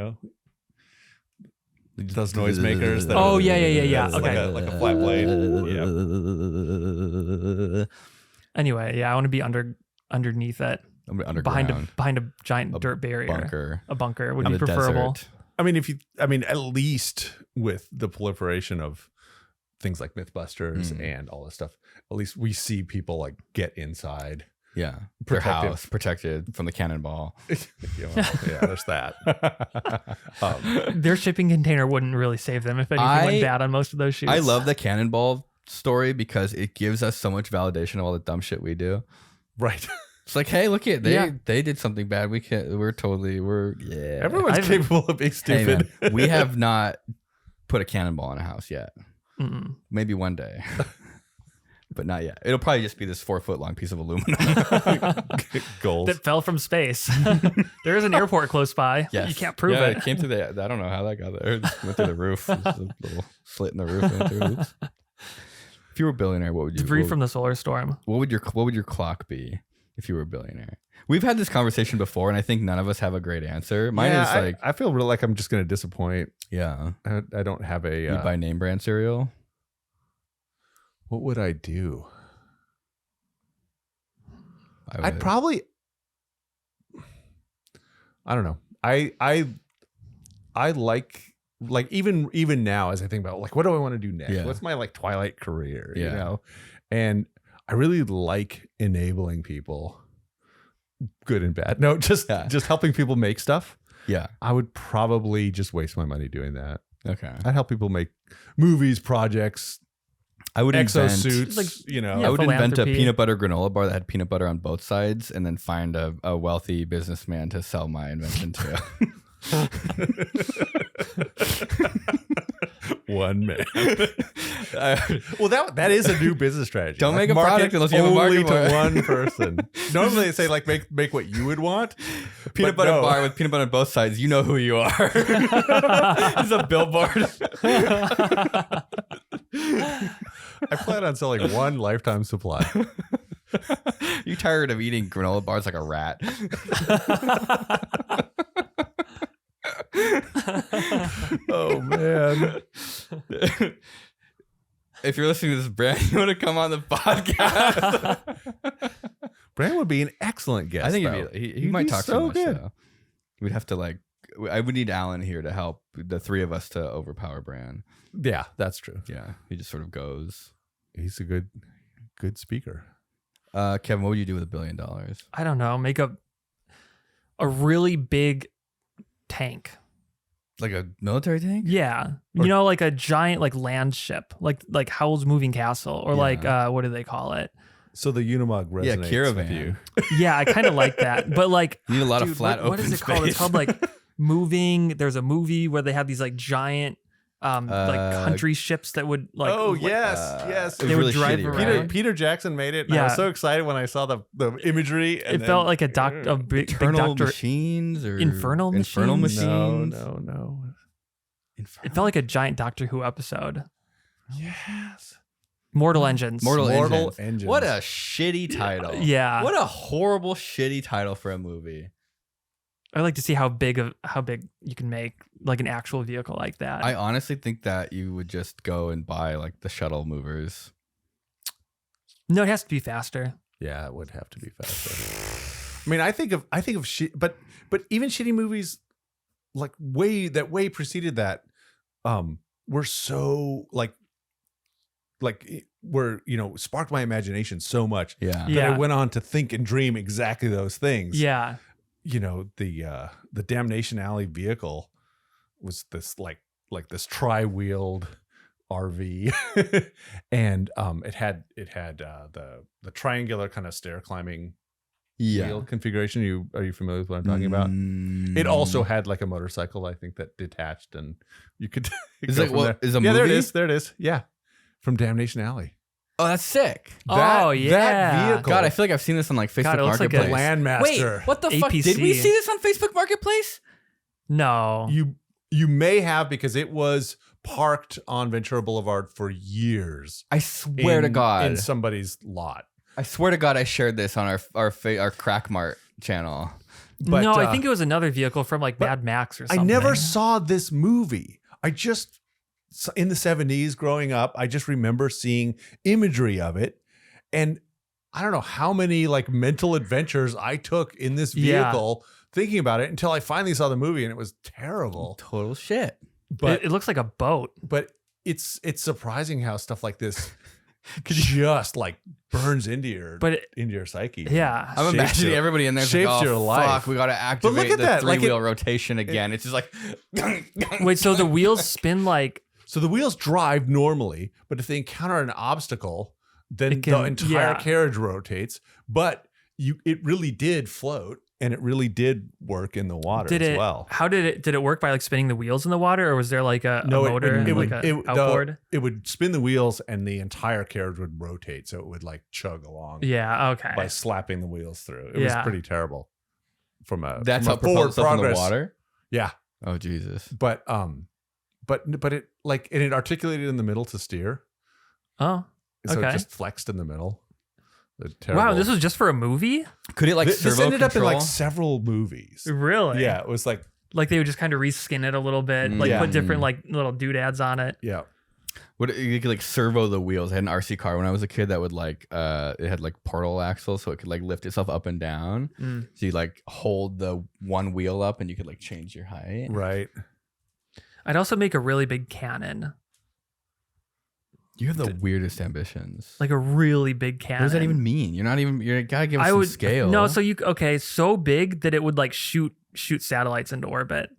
[SPEAKER 3] noisemakers.
[SPEAKER 2] Yeah. Okay.
[SPEAKER 3] Like a flat blade.
[SPEAKER 1] Yeah.
[SPEAKER 2] Anyway, I want to be underneath it, behind a giant dirt barrier, a bunker would be preferable.
[SPEAKER 1] Desert.
[SPEAKER 3] I mean, at least with the proliferation of things like Mythbusters and all this stuff, at least we see people like get inside.
[SPEAKER 1] Yeah, their house protected from the cannonball.
[SPEAKER 3] There's that.
[SPEAKER 2] Their shipping container wouldn't really save them if anything went bad on most of those shoots.
[SPEAKER 1] I love the cannonball story because it gives us so much validation of all the dumb shit we do.
[SPEAKER 3] Right.
[SPEAKER 1] It's like, hey, look at they did something bad.
[SPEAKER 3] Everyone's capable of being stupid.
[SPEAKER 1] Hey, man, we have not put a cannonball in a house yet.
[SPEAKER 2] Mm-mm.
[SPEAKER 1] Maybe one day. But not yet. It'll probably just be this 4-foot long piece of aluminum.
[SPEAKER 3] Gold.
[SPEAKER 2] That fell from space. There is an airport close by.
[SPEAKER 1] Yes.
[SPEAKER 2] You can't prove it.
[SPEAKER 1] It came through I don't know how that got there. It just went through the roof. Just a little slit in the roof. Oops. If you were a billionaire, what would you
[SPEAKER 2] debris from the solar storm?
[SPEAKER 1] What would your clock be if you were a billionaire? We've had this conversation before, and I think none of us have a great answer. Mine is like
[SPEAKER 3] I feel really like I'm just going to disappoint.
[SPEAKER 1] Yeah.
[SPEAKER 3] I don't have a.
[SPEAKER 1] You buy name brand cereal.
[SPEAKER 3] What would I do?
[SPEAKER 1] I'd
[SPEAKER 3] probably. I don't know. I like even now as I think about like what do I want to do next?
[SPEAKER 1] Yeah.
[SPEAKER 3] What's my like Twilight career? And I really like enabling people, good and bad. No, just helping people make stuff.
[SPEAKER 1] Yeah,
[SPEAKER 3] I would probably just waste my money doing that.
[SPEAKER 1] Okay,
[SPEAKER 3] I'd help people make movies, projects.
[SPEAKER 1] I would
[SPEAKER 3] exosuits,
[SPEAKER 1] I would invent a peanut butter granola bar that had peanut butter on both sides, and then find a wealthy businessman to sell my invention to.
[SPEAKER 3] One man. Well, that is a new business strategy.
[SPEAKER 1] Don't make a product unless you have a market
[SPEAKER 3] to one person. Normally, they say like make what you would want.
[SPEAKER 1] Peanut butter bar with peanut butter on both sides. You know who you are. It's a billboard.
[SPEAKER 3] I plan on selling one lifetime supply.
[SPEAKER 1] You tired of eating granola bars like a rat?
[SPEAKER 3] Oh man.
[SPEAKER 1] If you're listening to this, Brand, you want to come on the podcast?
[SPEAKER 3] Brand would be an excellent guest.
[SPEAKER 1] I think he might talk so much.
[SPEAKER 3] Good.
[SPEAKER 1] Though. We'd have to I would need Alan here to help the three of us to overpower Brand.
[SPEAKER 3] Yeah, that's true.
[SPEAKER 1] Yeah, he just sort of goes.
[SPEAKER 3] He's a good speaker.
[SPEAKER 1] Kevin, what would you do with $1 billion?
[SPEAKER 2] I don't know. Make a really big tank.
[SPEAKER 1] Like a military tank?
[SPEAKER 2] Yeah. Like a giant land ship, like Howl's Moving Castle, or what do they call it?
[SPEAKER 3] So the Unimog resonates
[SPEAKER 1] caravan.
[SPEAKER 3] with you.
[SPEAKER 2] Yeah, I kind of like that. But you
[SPEAKER 1] need a lot of flat open
[SPEAKER 2] what is it
[SPEAKER 1] space.
[SPEAKER 2] called? It's called Moving. There's a movie where they have these giant country ships that would
[SPEAKER 3] yes.
[SPEAKER 2] They would drive around.
[SPEAKER 3] Peter Jackson made it. And I was so excited when I saw the imagery. And
[SPEAKER 2] it felt like a big
[SPEAKER 1] Eternal
[SPEAKER 2] doctor
[SPEAKER 1] Machines or
[SPEAKER 2] Infernal Machines.
[SPEAKER 3] No.
[SPEAKER 2] It felt like a giant Doctor Who episode.
[SPEAKER 3] Yes.
[SPEAKER 2] Mortal Engines.
[SPEAKER 1] Mortal Engines. What a shitty title.
[SPEAKER 2] Yeah.
[SPEAKER 1] What a horrible, shitty title for a movie.
[SPEAKER 2] I like to see how big you can make like an actual vehicle like that.
[SPEAKER 1] I honestly think that you would just go and buy like the shuttle movers.
[SPEAKER 2] No, it has to be faster.
[SPEAKER 3] Yeah, it would have to be faster. I mean, I think of shit, but even shitty movies like way preceded that were so like were, sparked my imagination so much that I went on to think and dream exactly those things.
[SPEAKER 2] Yeah.
[SPEAKER 3] The Damnation Alley vehicle was this like this tri-wheeled RV and it had the triangular kind of stair climbing wheel configuration. Are you familiar with what I'm talking about? It also had like a motorcycle, I think, that detached and you could
[SPEAKER 1] is it what is a movie?
[SPEAKER 3] There it is. Yeah. From Damnation Alley.
[SPEAKER 1] Oh, that's sick.
[SPEAKER 3] That vehicle.
[SPEAKER 1] God, I feel like I've seen this on like Facebook Marketplace.
[SPEAKER 3] Like a Landmaster.
[SPEAKER 1] Wait, what the fuck? Did we see this on Facebook Marketplace?
[SPEAKER 2] No.
[SPEAKER 3] You may have, because it was parked on Ventura Boulevard for years.
[SPEAKER 1] I swear to God.
[SPEAKER 3] In somebody's lot.
[SPEAKER 1] I swear to God I shared this on our Crack Mart channel.
[SPEAKER 2] But, no, I think it was another vehicle from like Mad Max or something.
[SPEAKER 3] I never saw this movie. In the 70s growing up, I just remember seeing imagery of it. And I don't know how many like mental adventures I took in this vehicle thinking about it until I finally saw the movie and it was terrible.
[SPEAKER 1] Total shit.
[SPEAKER 2] But it looks like a boat.
[SPEAKER 3] But it's surprising how stuff like this just like burns into your psyche.
[SPEAKER 2] Yeah.
[SPEAKER 1] I'm imagining everybody in there
[SPEAKER 3] shapes
[SPEAKER 1] like,
[SPEAKER 3] your life.
[SPEAKER 1] Fuck, we got to activate the three-wheel rotation again. It's just like
[SPEAKER 2] wait, so the wheels spin like
[SPEAKER 3] So the wheels drive normally, but if they encounter an obstacle, then the entire carriage rotates. But it really did float, and it really did work in the water as well.
[SPEAKER 2] How did it work by like spinning the wheels in the water, or was there like a motor, outboard?
[SPEAKER 3] It would spin the wheels, and the entire carriage would rotate, so it would like chug along.
[SPEAKER 2] Yeah, okay.
[SPEAKER 3] By slapping the wheels through, it was pretty terrible.
[SPEAKER 1] That's how it propels itself in the water.
[SPEAKER 3] Yeah.
[SPEAKER 1] Oh Jesus.
[SPEAKER 3] But it like it articulated in the middle to steer.
[SPEAKER 2] Oh, okay.
[SPEAKER 3] So it just flexed in the middle.
[SPEAKER 2] Wow, this was just for a movie?
[SPEAKER 1] Could it like servo
[SPEAKER 3] this ended
[SPEAKER 1] control?
[SPEAKER 3] up in like several movies.
[SPEAKER 2] Really?
[SPEAKER 3] Yeah, it was like
[SPEAKER 2] they would just kind of reskin it a little bit, like put different like little doodads on it.
[SPEAKER 3] Yeah.
[SPEAKER 1] You could like servo the wheels. I had an RC car when I was a kid that would like it had like portal axles, so it could like lift itself up and down. So you like hold the one wheel up and you could like change your height.
[SPEAKER 3] Right.
[SPEAKER 2] I'd also make a really big cannon.
[SPEAKER 1] You have the weirdest ambitions.
[SPEAKER 2] Like a really big cannon.
[SPEAKER 1] What does that even mean? You gotta give us some scale.
[SPEAKER 2] No, so so big that it would like shoot satellites into orbit.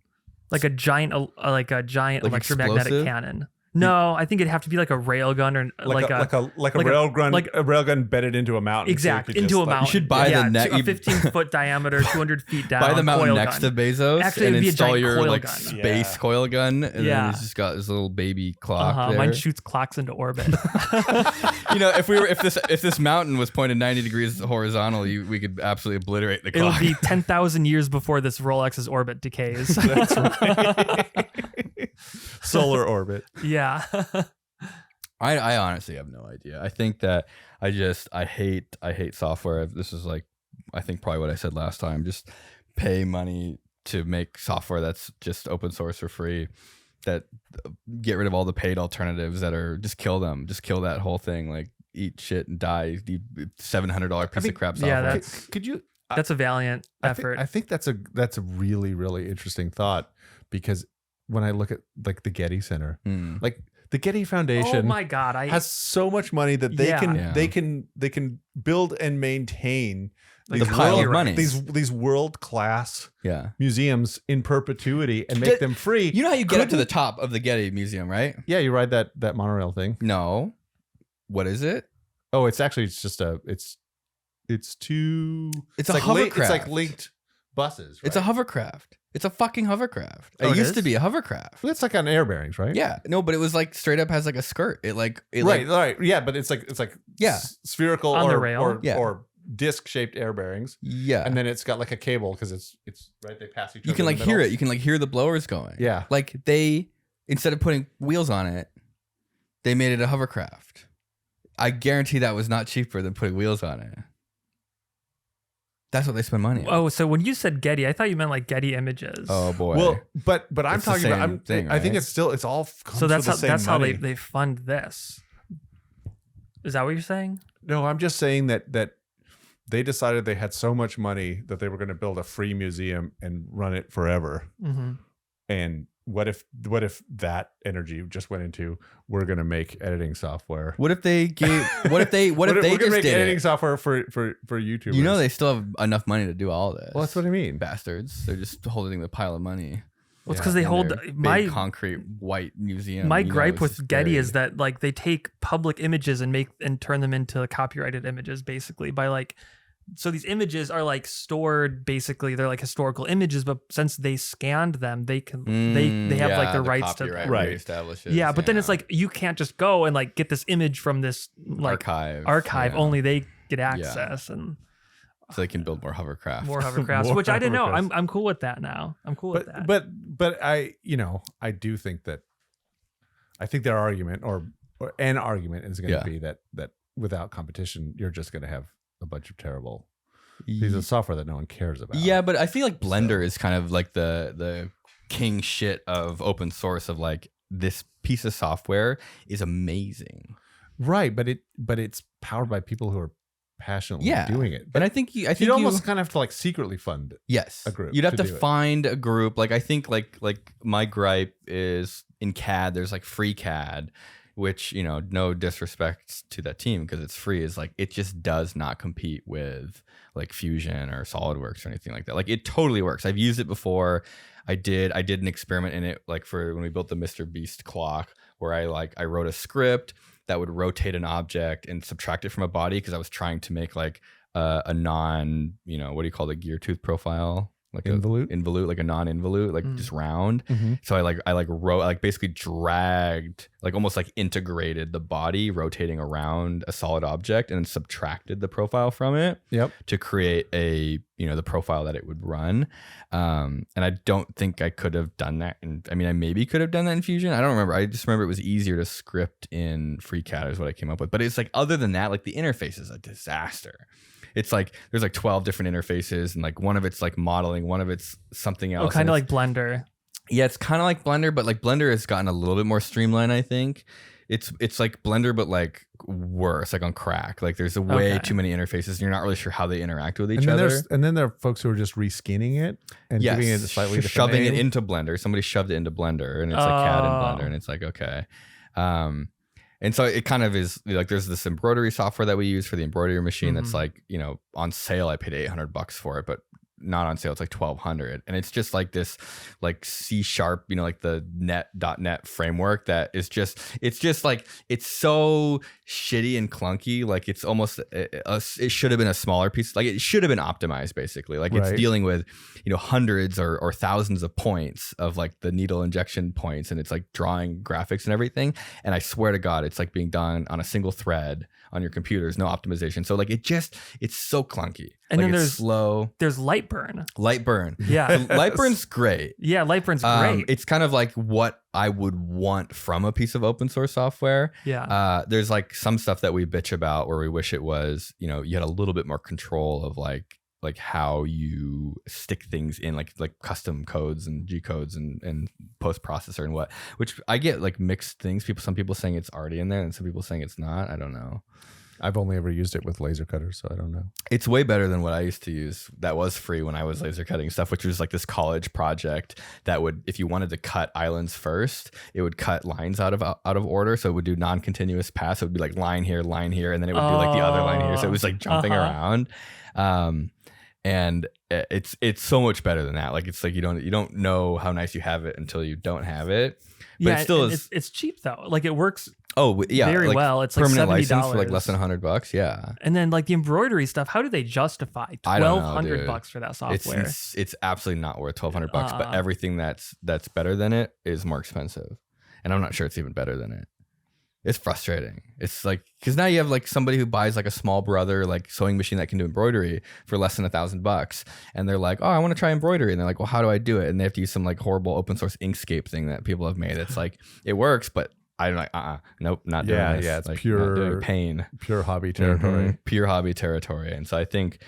[SPEAKER 2] Like a giant electromagnetic
[SPEAKER 1] explosive?
[SPEAKER 2] cannon. No, I think it'd have to be like a railgun or like a
[SPEAKER 3] railgun bedded into a mountain.
[SPEAKER 2] Exactly,
[SPEAKER 3] so
[SPEAKER 2] into a mountain.
[SPEAKER 1] You should buy the net.
[SPEAKER 2] A 15-foot diameter, 200 feet down.
[SPEAKER 1] Buy the mountain next
[SPEAKER 2] gun.
[SPEAKER 1] to Bezos.
[SPEAKER 2] Actually,
[SPEAKER 1] and
[SPEAKER 2] it'd be
[SPEAKER 1] install
[SPEAKER 2] a giant
[SPEAKER 1] your
[SPEAKER 2] coil
[SPEAKER 1] like
[SPEAKER 2] gun.
[SPEAKER 1] space coil gun, and then it's just got this little baby clock. There.
[SPEAKER 2] Mine shoots clocks into orbit.
[SPEAKER 1] If this mountain was pointed 90 degrees horizontal, we could absolutely obliterate the clock.
[SPEAKER 2] It'll be 10,000 years before this Rolex's orbit decays.
[SPEAKER 3] That's right. Solar orbit.
[SPEAKER 2] Yeah.
[SPEAKER 1] I honestly have no idea. I think that I hate software. This is like, I think probably what I said last time. Just pay money to make software that's just open source for free. That get rid of all the paid alternatives that are just kill them. Just kill that whole thing. Like eat shit and die. The $700 piece of crap software.
[SPEAKER 2] Yeah,
[SPEAKER 3] could you?
[SPEAKER 2] That's a valiant effort.
[SPEAKER 3] I think that's a really, really interesting thought, because when I look at like the Getty Center, like the Getty Foundation,
[SPEAKER 2] oh my God,
[SPEAKER 3] has so much money that they can build and maintain
[SPEAKER 1] like these pile of money.
[SPEAKER 3] These world class museums in perpetuity and make them free.
[SPEAKER 1] You know how you get up to the top of the Getty Museum, right?
[SPEAKER 3] Yeah, you ride that monorail thing.
[SPEAKER 1] No, what is it?
[SPEAKER 3] Oh, it's a hovercraft. It's like linked buses. Right?
[SPEAKER 1] It's a hovercraft. It's a fucking hovercraft. It used to be a hovercraft.
[SPEAKER 3] Well, it's like on air bearings, right?
[SPEAKER 1] Yeah. No, but it was like straight up has like a skirt. Right.
[SPEAKER 3] Yeah, but it's like spherical
[SPEAKER 2] on the rail.
[SPEAKER 3] or disc shaped air bearings.
[SPEAKER 1] Yeah.
[SPEAKER 3] And then it's got like a cable because it's right. They pass each other.
[SPEAKER 1] You can like hear it. You can like hear the blowers going.
[SPEAKER 3] Yeah.
[SPEAKER 1] Like they, instead of putting wheels on it, They made it a hovercraft. I guarantee that was not cheaper than putting wheels on it. That's what they spend money on.
[SPEAKER 2] Oh, so when you said Getty, I thought you meant like Getty Images.
[SPEAKER 1] Oh boy.
[SPEAKER 3] Well, but I'm talking about.
[SPEAKER 1] Thing,
[SPEAKER 3] I think it's all.
[SPEAKER 2] So that's how they fund this. Is that what you're saying?
[SPEAKER 3] No, I'm just saying that they decided they had so much money that they were going to build a free museum and run it forever.
[SPEAKER 2] Mm-hmm.
[SPEAKER 3] And what if that energy just went into, we're going to make editing software?
[SPEAKER 1] What if they gave? What if they just
[SPEAKER 3] make
[SPEAKER 1] did
[SPEAKER 3] editing
[SPEAKER 1] it?
[SPEAKER 3] software for YouTubers?
[SPEAKER 1] You know they still have enough money to do all this.
[SPEAKER 3] Well, that's what I mean.
[SPEAKER 1] Bastards. They're just holding the pile of money.
[SPEAKER 2] Well, it's because they hold my
[SPEAKER 1] concrete white museum.
[SPEAKER 2] My gripe with Getty is that like they take public images and turn them into copyrighted images, basically by like. So these images are like stored, basically they're like historical images, but since they scanned them, they can they have like the rights to
[SPEAKER 1] reestablish it.
[SPEAKER 2] Yeah, but then it's like you can't just go and like get this image from this like archive. Only they get access and
[SPEAKER 1] so they can build more
[SPEAKER 2] hovercrafts, which I didn't know. I'm cool with that now. I'm cool with that.
[SPEAKER 3] But I do think that their argument or an argument is going to be that without competition, you're just going to have a bunch of terrible pieces of software that no one cares about.
[SPEAKER 1] Yeah, but I feel like Blender is kind of like the king shit of open source of like this piece of software is amazing.
[SPEAKER 3] Right, but it's powered by people who are passionately doing it.
[SPEAKER 1] But I think you
[SPEAKER 3] almost kind of have to like secretly fund a group.
[SPEAKER 1] You'd have to find a group. Like I think like my gripe is in CAD there's like free CAD, which, you know, no disrespect to that team because it's free, is like it just does not compete with like Fusion or SolidWorks or anything like that. Like it totally works. I've used it before. I did an experiment in it like for when we built the Mr. Beast clock where I wrote a script that would rotate an object and subtract it from a body because I was trying to make like a non, you know, what do you call the gear tooth profile? Like involute, like a non-involute, like just round. Mm-hmm. So I basically dragged, like almost like integrated the body rotating around a solid object and then subtracted the profile from it to create the profile that it would run. And I don't think I could have done that. I maybe could have done that in Fusion. I don't remember. I just remember it was easier to script in FreeCAD is what I came up with. But it's like, other than that, like the interface is a disaster. It's like there's like 12 different interfaces and like one of it's like modeling, one of it's something else.
[SPEAKER 2] Oh, kind of like Blender.
[SPEAKER 1] Yeah, it's kind of like Blender, but like Blender has gotten a little bit more streamlined, I think. It's like Blender, but like worse, like on crack. Like there's way too many interfaces and you're not really sure how they interact with each other.
[SPEAKER 3] And then there are folks who are just reskinning it and giving it a slightly different
[SPEAKER 1] shoving
[SPEAKER 3] name.
[SPEAKER 1] It into Blender. Somebody shoved it into Blender and it's like CAD in Blender and it's like, okay. And so it kind of is like there's this embroidery software that we use for the embroidery machine that's like, you know, on sale I paid $800 for it, but not on sale it's like $1,200. And it's just like this like C#, you know, like the .NET framework that is just like it's so shitty and clunky. Like it's almost it should have been a smaller piece. Like it should have been optimized basically. Like it's dealing with, you know, hundreds or thousands of points of like the needle injection points and it's like drawing graphics and everything. And I swear to God, it's like being done on a single thread on your computers, no optimization. So like it's so clunky.
[SPEAKER 2] And
[SPEAKER 1] like
[SPEAKER 2] then
[SPEAKER 1] it's slow.
[SPEAKER 2] There's Lightburn.
[SPEAKER 1] Yeah. Lightburn's great.
[SPEAKER 2] Yeah, Lightburn's great.
[SPEAKER 1] It's kind of like what I would want from a piece of open source software.
[SPEAKER 2] Yeah.
[SPEAKER 1] There's like some stuff that we bitch about where we wish it was, you know, you had a little bit more control of like how you stick things in like custom codes and G codes and post processor and what, which I get like mixed things. Some people saying it's already in there and some people saying it's not. I don't know.
[SPEAKER 3] I've only ever used it with laser cutters, so I don't know.
[SPEAKER 1] It's way better than what I used to use. That was free when I was laser cutting stuff, which was like this college project that would, if you wanted to cut islands first, it would cut lines out of order. So it would do non-continuous paths. It would be like line here, and then it would do like the other line here. So it was like jumping around. And it's so much better than that. Like it's like you don't know how nice you have it until you don't have it. But it still is.
[SPEAKER 2] It's cheap though. Like it works.
[SPEAKER 1] Oh yeah,
[SPEAKER 2] very
[SPEAKER 1] like
[SPEAKER 2] well. It's like
[SPEAKER 1] permanent
[SPEAKER 2] $70
[SPEAKER 1] license for like less than $100. Yeah.
[SPEAKER 2] And then like the embroidery stuff. How do they justify $1,200 for that software?
[SPEAKER 1] It's absolutely not worth $1,200. But everything that's better than it is more expensive, and I'm not sure it's even better than it. It's frustrating. It's like, because now you have like somebody who buys like a small brother like sewing machine that can do embroidery for less than $1,000, and they're like, oh, I want to try embroidery, and they're like, well, how do I do it? And they have to use some like horrible open source Inkscape thing that people have made. It's like it works, but I'm like, nope, not doing this.
[SPEAKER 3] Yeah, it's
[SPEAKER 1] like,
[SPEAKER 3] pure
[SPEAKER 1] pain,
[SPEAKER 3] pure hobby territory,
[SPEAKER 1] pure hobby territory. And so I think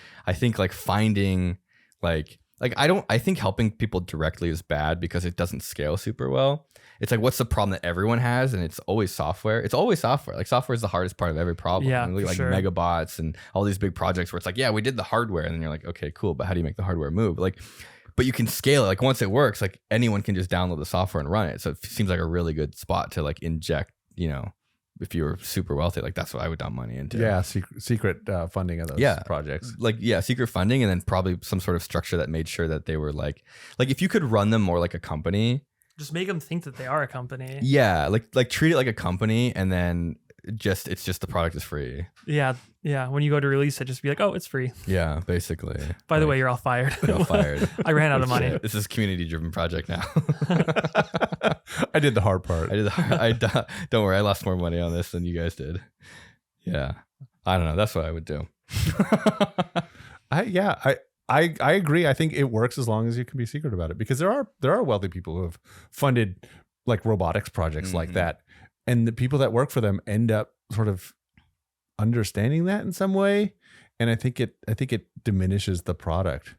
[SPEAKER 1] like finding like I think helping people directly is bad because it doesn't scale super well. It's like, what's the problem that everyone has? And it's always software. It's always software. Like software is the hardest part of every problem.
[SPEAKER 2] Yeah,
[SPEAKER 1] like
[SPEAKER 2] sure.
[SPEAKER 1] Megabots and all these big projects where it's like, yeah, we did the hardware. And then you're like, okay, cool. But how do you make the hardware move? Like, but you can scale it. Like once it works, like anyone can just download the software and run it. So it seems like a really good spot to like inject, you know, if you were super wealthy, like that's what I would dump money into.
[SPEAKER 3] Yeah, secret funding of those projects.
[SPEAKER 1] Like secret funding, and then probably some sort of structure that made sure that they were like if you could run them more like a company.
[SPEAKER 2] Just make them think that they are a company.
[SPEAKER 1] Yeah, like treat it like a company, and then it's just the product is free.
[SPEAKER 2] Yeah. When you go to release it, just be like, oh, it's free.
[SPEAKER 1] Yeah, basically.
[SPEAKER 2] By the way, you're all fired.
[SPEAKER 1] You're all fired.
[SPEAKER 2] I ran out of money.
[SPEAKER 1] This is a community-driven project now.
[SPEAKER 3] I did the hard part.
[SPEAKER 1] Don't worry, I lost more money on this than you guys did. Yeah, I don't know. That's what I would do.
[SPEAKER 3] I agree. I think it works as long as you can be secret about it, because there are wealthy people who have funded like robotics projects like that, and the people that work for them end up sort of understanding that in some way, and I think it diminishes the product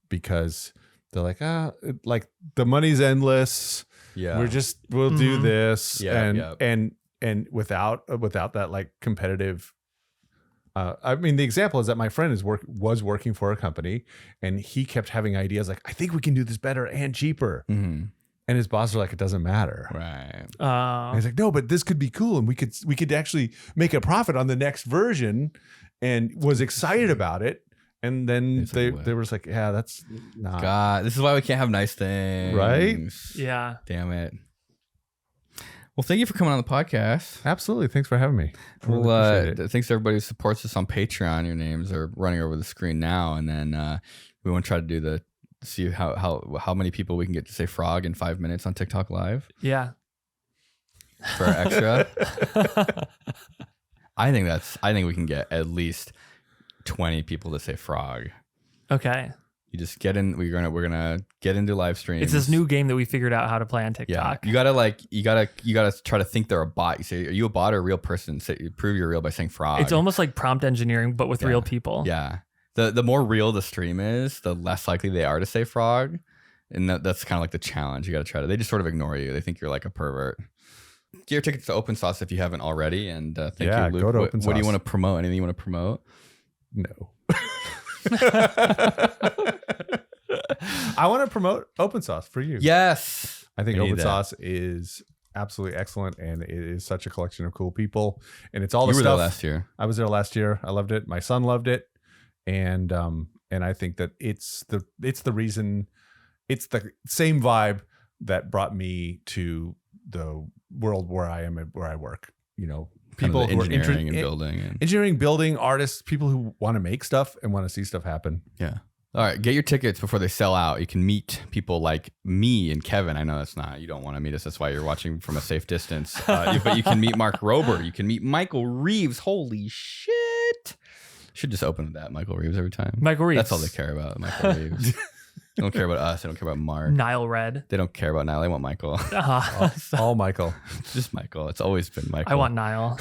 [SPEAKER 3] because they're like, like the money's endless. Yeah, we'll do this, and without that like competitive. I mean, the example is that my friend was working for a company, and he kept having ideas like, I think we can do this better and cheaper. And his boss are like, it doesn't matter.
[SPEAKER 1] Right.
[SPEAKER 3] And he's like, no, but this could be cool, and we could actually make a profit on the next version, and was excited about it. And then they were just like, yeah, that's not.
[SPEAKER 1] God, this is why we can't have nice things.
[SPEAKER 3] Right?
[SPEAKER 2] Yeah.
[SPEAKER 1] Damn it. Well, thank you for coming on the podcast.
[SPEAKER 3] Absolutely. Thanks for having me.
[SPEAKER 1] Well, thanks to everybody who supports us on Patreon. Your names are running over the screen now. And then we want to try to see how many people we can get to say frog in 5 minutes on TikTok Live.
[SPEAKER 2] Yeah.
[SPEAKER 1] For our extra. I think we can get at least 20 people to say frog.
[SPEAKER 2] Okay.
[SPEAKER 1] You just get in. We're gonna get into live streams.
[SPEAKER 2] It's this new game that we figured out how to play on TikTok.
[SPEAKER 1] Yeah. You gotta try to think they're a bot. You say, are you a bot or a real person? Prove you're real by saying frog.
[SPEAKER 2] It's almost like prompt engineering, but with real people.
[SPEAKER 1] Yeah. The more real the stream is, the less likely they are to say frog. And that's kind of like the challenge. You got to try to. They just sort of ignore you. They think you're like a pervert. Get your tickets to Open Sauce if you haven't already. And thank you, Luke.
[SPEAKER 3] Go to Open Sauce.
[SPEAKER 1] What do you want to promote? Anything you want to promote?
[SPEAKER 3] No. I want to promote Open Sauce for you.
[SPEAKER 1] Yes.
[SPEAKER 3] I think Open Sauce is absolutely excellent, and it is such a collection of cool people. And it's all the stuff. You were there
[SPEAKER 1] last year.
[SPEAKER 3] I was there last year. I loved it. My son loved it. And I think that it's the reason, it's the same vibe that brought me to the world where I am and where I work. You know, people who are engineering, building, artists, people who want to make stuff and want to see stuff happen.
[SPEAKER 1] Yeah. All right, get your tickets before they sell out. You can meet people like me and Kevin. I know you don't want to meet us. That's why you're watching from a safe distance. But you can meet Mark Rober. You can meet Michael Reeves. Holy shit. Should just open with that, Michael Reeves, every time.
[SPEAKER 2] Michael Reeves.
[SPEAKER 1] That's all they care about, Michael Reeves. They don't care about us. They don't care about Mark.
[SPEAKER 2] NileRed.
[SPEAKER 1] They don't care about Nile. They want Michael.
[SPEAKER 3] All Michael.
[SPEAKER 1] Just Michael. It's always been Michael.
[SPEAKER 2] I want Nile.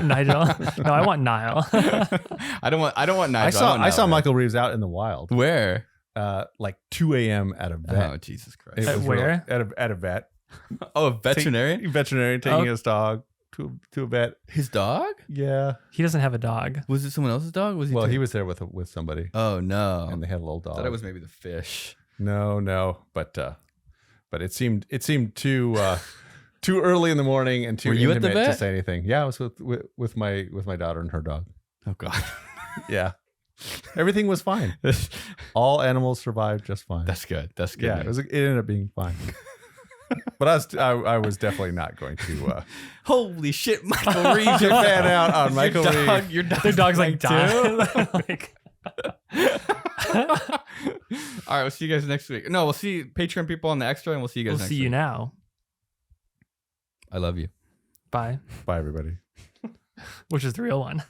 [SPEAKER 2] Nigel. No, I want Nile.
[SPEAKER 1] I don't want Nigel.
[SPEAKER 3] I saw Michael Reeves out in the wild.
[SPEAKER 1] Where?
[SPEAKER 3] Like 2 a.m. at a vet.
[SPEAKER 1] Oh, Jesus Christ.
[SPEAKER 2] Where?
[SPEAKER 3] At a vet.
[SPEAKER 1] Oh, a veterinarian?
[SPEAKER 3] Veterinarian taking his dog to a vet.
[SPEAKER 1] His dog?
[SPEAKER 3] Yeah.
[SPEAKER 2] He doesn't have a dog.
[SPEAKER 1] Was it someone else's dog?
[SPEAKER 3] He was there with somebody.
[SPEAKER 1] Oh no.
[SPEAKER 3] And they had a little dog.
[SPEAKER 1] I thought it was maybe the fish.
[SPEAKER 3] No. But it seemed too early in the morning and too intimate to say anything. Yeah, I was with my daughter and her dog.
[SPEAKER 1] Oh God.
[SPEAKER 3] Yeah. Everything was fine. All animals survived just fine.
[SPEAKER 1] That's good.
[SPEAKER 3] Yeah, it ended up being fine. But I was definitely not going to.
[SPEAKER 1] Holy shit, Michael Reeves!
[SPEAKER 3] Your fan out on Michael Reeves.
[SPEAKER 2] Their dog's like dying.
[SPEAKER 1] All right, we'll see you guys next week. No, we'll see Patreon people on the extra, and we'll see you guys next week.
[SPEAKER 2] We'll see you now.
[SPEAKER 1] I love you.
[SPEAKER 2] Bye.
[SPEAKER 3] Bye, everybody.
[SPEAKER 2] Which is the real one.